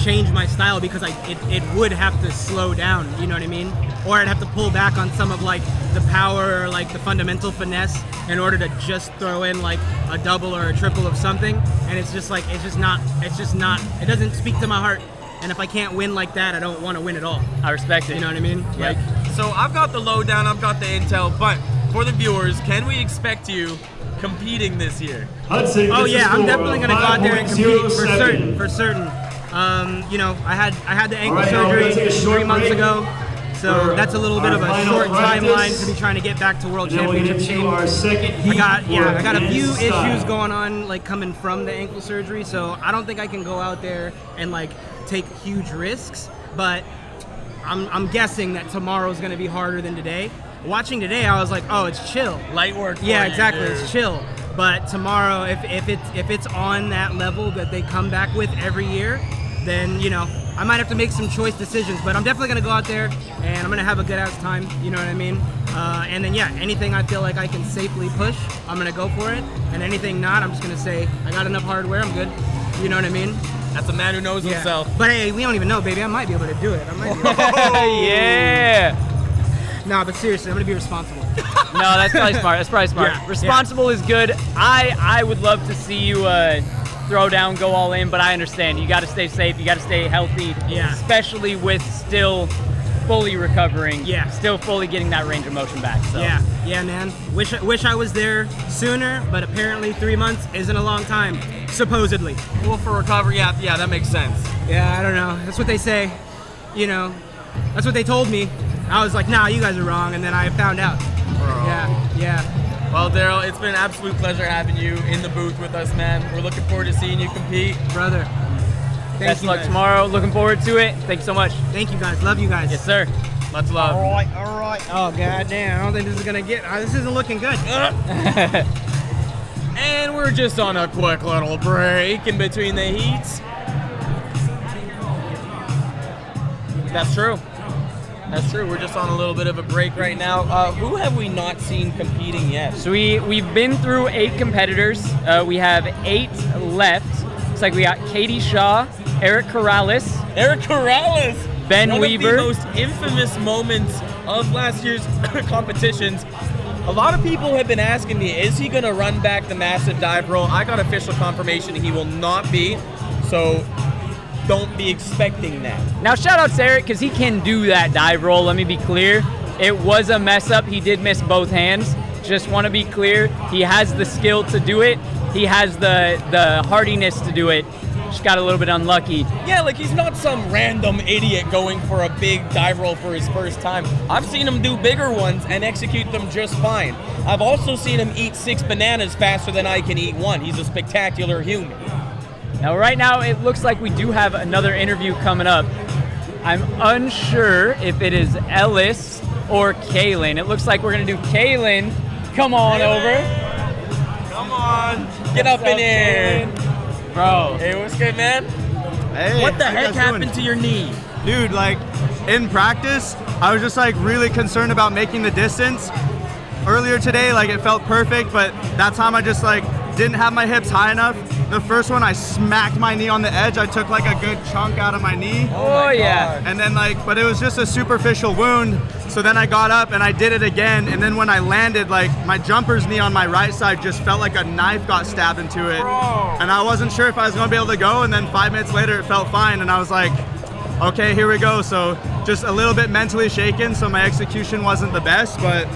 change my style, because it would have to slow down, you know what I mean? Or I'd have to pull back on some of like the power or like the fundamental finesse in order to just throw in like a double or a triple of something. And it's just not, it doesn't speak to my heart. And if I can't win like that, I don't want to win at all. I respect it. You know what I mean? Yeah. Like, So I've got the lowdown, I've got the intel, but for the viewers, can we expect you competing this year? Hudson oh gets a yeah, I'm score definitely of gonna go out there and compete for 5.07. certain. You know, I had the ankle All right, now we're surgery gonna take a short 3 months break. ago, So that's a little bit of a short timeline to be trying to get back to World Championship shape. I got a few issues going on, like coming from the ankle surgery, so I don't think I can go out there and like take huge risks, but I'm guessing that tomorrow's gonna be harder than today. Watching today, I was like, oh, it's chill. Light work. Yeah, exactly, it's chill. But tomorrow, if it's on that level that they come back with every year, then I might have to make some choice decisions. But I'm definitely gonna go out there and I'm gonna have a good ass time. You know what I mean? And then anything I feel like I can safely push, I'm gonna go for it. And anything not, I'm just gonna say I got enough hardware, I'm good. You know what I mean? That's a man who knows himself. But hey, we don't even know, baby. I might be able to do it. I might be able to. Yeah. No, but seriously, I'm gonna be responsible. No, that's probably smart. That's probably smart. Yeah, Responsible is good. I would love to see you throw down, go all in, but I understand. You got to stay safe. You got to stay healthy. Yeah. Especially with still fully recovering. Yeah. Still fully getting that range of motion back. So. Yeah, man. Wish I was there sooner, but apparently 3 months isn't a long time, supposedly. Well, for recovery, yeah, that makes sense. Yeah, I don't know. That's what they say. That's what they told me. I was like, nah, you guys are wrong, and then I found out. Yeah. Well, Daryl, it's been an absolute pleasure having you in the booth with us, man. We're looking forward to seeing you compete. Brother. Best luck tomorrow. Looking forward to it. Thanks so much. Thank you, guys. Love you guys. Yes, sir. Much love. All right. Oh, goddamn. I don't think this is going to get... this isn't looking good. And we're just on a quick little break in between the heats. That's true. That's true. We're just on a little bit of a break right now. Who have we not seen competing yet? So we've been through 8 competitors. We have 8 left. Looks like we got Katie Shaw, Eric Corrales, Ben Weaver. One of the most infamous moments of last year's competitions. A lot of people have been asking me, is he going to run back the massive dive roll? I got official confirmation he will not be. So don't be expecting that. Now shout out to Eric because he can do that dive roll. Let me be clear. It was a mess up. He did miss both hands. Just want to be clear. He has the skill to do it. He has the hardiness to do it. Just got a little bit unlucky. Yeah, like he's not some random idiot going for a big dive roll for his first time. I've seen him do bigger ones and execute them just fine. I've also seen him eat 6 bananas faster than I can eat 1. He's a spectacular human. Now, right now, it looks like we do have another interview coming up. I'm unsure if it is Ellis or Kaylin. It looks like we're going to do Kaylin. Come on over. Come on. Get up in here. Bro. Hey, what's good, man? Hey. What the heck happened to your knee? Dude, like, in practice, I was just, like, really concerned about making the distance. Earlier today, like, it felt perfect, but that time I just, like, didn't have my hips high enough. The first one, I smacked my knee on the edge. I took like a good chunk out of my knee. Oh yeah. And then but it was just a superficial wound. So then I got up and I did it again. And then when I landed, like my jumper's knee on my right side just felt like a knife got stabbed into it. Bro. And I wasn't sure if I was gonna be able to go. And then 5 minutes later, it felt fine. And I was like, okay, here we go. So just a little bit mentally shaken. So my execution wasn't the best, but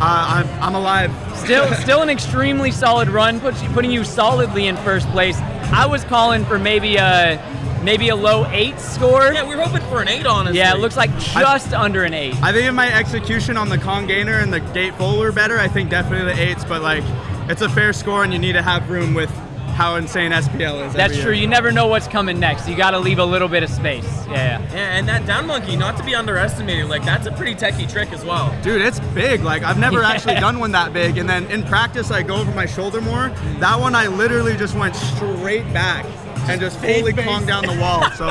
I'm alive. Still an extremely solid run, putting you solidly in first place. I was calling for maybe a low 8 score. Yeah, we were hoping for an 8, honestly. Yeah, it looks like just under an 8. I think if my execution on the Kong gainer and the gate full were better, I think definitely the 8s, but like it's a fair score and you need to have room with how insane SPL is. That's true. You never know what's coming next. You got to leave a little bit of space. Yeah. Yeah, and that down monkey, not to be underestimated, like that's a pretty techie trick as well. Dude, it's big. Like I've never actually done one that big. And then in practice, I go over my shoulder more. That one, I literally just went straight back and just fully Konged down the wall. So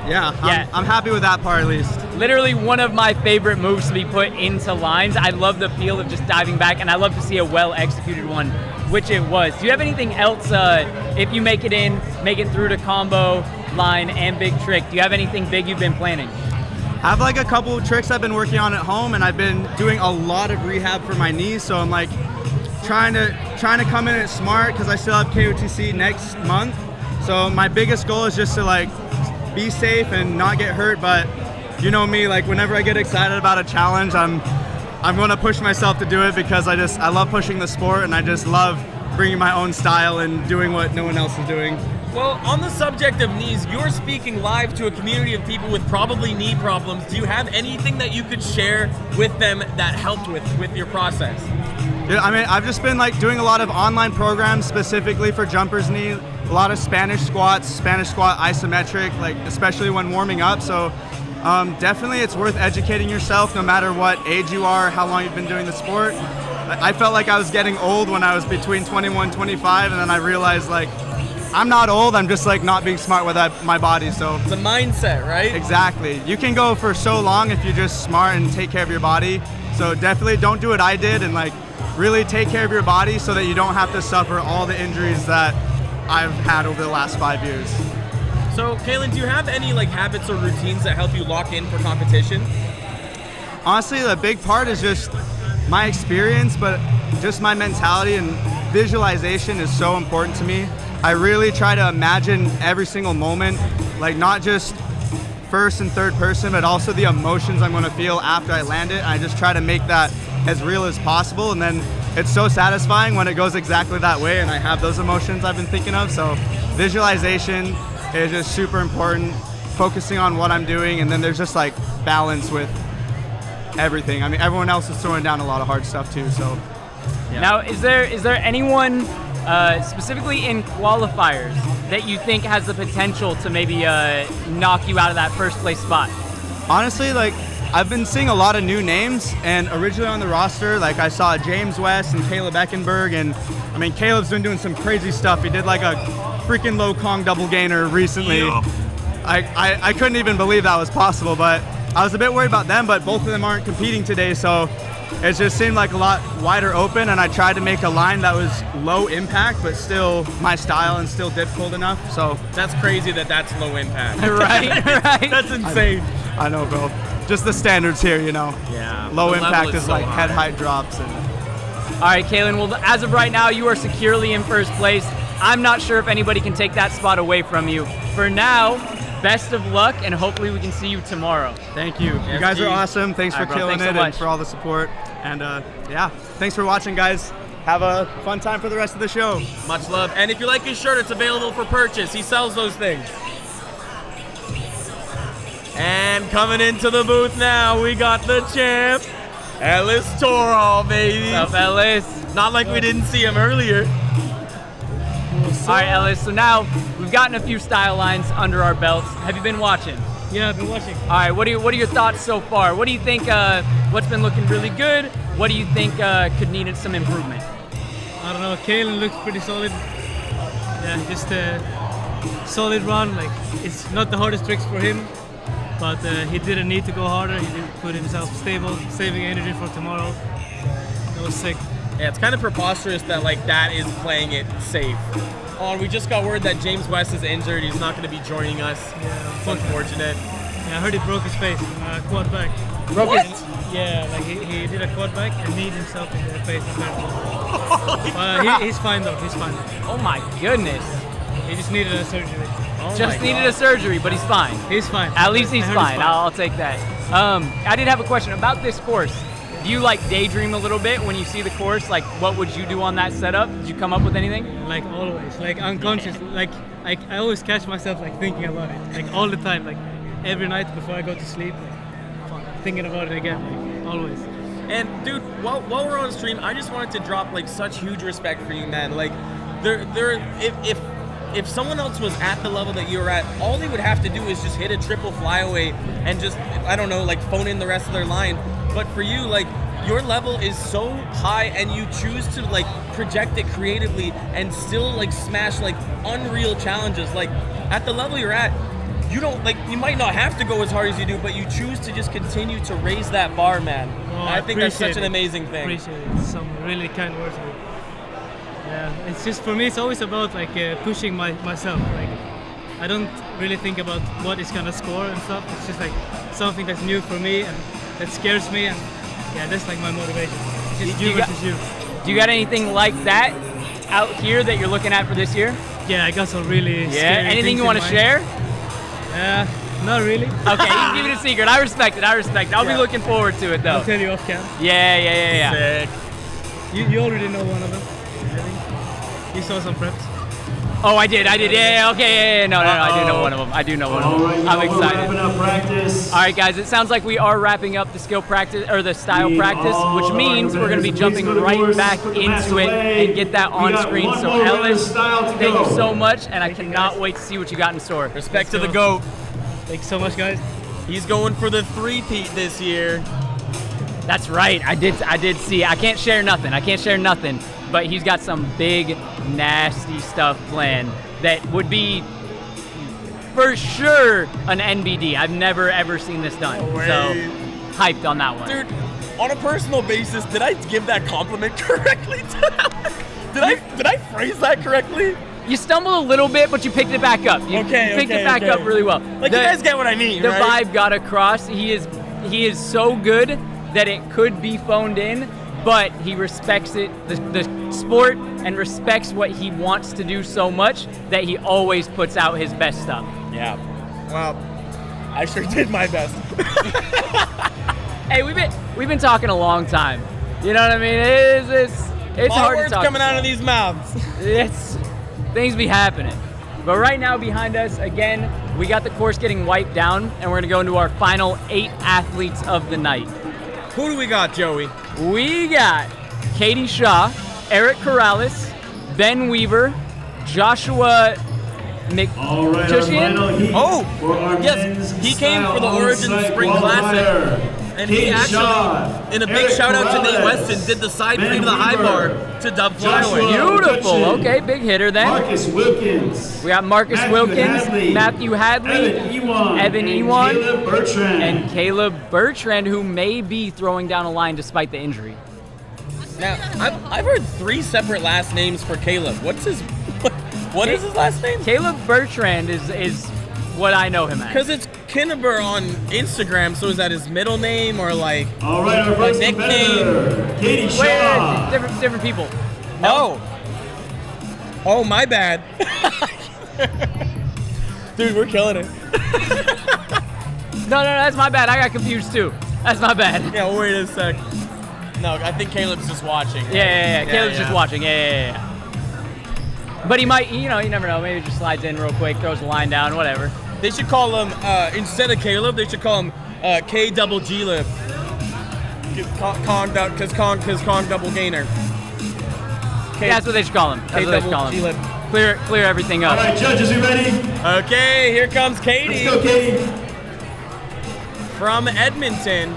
yeah, I'm happy with that part at least. Literally one of my favorite moves to be put into lines. I love the feel of just diving back, and I love to see a well-executed one, which it was. Do you have anything else, if you make it through to combo, line, and big trick, do you have anything big you've been planning? I have like a couple of tricks I've been working on at home, and I've been doing a lot of rehab for my knees, so I'm like trying to come in it smart because I still have KOTC next month. So my biggest goal is just to like be safe and not get hurt, but you know me, like whenever I get excited about a challenge, I'm going to push myself to do it because I love pushing the sport and I just love bringing my own style and doing what no one else is doing. Well, on the subject of knees, you're speaking live to a community of people with probably knee problems. Do you have anything that you could share with them that helped with your process? Yeah, I mean, I've just been like doing a lot of online programs specifically for jumper's knee, a lot of Spanish squat isometric, like especially when warming up. So definitely it's worth educating yourself no matter what age you are, how long you've been doing the sport. I felt like I was getting old when I was between 21, 25, and then I realized like, I'm not old, I'm just like not being smart with my body, so. It's a mindset, right? Exactly. You can go for so long if you're just smart and take care of your body. So definitely don't do what I did and like really take care of your body so that you don't have to suffer all the injuries that I've had over the last 5 years. So, Kalen, do you have any like habits or routines that help you lock in for competition? Honestly, the big part is just my experience, but just my mentality and visualization is so important to me. I really try to imagine every single moment, like not just first and third person, but also the emotions I'm gonna feel after I land it. I just try to make that as real as possible, and then it's so satisfying when it goes exactly that way and I have those emotions I've been thinking of. So visualization is just super important, focusing on what I'm doing, and then there's just like balance with everything. I mean, everyone else is throwing down a lot of hard stuff too, so. Yeah. Now, is there anyone specifically in qualifiers that you think has the potential to maybe knock you out of that first place spot? Honestly, like I've been seeing a lot of new names, and originally on the roster, like I saw James West and Caleb Eckenberg, and I mean Caleb's been doing some crazy stuff. He did like a freaking low Kong double gainer recently. Yeah. I couldn't even believe that was possible, but I was a bit worried about them, but both of them aren't competing today, so it just seemed like a lot wider open, and I tried to make a line that was low impact, but still my style and still difficult enough, so. That's crazy that's low impact. Right. That's insane. I know, bro. Just the standards here, you know. Yeah. Low impact is so like high. head height drops. And. All right, Kalen, well, as of right now, you are securely in first place. I'm not sure if anybody can take that spot away from you. For now, best of luck, and hopefully we can see you tomorrow. Thank you. Yes, You guys are G. awesome. Thanks for killing it and for all the support. And yeah, thanks for watching, guys. Have a fun time for the rest of the show. Much love. And if you like his shirt, it's available for purchase. He sells those things. And coming into the booth now, we got the champ, Ellis Torall, baby. What's up, Ellis? Not like we didn't see him earlier. All right, Ellis, so now we've gotten a few style lines under our belts. Have you been watching? Yeah, I've been watching. All right, what are your thoughts so far? What do you think, what's been looking really good? What do you think could need some improvement? I don't know, Kalen looks pretty solid. Yeah, just a solid run. Like, it's not the hardest tricks for him, but he didn't need to go harder. He didn't put himself stable, saving energy for tomorrow. That was sick. Yeah, it's kind of preposterous that like that is playing it safe. Oh, and we just got word that James West is injured. He's not going to be joining us. Yeah, it's unfortunate. Yeah, I heard he broke his face, quad back. What? Yeah, like he did a quad back and kneed himself in the face. He's fine though. He's fine. Oh my goodness. He just needed a surgery. Just needed a surgery, but he's fine. He's fine. At least he's I heard fine. I'll take that. I did have a question about this course. Do you like daydream a little bit when you see the course? Like, what would you do on that setup? Did you come up with anything? Like always, like unconscious. Like I always catch myself like thinking about it, like all the time, like every night before I go to sleep, like, thinking about it again, like always. And dude, while we're on stream, I just wanted to drop like such huge respect for you, man. Like, if someone else was at the level that you're at, all they would have to do is just hit a triple flyaway and just, I don't know, like phone in the rest of their line. But for you, like, your level is so high and you choose to like project it creatively and still like smash like unreal challenges. Like at the level you're at, you don't like, you might not have to go as hard as you do, but you choose to just continue to raise that bar, man. I think that's such an amazing thing. Appreciate it. Some really kind words. Yeah, it's just for me, it's always about like pushing myself. Like I don't really think about what is gonna score and stuff. It's just like something that's new for me and that scares me, and yeah, that's like my motivation. Just you versus you. Do you got anything like that out here that you're looking at for this year? Yeah, I got some really scary anything things you want to share? Not really. Okay, you keep it a secret. I respect it. I'll be looking forward to it though. I'll tell you off cam. Yeah. Sick. You already know one of them, I think. You saw some preps. Oh, I did. Yeah, okay. No, I do know one of them. I'm excited. Wrapping up practice. All right, guys, it sounds like we are wrapping up the skill practice, or the style practice, which means we're going to be jumping right back into it and get that on screen. So, Ellis, thank you so much, and I cannot wait to see what you got in store. Respect to the GOAT. Thanks so much, guys. He's going for the three-peat this year. That's right. I did see. I can't share nothing, but he's got some big, nasty stuff planned that would be for sure an NBD. I've never ever seen this done. So hyped on that one. Dude, on a personal basis, did I give that compliment correctly to Alex? Did I phrase that correctly? You stumbled a little bit, but you picked it back up. You picked it back up really well. Like, you guys get what I mean, The right? vibe got across. He is so good that it could be phoned in, but he respects it, the sport, and respects what he wants to do so much that he always puts out his best stuff. Yeah. Well, I sure did my best. Hey, we've been talking a long time. You know what I mean? It's hard to talk. Coming out of these mouths. It's things be happening. But right now behind us, again, we got the course getting wiped down, and we're gonna go into our final 8 athletes of the night. Who do we got, Joey? We got Katie Shaw, Eric Corrales, Ben Weaver, Joshua McCushion. Oh, yes, he came for the Origin Spring Classic. And he actually, in a big shout out to Nate Weston, did the side pre to the high bar to dub flyaway. Beautiful. Okay, big hitter then. Marcus Wilkins. We got Marcus Wilkins, Matthew Hadley, Evan Ewan, and Caleb Bertrand, who may be throwing down a line despite the injury. Now, I've heard 3 separate last names for Caleb. What is his last name? Caleb Bertrand is what I know him as. Because it's Kinneber on Instagram, so is that his middle name or like All right, our first nickname? Katie Shaw. Different people. Oh, my bad. Dude, we're killing it. No, that's my bad. I got confused too. That's my bad. Yeah, wait a sec. No, I think Caleb's just watching. Yeah. Caleb's just watching. Yeah. But he might, you never know. Maybe he just slides in real quick, throws the line down, whatever. They should call him, instead of Caleb, they should call him K double G lib. Because Con double gainer. That's what they should call him. K double G lib. Clear everything up. All right, judges, you ready? Okay, here comes Katie. Let's go, Katie. From Edmonton.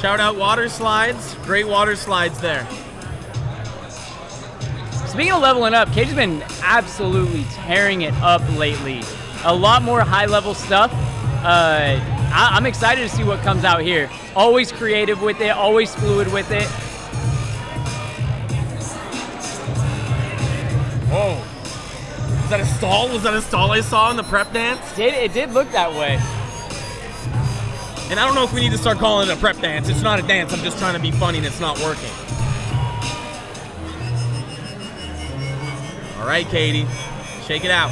Shout out water slides. Great water slides there. Speaking of leveling up, Katie's been absolutely tearing it up lately. A lot more high-level stuff. I'm excited to see what comes out here. Always creative with it, always fluid with it. Whoa. Is that a stall? Was that a stall I saw in the prep dance? It did look that way. And I don't know if we need to start calling it a prep dance. It's not a dance. I'm just trying to be funny and it's not working. All right, Katie. Shake it out.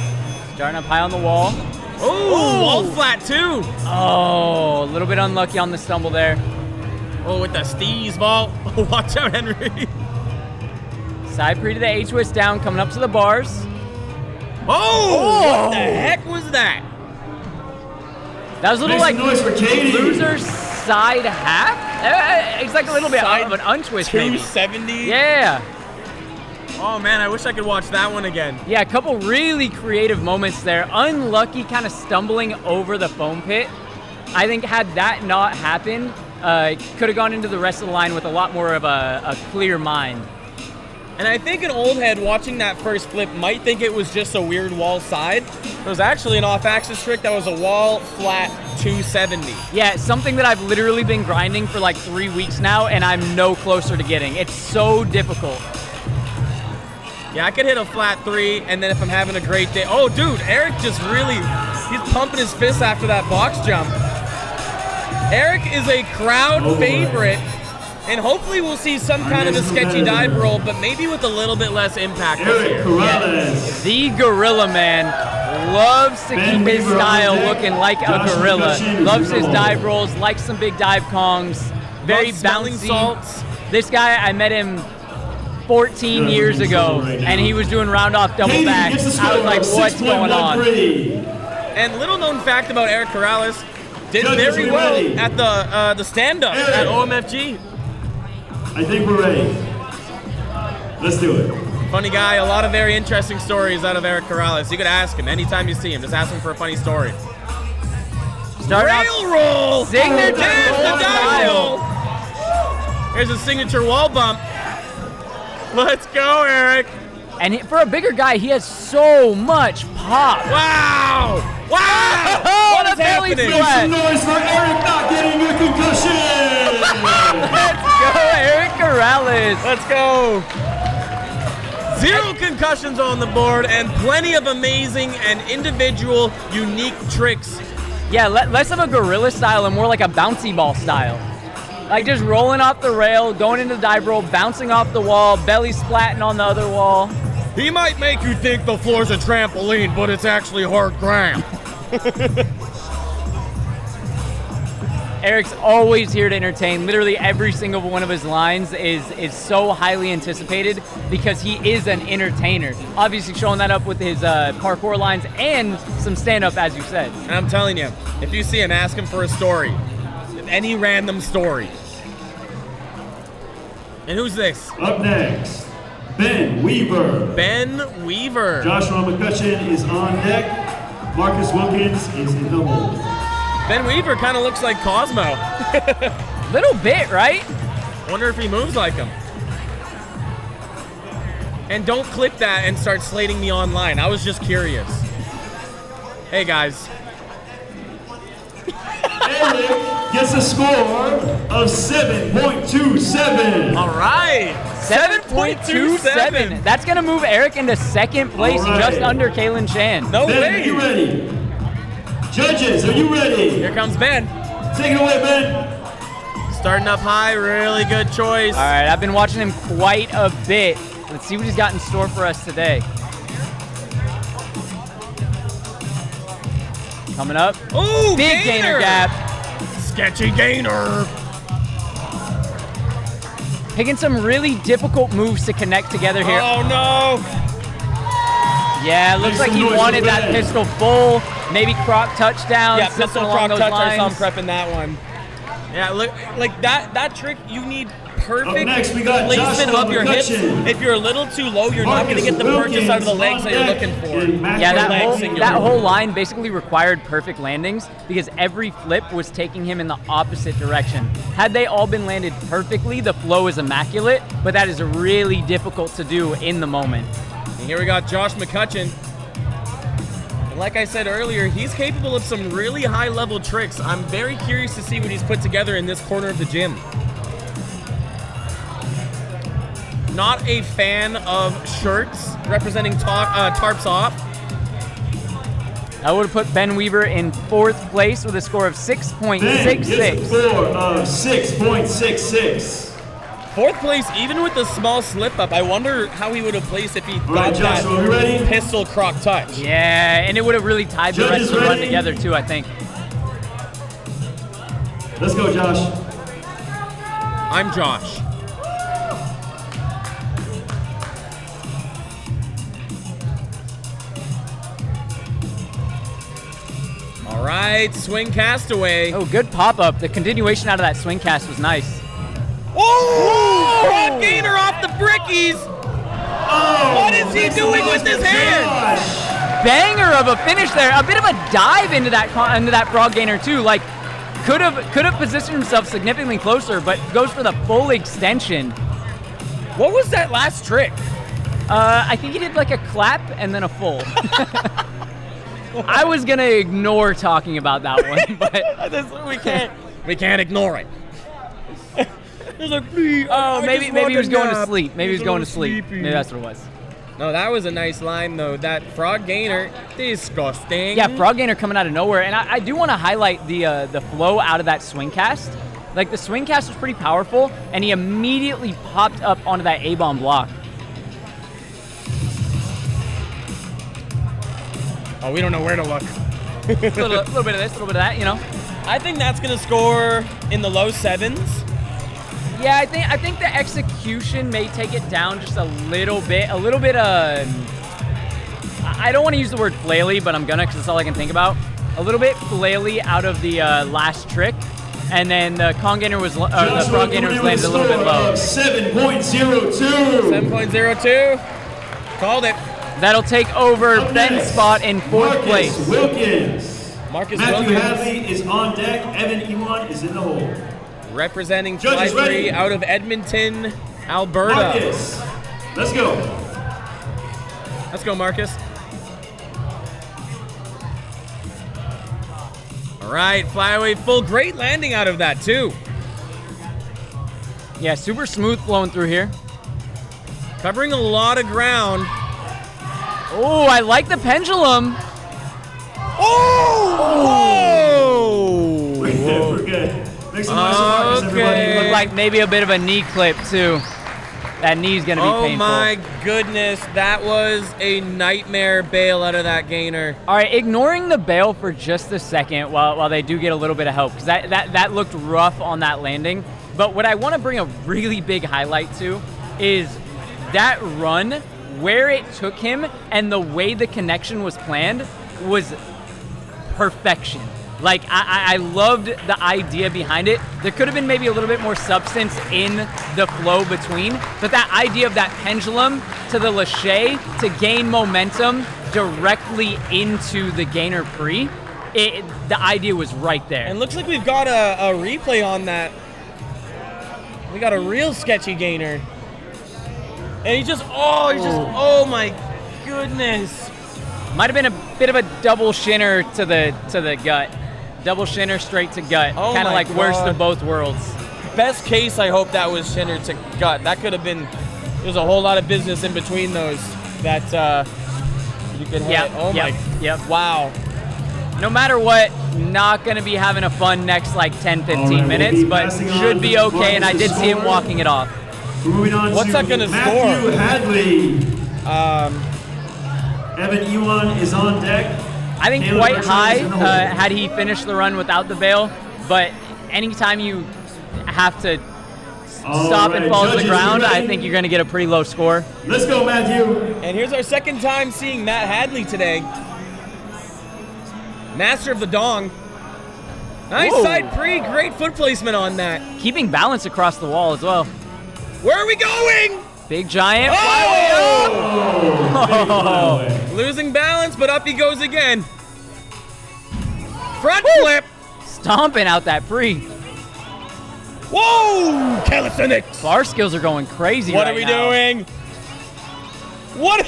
Starting up high on the wall. Oh, wall flat too. Oh, a little bit unlucky on the stumble there. Oh, with the Steez vault. Oh, watch out, Henry. Side pre to the H-twist down, coming up to the bars. Oh, what the heck was that? That was a little Make some noise for Katie. loser side half. It's like a little bit of an untwist, maybe. 270. Yeah. Oh man, I wish I could watch that one again. Yeah, a couple really creative moments there. Unlucky, kind of stumbling over the foam pit. I think had that not happened, could have gone into the rest of the line with a lot more of a clear mind. And I think an old head watching that first flip might think it was just a weird wall side. It was actually an off-axis trick that was a wall flat 270. Yeah, something that I've literally been grinding for like 3 weeks now, and I'm no closer to getting. It's so difficult. Yeah, I could hit a flat 3, and then if I'm having a great day. Oh, dude, Eric just really, he's pumping his fists after that box jump. Eric is a crowd favorite, and hopefully we'll see some kind of a sketchy dive roll, but maybe with a little bit less impact this year. Yeah. The Gorilla Man loves to keep his style looking like a gorilla. Loves his dive rolls, likes some big dive kongs, very Loves smelling bouncy. salts. This guy, I met him 14 years ago, and he was doing round-off double back. I was like, what's going on? And little known fact about Eric Corrales, did very well at the stand-up at OMFG. I think we're ready. Let's do it. Funny guy, a lot of very interesting stories out of Eric Corrales. You could ask him anytime you see him. Just ask him for a funny story. Rail roll! Signature There's the dial! There's a signature wall bump. Let's go, Eric. And for a bigger guy, he has so much pop. Wow! Wow! What a belly Make sweat! some noise for Eric not getting a concussion! Let's go, Eric Corrales. Let's go. 0 concussions on the board and plenty of amazing and individual unique tricks. Yeah, less of a gorilla style and more like a bouncy ball style. Like just rolling off the rail, going into the dive roll, bouncing off the wall, belly splatting on the other wall. He might make you think the floor's a trampoline, but it's actually hard ground. Eric's always here to entertain. Literally every single one of his lines is so highly anticipated because he is an entertainer. Obviously showing that up with his parkour lines and some stand-up, as you said. And I'm telling you, if you see him, ask him for a story. Any random story. And who's this? Up next, Ben Weaver. Ben Weaver. Joshua McCutcheon is on deck. Marcus Wilkins is in the hole. Ben Weaver kind of looks like Cosmo. Little bit, right? Wonder if he moves like him. And don't clip that and start slating me online. I was just curious. Hey, guys. Eric gets a score of 7.27. All right. 7.27. That's going to move Eric into second place, right. Just under Kalen Chan. No Ben, way. are you ready? Judges, are you ready? Here comes Ben. Take it away, Ben. Starting up high, really good choice. All right, I've been watching him quite a bit. Let's see what he's got in store for us today. Coming up. Ooh, big gainer gap. Sketchy gainer. Picking some really difficult moves to connect together here. Oh, no. Yeah, looks like he wanted that pistol full, maybe croc touchdown, Yeah, something pistol along croc those touch. I saw him lines. prepping that one. Yeah, look, like that trick, you need perfect Up next, we got placement Joshua of your hips. McCutcheon. If you're a little too low, you're not going to get the purchase out of the legs that you're looking for. Yeah, that whole line basically required perfect landings because every flip was taking him in the opposite direction. Had they all been landed perfectly, the flow is immaculate, but that is really difficult to do in the moment. And here we got Josh McCutcheon. And like I said earlier, he's capable of some really high-level tricks. I'm very curious to see what he's put together in this corner of the gym. Not a fan of shirts representing tarps off. I would have put Ben Weaver in fourth place with a score of 6.66. Ben gets a score of 6.66. Fourth place, even with the small slip up. I wonder how he would have placed if he got right, Joshua, that you ready? pistol croc touch. Yeah, and it would have really tied the rest of the run ready? together too, I think. Let's go, Josh. I'm Josh. All right, swing castaway. Oh, good pop-up. The continuation out of that swing cast was nice. Oh! Front gainer off the brickies. Oh, what is he doing with his hand? Banger of a finish there. A bit of a dive into that frog gainer too. Like could have positioned himself significantly closer, but goes for the full extension. What was that last trick? I think he did like a clap and then a full. I was gonna ignore talking about that one, but we can't ignore it. Oh, maybe he was going to sleep. Maybe he was going to sleep. Maybe that's what it was. No, that was a nice line though. That frog gainer, disgusting. Yeah, frog gainer coming out of nowhere, and I do want to highlight the flow out of that swing cast. Like the swing cast was pretty powerful, and he immediately popped up onto that A-bomb block. Oh, we don't know where to look. a little bit of this, a little bit of that, you know. I think that's gonna score in the low sevens. Yeah, I think the execution may take it down just a little bit. I don't want to use the word flaily, but I'm gonna because that's all I can think about. A little bit flaily out of the last trick, and then the Kong gainer was, the frog gainer was landed a little bit low. 7.02. 7.02. Called it. That'll take over Ben's spot in 4th place. Matthew Hadley is on deck. Evan Iwan is in the hole. Representing Judges Fly 3 ready. out of Edmonton, Alberta. Marcus, let's go. Let's go, Marcus. All right, flyaway full. Great landing out of that, too. Yeah, super smooth flowing through here. Covering a lot of ground. Oh, I like the pendulum. Oh! We're good. Make some noise for Marcus, everybody. Looked like maybe a bit of a knee clip, too. That knee's going to be painful. Oh, my goodness. That was a nightmare bail out of that gainer. All right, ignoring the bail for just a second while they do get a little bit of help, because that looked rough on that landing. But what I want to bring a really big highlight to is that run, where it took him and the way the connection was planned was perfection. Like, I loved the idea behind it. There could have been maybe a little bit more substance in the flow between, but that idea of that pendulum to the lache to gain momentum directly into the gainer pre, the idea was right there. And looks like we've got a replay on that. We got a real sketchy gainer. And he just, oh my goodness. Might have been a bit of a double shinner to the gut. Double shinner straight to gut. Oh kind of my like worst God. of both worlds. Best case, I hope that was shinner to gut. That could have been, there's a whole lot of business in between those that you could hit. Yep. Wow. No matter what, not going to be having a fun next like 10, 15 minutes, but should be okay, and I did see him walking it off. Moving on What's to that gonna Matthew score? Hadley. Evan Iwan is on deck. I think Caleb quite Bertrand high is in the hole. had he finished the run without the bail, but anytime you have to stop and fall to the judges, ground, you ready? I think you're going to get a pretty low score. Let's go, Matthew. And here's our second time seeing Matt Hadley today. Master of the dong. Nice Whoa. side pre, great foot placement on that. Keeping balance across the wall as well. Where are we going? Big giant. Oh! Losing balance, but up he goes again. Front flip. Stomping out that pre. Whoa! Calisthenics. Bar skills are going crazy What right are we now. doing? What?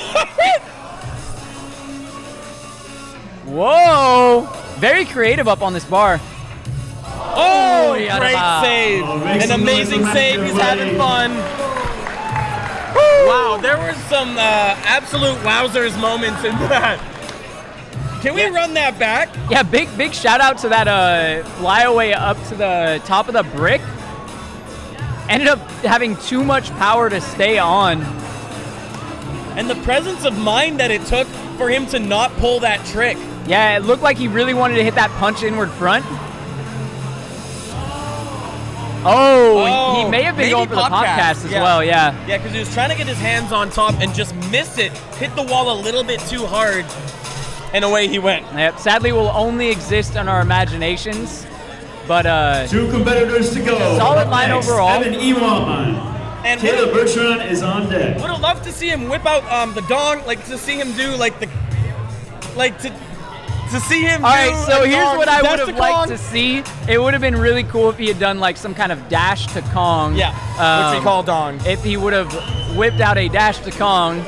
Whoa! Very creative up on this bar. Oh, yeah, great wow. save. make An some noise amazing for save. Matthew, He's having fun. Wow, there were some absolute wowzers moments in that. Can we run that back? Yeah, big shout out to that flyaway up to the top of the brick. Ended up having too much power to stay on. And the presence of mind that it took for him to not pull that trick. Yeah, it looked like he really wanted to hit that punch inward front. Oh, he may have been maybe going for the podcast as well, yeah. Yeah, because he was trying to get his hands on top and just missed it. Hit the wall a little bit too hard, and away he went. Yep, sadly will only exist in our imaginations, but 2 competitors to go. solid Up line next, overall. Evan Iwan. And Caleb Bertrand is on deck. Would have loved to see him whip out the dong, like to see him do like the, like to see him. All right, so here's what I would dash have to liked Kong. to see. It would have been really cool if he had done like some kind of dash to Kong. Yeah, which we call dong. If he would have whipped out a dash to Kong,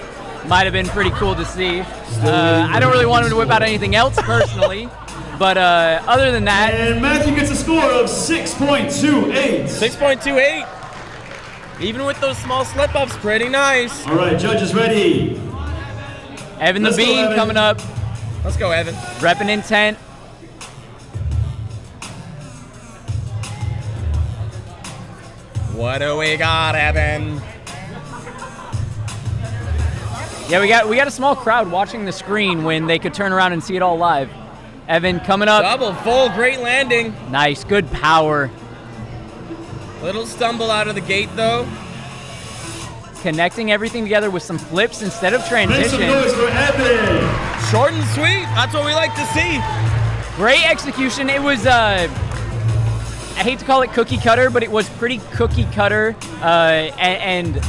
might have been pretty cool to see. I don't really want him to whip out anything else personally, but other than that. And Matthew gets a score of 6.28. 6.28. Even with those small slip-ups, pretty nice. All right, judges ready. Evan the Let's go, Bean Evan. coming up. Let's go, Evan. Repping intent. What do we got, Evan? Yeah, we got a small crowd watching the screen when they could turn around and see it all live. Evan coming up. Double full, great landing. Nice, good power. Little stumble out of the gate, though. Connecting everything together with some flips instead of Make transition. some noise for Evan. Short and sweet. That's what we like to see. Great execution. It was, I hate to call it cookie cutter, but it was pretty cookie cutter and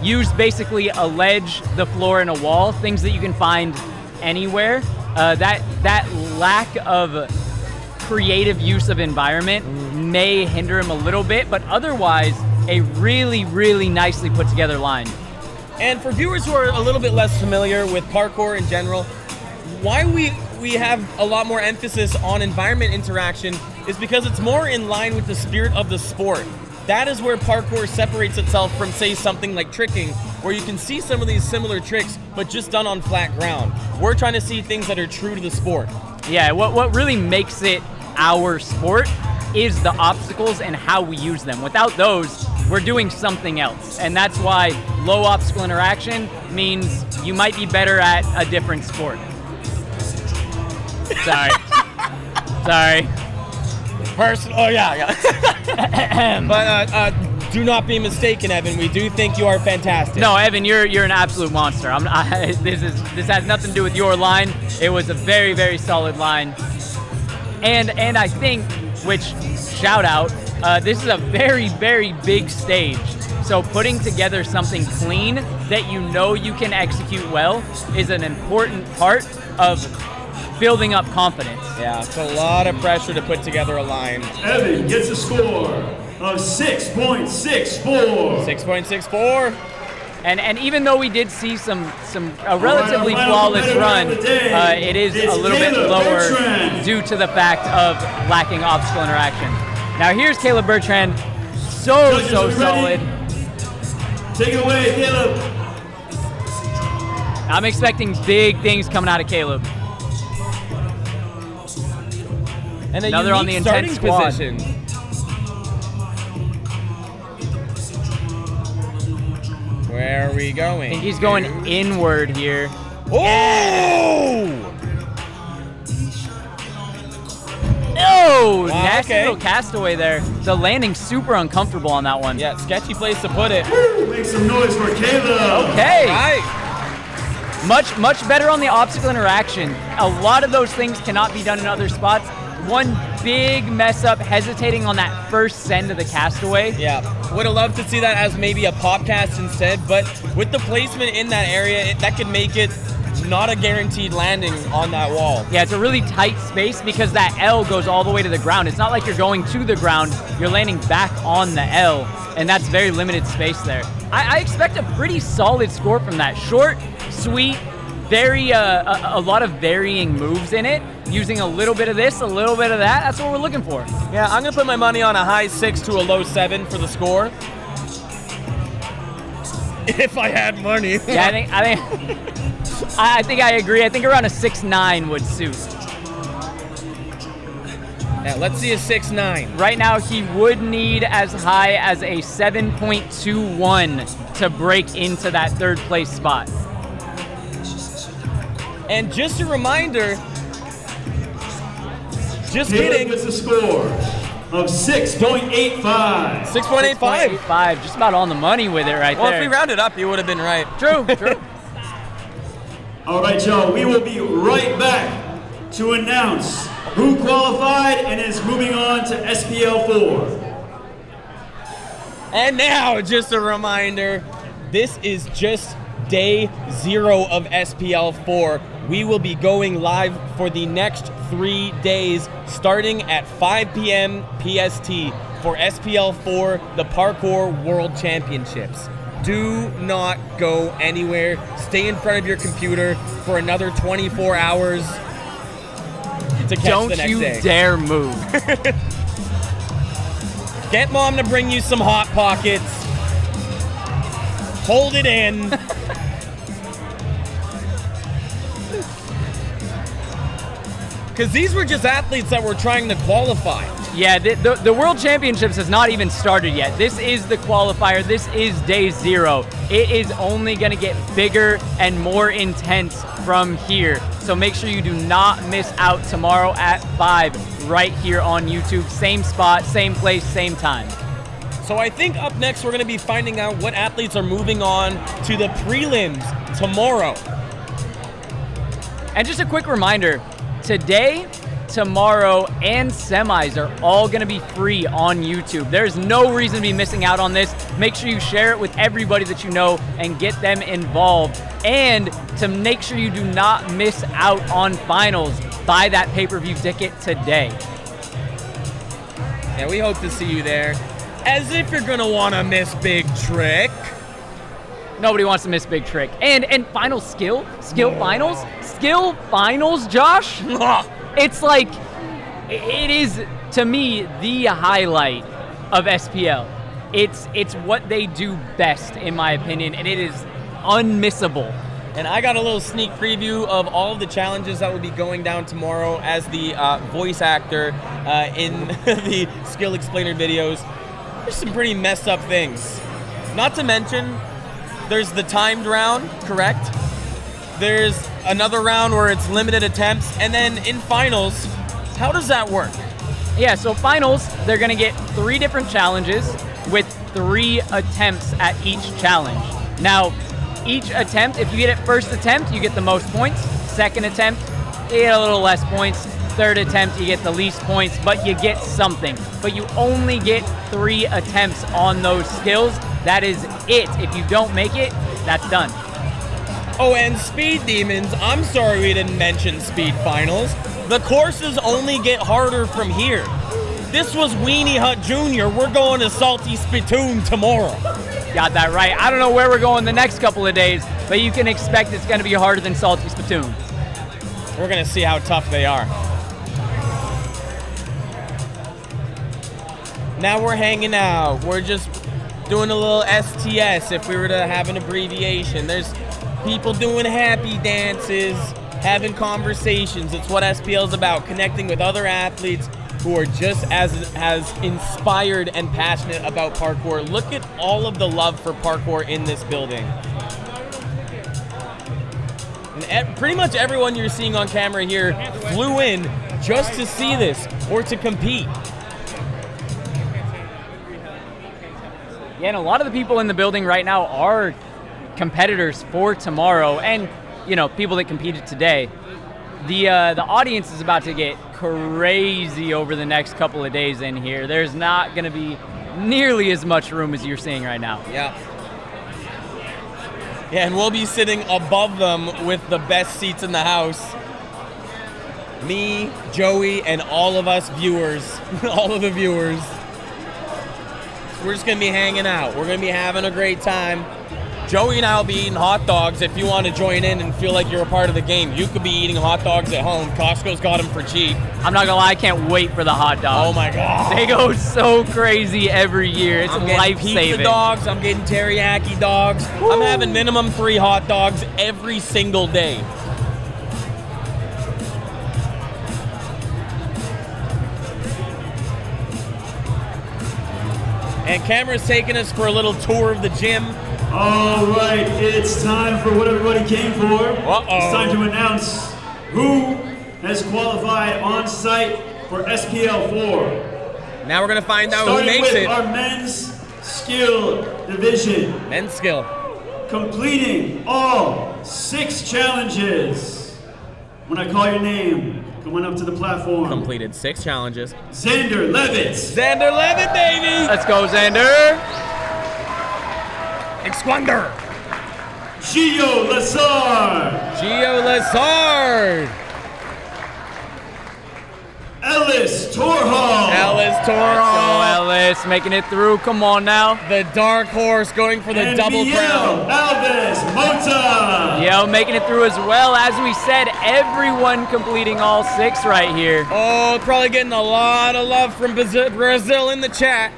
used basically a ledge, the floor, and a wall, things that you can find anywhere. That lack of creative use of environment may hinder him a little bit, but otherwise, a really, really nicely put together line. And for viewers who are a little bit less familiar with parkour in general, why we have a lot more emphasis on environment interaction is because it's more in line with the spirit of the sport. That is where parkour separates itself from, say, something like tricking, where you can see some of these similar tricks, but just done on flat ground. We're trying to see things that are true to the sport. Yeah, what really makes it our sport is the obstacles and how we use them. Without those, we're doing something else. And that's why low obstacle interaction means you might be better at a different sport. Sorry. Sorry. Oh, yeah. But do not be mistaken, Evan. We do think you are fantastic. No, Evan, you're an absolute monster. This has nothing to do with your line. It was a very, very solid line. And I think, which, shout out, this is a very, very big stage. So putting together something clean that you know you can execute well is an important part of building up confidence. Yeah, it's a lot of pressure to put together a line. Evan gets a score of 6.64. 6.64. And even though we did see a relatively flawless run, it is a little bit lower due to the fact of lacking obstacle interaction. Now here's Caleb Bertrand, so solid. Take it away, Caleb. I'm expecting big things coming out of Caleb. And another on the intense squad. Position. Where are we going? I think he's going inward here. Oh! No! Wow, Nasty okay. little castaway there. The landing super uncomfortable on that one. Yeah, sketchy place to put it. Woo! Make some noise for Caleb. Okay. Right. Much better on the obstacle interaction. A lot of those things cannot be done in other spots. One big mess up hesitating on that first send of the castaway. Yeah, would have loved to see that as maybe a pop cast instead, but with the placement in that area, that could make it not a guaranteed landing on that wall. Yeah, it's a really tight space because that L goes all the way to the ground. It's not like you're going to the ground, you're landing back on the L, and that's very limited space there. I expect a pretty solid score from that. Short, sweet, very a lot of varying moves in it, using a little bit of this, a little bit of that. That's what we're looking for. Yeah, I'm gonna put my money on a high 6 to a low 7 for the score. If I had money. Yeah, I think I agree. I think around a 6.9 would suit. Yeah, let's see a 6.9. Right now, he would need as high as a 7.21 to break into that third place spot. And just a reminder, just Caleb kidding. gets a score of 6.85. 6.85. Just about on the money with it right well, there. if we rounded up, you would have been right. True. All right, y'all, we will be right back to announce who qualified and is moving on to SPL4. And now, just a reminder, this is just day 0 of SPL4. We will be going live for the next 3 days, starting at 5 p.m. PST for SPL4, the Parkour World Championships. Do not go anywhere. Stay in front of your computer for another 24 hours to catch the next day. Don't you dare move. Get mom to bring you some Hot Pockets. Hold it in. Because these were just athletes that were trying to qualify. Yeah, the World Championships has not even started yet. This is the qualifier. This is day 0. It is only going to get bigger and more intense from here. So make sure you do not miss out tomorrow at 5 right here on YouTube. Same spot, same place, same time. So I think up next we're going to be finding out what athletes are moving on to the prelims tomorrow. And just a quick reminder, today, tomorrow, and semis are all going to be free on YouTube. There's no reason to be missing out on this. Make sure you share it with everybody that you know and get them involved. And to make sure you do not miss out on finals, buy that pay-per-view ticket today. Yeah, we hope to see you there. As if you're going to want to miss Big Trick. Nobody wants to miss Big Trick. And final skill finals, Josh. It's like, it is, to me, the highlight of SPL. It's what they do best, in my opinion, and it is unmissable. And I got a little sneak preview of all of the challenges that will be going down tomorrow as the voice actor in the skill explainer videos. There's some pretty messed up things. Not to mention, there's the timed round, correct? There's another round where it's limited attempts, and then in finals, how does that work? Yeah, so finals, they're gonna get 3 different challenges with 3 attempts at each challenge. Now, each attempt, if you get it first attempt, you get the most points. Second attempt, you get a little less points. Third attempt, you get the least points, but you get something. But you only get 3 attempts on those skills. That is it. If you don't make it, that's done. Oh, and Speed Demons, I'm sorry we didn't mention Speed Finals. The courses only get harder from here. This was Weenie Hut Jr. We're going to Salty Spittoon tomorrow. Got that right. I don't know where we're going the next couple of days, but you can expect it's going to be harder than Salty Spittoon. We're going to see how tough they are. Now we're hanging out. We're just doing a little STS if we were to have an abbreviation. There's people doing happy dances, having conversations. It's what SPL is about, connecting with other athletes who are just as inspired and passionate about parkour. Look at all of the love for parkour in this building. And pretty much everyone you're seeing on camera here flew in just to see this or to compete. Yeah, and a lot of the people in the building right now are competitors for tomorrow, and people that competed today. The audience is about to get crazy over the next couple of days in here. There's not going to be nearly as much room as you're seeing right now. Yeah. Yeah, and we'll be sitting above them with the best seats in the house. Me, Joey, and all of us viewers, all of the viewers. We're just going to be hanging out. We're going to be having a great time. Joey and I will be eating hot dogs. If you want to join in and feel like you're a part of the game, you could be eating hot dogs at home. Costco's got them for cheap. I'm not going to lie, I can't wait for the hot dogs. Oh my God. They go so crazy every year. It's life-saving. Pizza dogs. I'm getting teriyaki dogs. Woo. I'm having minimum 3 hot dogs every single day. And camera's taking us for a little tour of the gym. All right, it's time for what everybody came for. It's time to announce who has qualified on site for SPL4. Now we're going to find out who makes it. Starting with our men's skill division. Men's skill. Completing all 6 challenges. When I call your name, come on up to the platform. Completed 6 challenges. Xander Levitz. Xander Levitt, baby! Let's go, Xander! Exquander! Gio Lazard. Gio Lazard! Ellis Torhall. Ellis Torhall. Let's go, Ellis, making it through. Come on now. The dark horse going for the and double Miguel crown. Alves Mota. Yo, making it through as well. As we said, everyone completing all 6 right here. Oh, probably getting a lot of love from Brazil in the chat.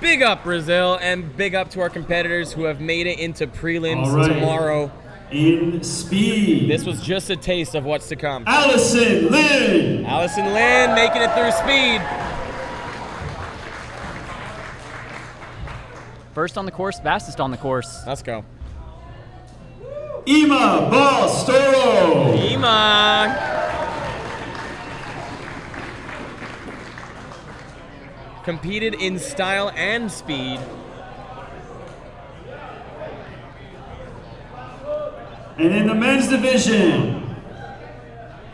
Big up, Brazil, and big up to our competitors who have made it into prelims tomorrow. In speed. This was just a taste of what's to come. Allison Lynn. Allison Lynn making it through speed. First on the course, fastest on the course. Let's go. Ima Balstoro. Ima. competed in style and speed. And in the men's division,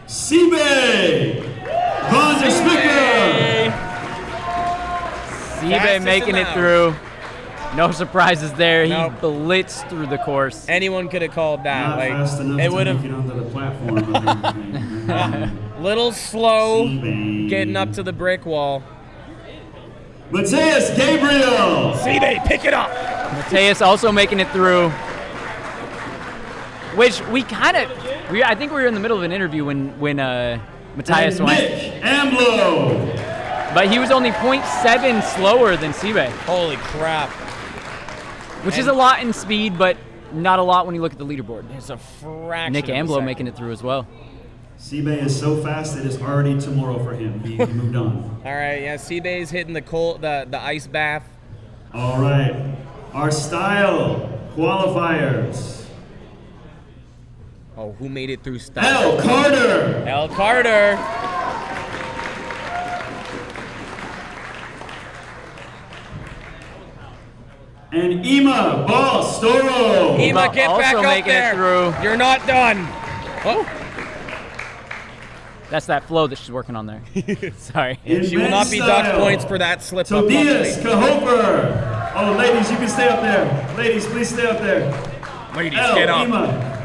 Sibe Van der Spicker. Sibe making it through. No surprises there. He blitzed through the course. Anyone could have called that. Not fast enough it to would make have it onto the platform. little slow getting up to the brick wall. Mateus Gabriel. Sibe, pick it up. Mateus also making it through. Which we kind of, I think we were in the middle of an interview when Mateus went. Nick Amblo. But he was only 0.7 slower than Sibe. Holy crap. Which is a lot in speed, but not a lot when you look at the leaderboard. It's a fraction. Nick of a Amblo second. making it through as well. Sibe is so fast it is already tomorrow for him. He moved on. All right, yeah, Sibe's hitting the ice bath. All right, our style qualifiers. Oh, who made it through style? L. Carter. L. Carter. And Ima Balstoro. Ima, get back also up making there. it through. You're not done. Oh. That's that flow that she's working on there. Sorry. In She will not be men's docked style, points for that slip up. Tobias Kahofer. Oh, ladies, you can stay up there. Ladies, please stay up there. Ladies, L. get up. Ima.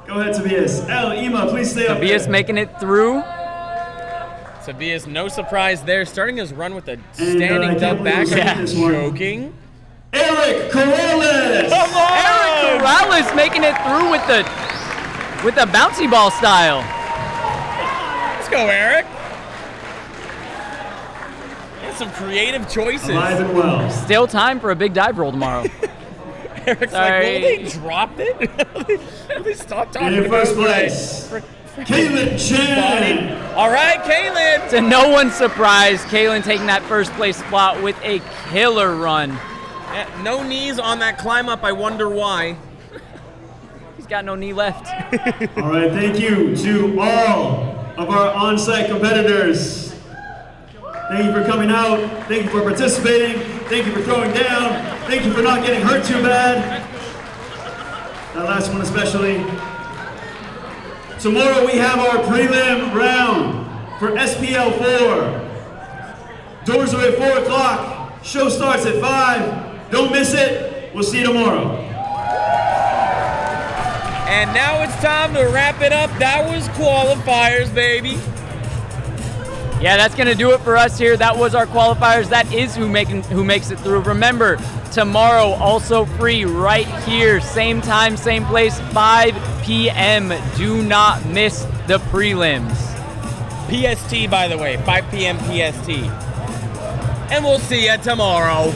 Go ahead, Tobias. L. Ima, please stay up there. Tobias making it through. Tobias, no surprise there, starting his run with a I standing can't dump believe back. we're seeing this one. Joking. Eric Corrales. Come on! Eric Corrales making it through with the bouncy ball style. Let's go, Eric. That's some creative choices. Alive and well. Still time for a big dive roll tomorrow. Eric's Sorry. like, well, they dropped it. They stopped talking In about first place, Kaylin Chen. All right, Kaylin. To no one's surprise, Kaylin taking that first place spot with a killer run. Yeah, no knees on that climb up. I wonder why. He's got no knee left. All right, thank you to all of our on-site competitors. Thank you for coming out. Thank you for participating. Thank you for throwing down. Thank you for not getting hurt too bad. That last one especially. Tomorrow we have our prelim round for SPL4. Doors are at 4 o'clock. Show starts at 5. Don't miss it. We'll see you tomorrow. And now it's time to wrap it up. That was qualifiers, baby. Yeah, that's going to do it for us here. That was our qualifiers. That is who makes it through. Remember, tomorrow also free right here. Same time, same place, 5 p.m. Do not miss the prelims. PST, by the way, 5 p.m. PST. And we'll see you tomorrow.